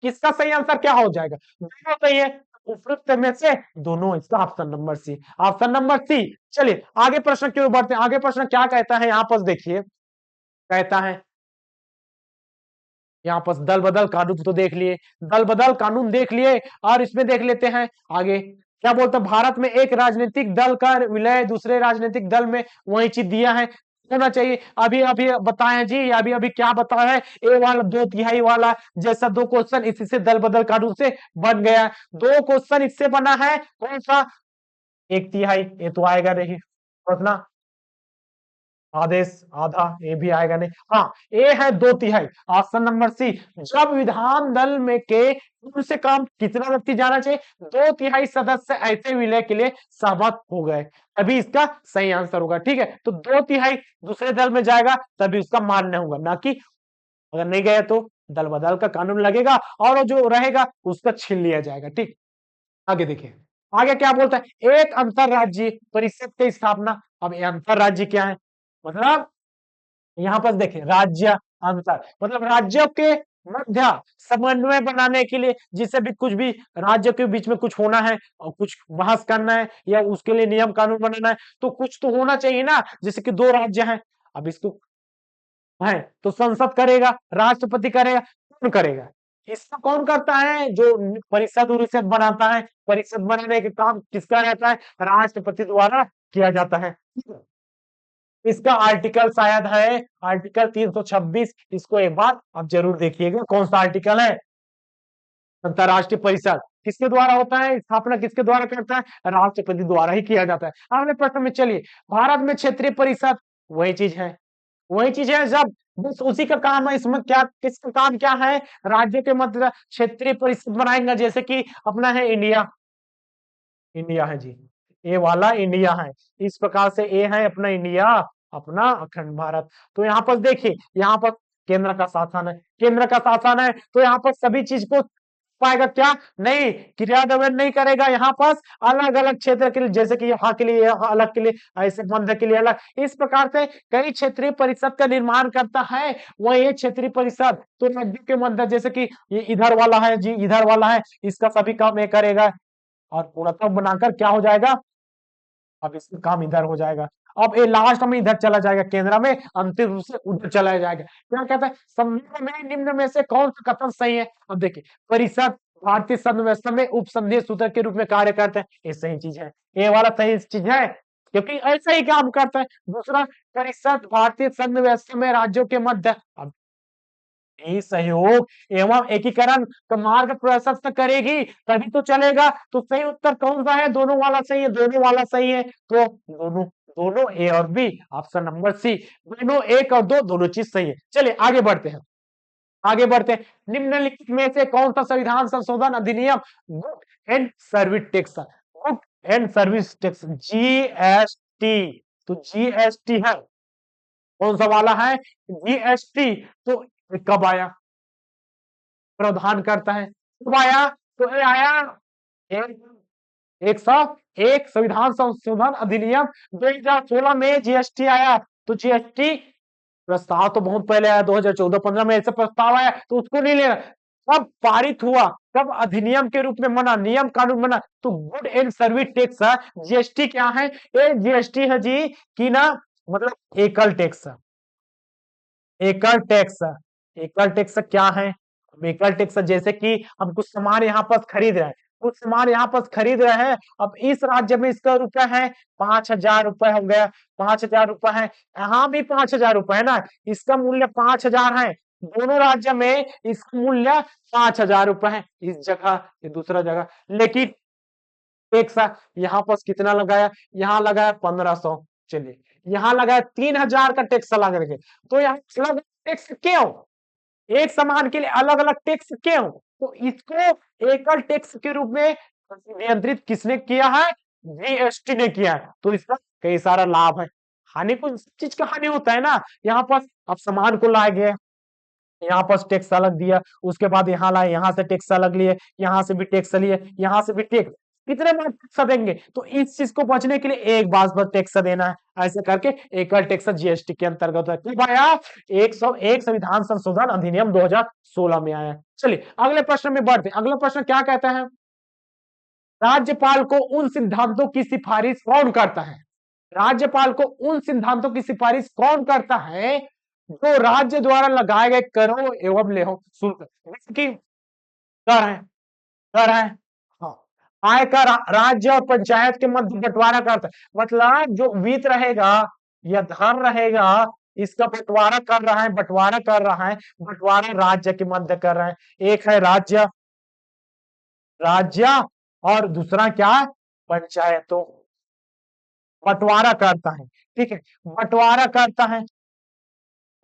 किसका सही आंसर क्या हो जाएगा? दोनों सही है, उपयुक्त में से दोनों, इसका option number C, option number C. चलिए आगे प्रश्न की ओर बढ़ते हैं। आगे प्रश्न क्या कहता है, यहाँ पर देखिए, कहता है यहाँ पर दल बदल कानून तो देख लिए, दल बदल कानून देख लिए, और इसमें देख लेते हैं आगे क्या बोलते हैं। भारत में एक राजनीतिक दल का विलय दूसरे राजनीतिक दल में, वही चीज दिया है, होना चाहिए। अभी अभी बताए जी, अभी अभी क्या बताया है, ए वाला 2/3 वाला जैसा दो क्वेश्चन इसी से दल बदल कानून से बन गया। दो क्वेश्चन इससे बना है, कौन सा? 1/3, ये तो आएगा नहीं सोचना, आदेश आधा, ये भी आएगा नहीं। हाँ, ए है 2/3, ऑप्शन नंबर सी। जब विधान दल में के कम से कम कितना व्यक्ति जाना चाहिए? 2/3 सदस्य ऐसे विलय के लिए सहमत हो गए, तभी इसका सही आंसर होगा। ठीक है, तो 2/3 दूसरे दल में जाएगा तभी उसका मान्य होगा, ना कि अगर नहीं गया तो दल बदल का कानून लगेगा और जो रहेगा उसका छीन लिया जाएगा। ठीक, आगे देखिए, आगे क्या बोलता है, एक अंतरराज्यीय परिषद की स्थापना। अब ये अंतरराज्य क्या है? मतलब यहाँ पर देखिए, राज्य अंतर मतलब राज्यों के मध्य समन्वय बनाने के लिए, जिससे भी कुछ भी राज्य के बीच में कुछ होना है और कुछ बहस करना है या उसके लिए नियम कानून बनाना है, तो कुछ तो होना चाहिए ना। जैसे कि दो राज्य हैं, अब इसको है तो संसद करेगा, राष्ट्रपति करेगा, कौन करेगा? इसका कौन करता है? जो परिषद उरिषद बनाता है, परिषद बनाने का काम किसका रहता है? राष्ट्रपति द्वारा किया जाता है। इसका आर्टिकल शायद है आर्टिकल 326, इसको एक बार आप जरूर देखिएगा, कौन सा आर्टिकल है। अंतरराष्ट्रीय परिषद किसके द्वारा होता है, स्थापना किसके द्वारा करता है? राष्ट्रपति द्वारा ही किया जाता है। अगले प्रश्न में चलिए, भारत में क्षेत्रीय परिषद वही चीज है, वही चीज है। जब बस उसी का काम है, इसमें क्या किसका काम क्या है? राज्य के मध्य क्षेत्रीय परिषद बनाएंगे, जैसे कि अपना है इंडिया, इंडिया है जी, ये वाला इंडिया है। इस प्रकार से ये है अपना इंडिया, अपना अखंड भारत। तो यहाँ पर देखिए, यहाँ पर केंद्र का शासन है, केंद्र का शासन है, तो यहाँ पर सभी चीज को पाएगा क्या? नहीं, क्रियान्वयन नहीं करेगा। यहाँ पर अलग अलग क्षेत्र के लिए, जैसे कि यहाँ के लिए यहाँ अलग के लिए, ऐसे मध्य के लिए अलग, इस प्रकार से कई क्षेत्रीय परिषद का निर्माण करता है। वह ये क्षेत्रीय परिषद तो नदी के मध्य, जैसे कि ये इधर वाला है जी, इधर वाला है, इसका सभी काम ये करेगा और पूर्णतः बनाकर क्या हो जाएगा? अब इसका काम इधर हो जाएगा। अब ये लास्ट में इधर चला जाएगा, केंद्र में अंतिम रूप से उधर चला जाएगा। क्या कहता है, संविधान में निम्न में से कौन सा कथन सही है? अब देखिए, परिषद भारतीय संघ व्यवस्था में उपसंघीय सूत्र के रूप में कार्य करते हैं, ये सही चीज है, ये वाला सही चीज है, क्योंकि ऐसा ही काम करता है। दूसरा, परिषद भारतीय संघ व्यवस्था में राज्यों के मध्य, अब ये सहयोग एवं एकीकरण का मार्ग प्रशस्त करेगी, तभी तो चलेगा। तो सही उत्तर कौन सा है? दोनों वाला सही है, दोनों वाला सही है, तो दोनों दोनों ए और बी, ऑप्शन नंबर सी, दोनों एक और दो, दोनों चीज सही है। चलिए आगे बढ़ते हैं, आगे बढ़ते हैं। निम्नलिखित में से कौन सा संविधान संशोधन अधिनियम good and service tax, good and service tax, GST, तो जीएसटी है, कौन सा वाला है? जीएसटी। तो कब आया? प्रावधान करता है, कब आया? तो ये आया एक 101 संविधान संशोधन अधिनियम 2016 में जीएसटी आया। तो जीएसटी प्रस्ताव तो बहुत पहले आया, 2014-15 में ऐसा प्रस्ताव आया, तो उसको नहीं लेना। कब पारित हुआ, कब अधिनियम के रूप में बना, नियम कानून बना? तो गुड एंड सर्विस टैक्स है। जीएसटी क्या है? ये जीएसटी है जी कि ना, मतलब एकल टैक्स, एकल टैक्स, एकल टैक्स क्या है? एकल टैक्स जैसे कि हम कुछ सामान यहाँ पर खरीद रहे हैं, कुछ सामान यहाँ पर खरीद रहे हैं, अब इस राज्य में इसका रुपया है 5,000 रुपए हो गया, 5,000 रुपए है, यहाँ भी 5,000 रुपए है ना, इसका मूल्य 5,000 है, दोनों राज्य में इसका मूल्य 5,000 रुपए है, इस जगह ये दूसरा जगह, लेकिन टैक्स यहाँ पर कितना लगाया? यहाँ लगाया 1,500, चलिए यहाँ लगाया 3,000 का टैक्स लगा रखे, तो यहाँ अलग टैक्स क्यों? एक सामान के लिए अलग अलग टैक्स क्यों? तो इसको एकल टैक्स के रूप में नियंत्रित किसने किया है? जीएसटी ने किया है। तो इसका कई सारा लाभ है, हानि, कुछ चीज का हानि होता है ना। यहाँ पर अब सामान को लाए गए, यहाँ पर टैक्स अलग दिया, उसके बाद यहाँ लाए, यहाँ से टैक्स अलग लिए, यहाँ से भी टैक्स लिए, यहाँ से भी टैक्स, कितने बार टैक्स देंगे? तो इस चीज को बचने के लिए एक बार बस टैक्स देना है, ऐसे करके एकल टैक्स जीएसटी के अंतर्गत है। कब आया? 101 संविधान संशोधन अधिनियम 2016 में आया। चलिए अगले प्रश्न में बढ़ते हैं। अगला प्रश्न क्या कहता है? राज्यपाल को उन सिद्धांतों की सिफारिश कौन करता है? राज्यपाल को उन सिद्धांतों की सिफारिश कौन करता है जो राज्य द्वारा लगाए गए करों एवं लेहो शुल्क की कर है, कर है, हाँ, आयकर राज्य और पंचायत के मध्य बंटवारा करता है। मतलब जो वित्त रहेगा या धन रहेगा, इसका बंटवारा कर रहा है, बंटवारा कर रहा है, बंटवारा राज्य के मध्य कर रहा है। एक है राज्य, राज्य, और दूसरा क्या? पंचायतों। बंटवारा करता है, ठीक है, बंटवारा करता है,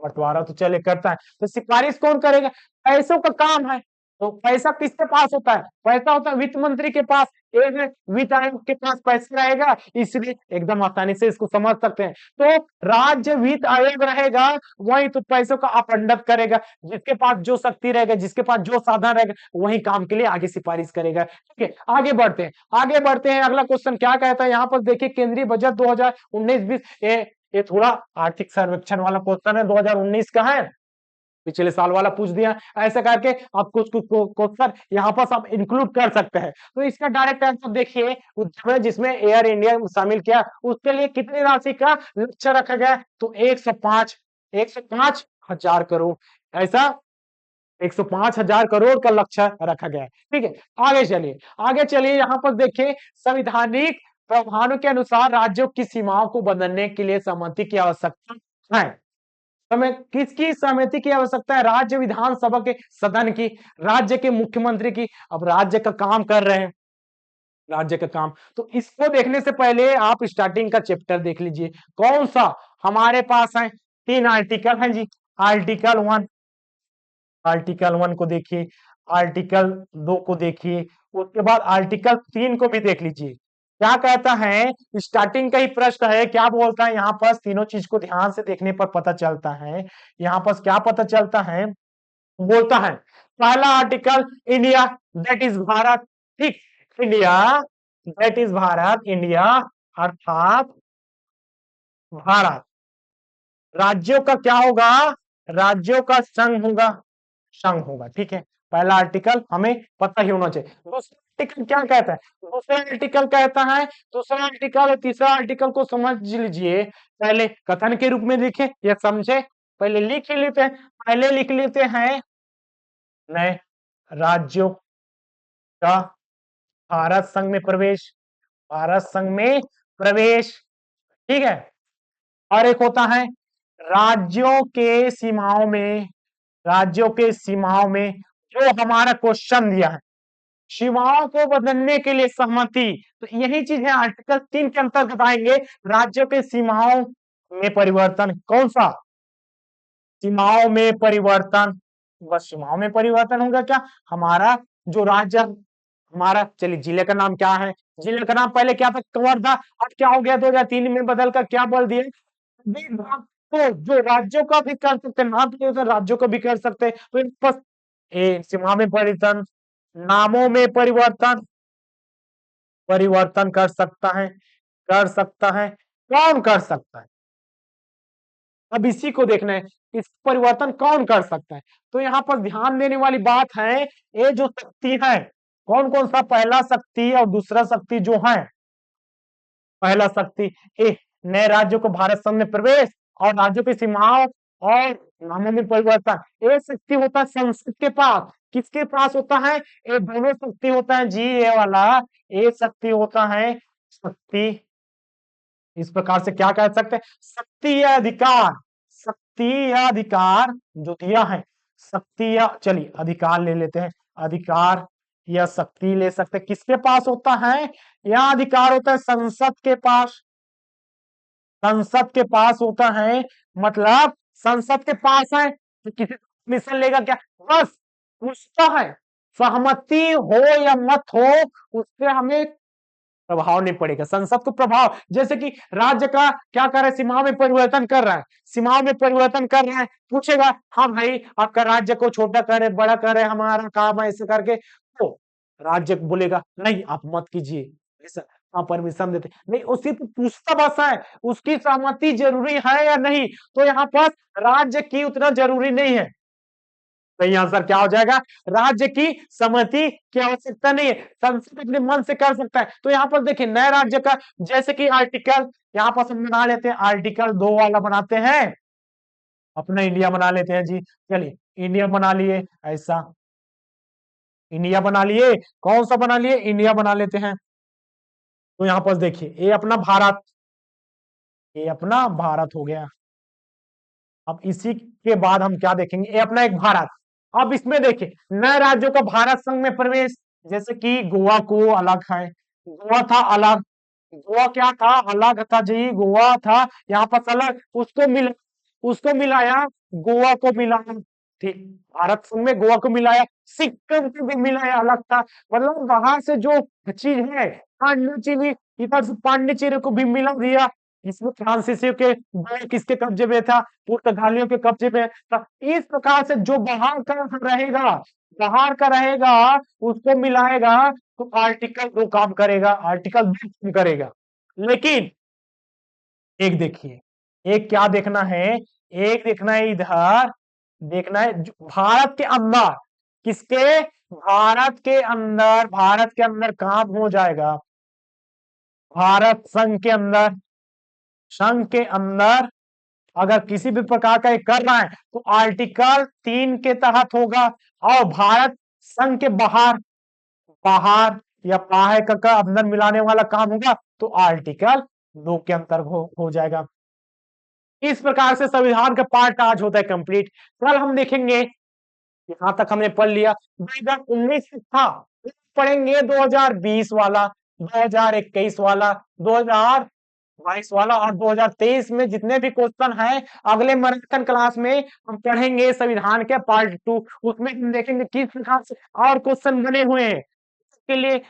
बंटवारा तो चले करता है, तो सिफारिश कौन करेगा? पैसों का काम है। तो पैसा किसके पास होता है? पैसा होता है वित्त मंत्री के पास। एक है वित्त आयोग के पास पैसा रहेगा, इसलिए एकदम आसानी से इसको समझ सकते हैं। तो राज्य वित्त आयोग रहेगा, वही तो पैसों का आवंटन करेगा। जिसके पास जो शक्ति रहेगा, जिसके पास जो साधन रहेगा, वही काम के लिए आगे सिफारिश करेगा। ठीक है, आगे बढ़ते हैं, आगे बढ़ते हैं। अगला क्वेश्चन क्या कहता है यहाँ पर देखिए, केंद्रीय बजट 2019-20 ये थोड़ा आर्थिक सर्वेक्षण वाला क्वेश्चन है, 2019 का है, पिछले साल वाला पूछ दिया। ऐसा करके आप कुछ कुछ क्वेश्चन यहाँ पर आप इंक्लूड कर सकते हैं। तो इसका डायरेक्ट आंसर देखिए, जिसमें एयर इंडिया शामिल किया, उसके लिए कितनी राशि का लक्ष्य रखा गया? तो 105 हजार करोड़, ऐसा 105 हजार करोड़ का लक्ष्य रखा गया है। ठीक है, आगे चलिए, आगे चलिए। यहाँ पर देखिए, संवैधानिक प्रावधानों के अनुसार राज्यों की सीमाओं को बदलने के लिए सहमति की आवश्यकता है। समय किसकी सहमति की आवश्यकता है? राज्य विधानसभा के सदन की, राज्य के मुख्यमंत्री की। अब राज्य का काम कर रहे हैं, राज्य का काम, तो इसको देखने से पहले आप स्टार्टिंग का चैप्टर देख लीजिए। कौन सा हमारे पास है? 3 आर्टिकल हैं जी। आर्टिकल 1, आर्टिकल 1 को देखिए, आर्टिकल 2 को देखिए, उसके बाद आर्टिकल 3 को भी देख लीजिए। क्या कहता है? स्टार्टिंग का ही प्रश्न है, क्या बोलता है यहाँ पर? तीनों चीज को ध्यान से देखने पर पता चलता है। यहाँ पर क्या पता चलता है? बोलता है पहला article, India that is Bharat. ठीक, India that is Bharat, India अर्थात भारत। राज्यों का क्या होगा? राज्यों का संघ होगा, संघ होगा। ठीक है, पहला आर्टिकल हमें पता ही होना चाहिए। दूसरा आर्टिकल क्या कहता है? दूसरा आर्टिकल कहता है, दूसरा आर्टिकल और तीसरा आर्टिकल को समझ लीजिए। पहले कथन के रूप में लिखे या समझे, पहले लिख लेते हैं, पहले लिख लेते हैं नए राज्यों का भारत संघ में प्रवेश, भारत संघ में प्रवेश। ठीक है, और एक होता है राज्यों के सीमाओं में, राज्यों के सीमाओं में जो हमारा क्वेश्चन दिया है, सीमाओं को बदलने के लिए सहमति। तो यही चीज है आर्टिकल 3 के अंतर्गत आएंगे, राज्यों के सीमाओं में परिवर्तन। कौन सा? सीमाओं में परिवर्तन। बस सीमाओं में परिवर्तन होगा क्या? हमारा जो राज्य, हमारा चलिए जिले का नाम क्या है? जिले का नाम पहले क्या था? कवर्धा, अब क्या हो गया 2003 में बदल कर क्या बोल दिए? तो जो राज्यों का भी कर सकते हैं, नाम तो राज्यों का भी कर सकते हैं। तो बस सीमा में परिवर्तन, नामों में परिवर्तन, परिवर्तन कर सकता है, कर सकता है। कौन कर सकता है? अब इसी को देखना है, इस परिवर्तन कौन कर सकता है। तो यहाँ पर ध्यान देने वाली बात है, ये जो शक्ति है, कौन कौन सा? पहला शक्ति और दूसरा शक्ति जो है, पहला शक्ति नए राज्यों को भारत संघ में प्रवेश और राज्यों की सीमाओं और नामों में परिवर्तन। ये शक्ति होता है संसद के पास। किसके पास होता है? ये दोनों शक्ति होता है जी, ये वाला, ये शक्ति होता है शक्ति। इस प्रकार से क्या कह सकते हैं? शक्ति या अधिकार, शक्ति या अधिकार जो दिया है, शक्ति या, चलिए अधिकार ले लेते हैं, अधिकार या शक्ति ले सकते हैं। किसके पास होता है? यह अधिकार होता है संसद के पास, संसद के पास होता है। मतलब संसद के पास है तो किसी परमिशन लेगा क्या? बस पूछता है, सहमति हो या मत हो, उससे हमें प्रभाव नहीं पड़ेगा। संसद को प्रभाव, जैसे कि राज्य का क्या कर रहा है? सीमाओं में परिवर्तन कर रहा है, सीमाओं में परिवर्तन कर रहा है, पूछेगा हाँ भाई आपका राज्य को छोटा करे, बड़ा करे, हमारा काम है, ऐसे करके। तो राज्य बोलेगा नहीं आप मत कीजिए, ऐसा हाँ परमिशन देते नहीं, उसकी तो पूछता बस है, उसकी सहमति जरूरी है या नहीं, तो यहाँ पर राज्य की उतना जरूरी नहीं है। सही आंसर क्या हो जाएगा? राज्य की सहमति की आवश्यकता नहीं है, संसद अपने मन से कर सकता है। तो यहाँ पर देखिए नए राज्य का, जैसे कि आर्टिकल यहाँ पर हम बना लेते हैं, आर्टिकल 2 वाला बनाते हैं, अपना इंडिया बना लेते हैं जी। चलिए इंडिया बना लिए, ऐसा इंडिया बना लिए, कौन सा बना लिए? इंडिया बना लेते हैं। तो यहाँ पर देखिए ये अपना भारत, ये अपना भारत हो गया। अब इसी के बाद हम क्या देखेंगे, ये अपना एक भारत। अब इसमें देखिए नए राज्यों का भारत संघ में प्रवेश, जैसे कि गोवा को अलग है, गोवा था अलग, गोवा क्या था? अलग था जी, गोवा था यहाँ पर अलग, उसको मिलाया, गोवा को मिलाया, ठीक, भारत संघ में गोवा को मिलाया, सिक्किम को भी मिलाया, अलग था। मतलब वहां से जो चीज है पांडिचेरी, इधर से पांडिचेरी को भी मिला दिया। इसमें फ्रांसीसियों के बैंक किसके कब्जे में था? पुर्तगालियों के कब्जे में था। इस प्रकार से जो बाहर का रहेगा उसको मिलाएगा, तो आर्टिकल 2 काम करेगा, आर्टिकल 2 काम करेगा। लेकिन एक देखिए, एक क्या देखना है, एक देखना है इधर, देखना है भारत के अंदर, किसके? भारत के अंदर काम हो जाएगा, भारत संघ के अंदर अगर किसी भी प्रकार का ये कर रहा है तो आर्टिकल 3 के तहत होगा, और भारत संघ के बाहर, बाहर या बाहर का अंदर मिलाने वाला काम होगा तो आर्टिकल 2 के अंतर हो जाएगा। इस प्रकार से संविधान का पार्ट आज होता है कंप्लीट। कल हम देखेंगे, यहां तक हमने पढ़ लिया, 2019 था, पढ़ेंगे 2020 वाला, 2021 वाला, 2022 वाला और 2023 में जितने भी क्वेश्चन हैं अगले मैराथन क्लास में हम पढ़ेंगे संविधान के पार्ट 2। उसमें हम देखेंगे किस प्रकार से और क्वेश्चन बने हुए हैं। इसके लिए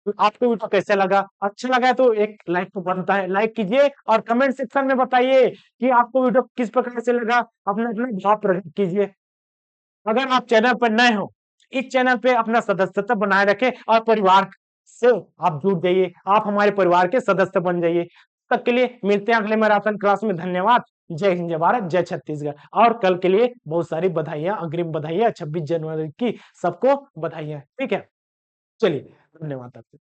आपको वीडियो कैसे लगा? अच्छा लगा है तो एक लाइक तो बनता है, लाइक कीजिए और कमेंट सेक्शन में बताइए कि आपको वीडियो किस प्रकार से लगा, अपना अपना भाव प्रकट कीजिए। अगर आप चैनल पर नए हो, इस चैनल पे अपना सदस्यता बनाए रखें और परिवार से आप जुड़ जाइए, आप हमारे परिवार के सदस्य बन जाइए। तब तक के लिए मिलते हैं अगले मैराथन क्लास में। धन्यवाद। जय हिंद, जय भारत, जय छत्तीसगढ़। और कल के लिए बहुत सारी बधाइयां, अग्रिम बधाइयां, 26 जनवरी की सबको बधाइयां। ठीक है, चलिए धन्यवाद आपको।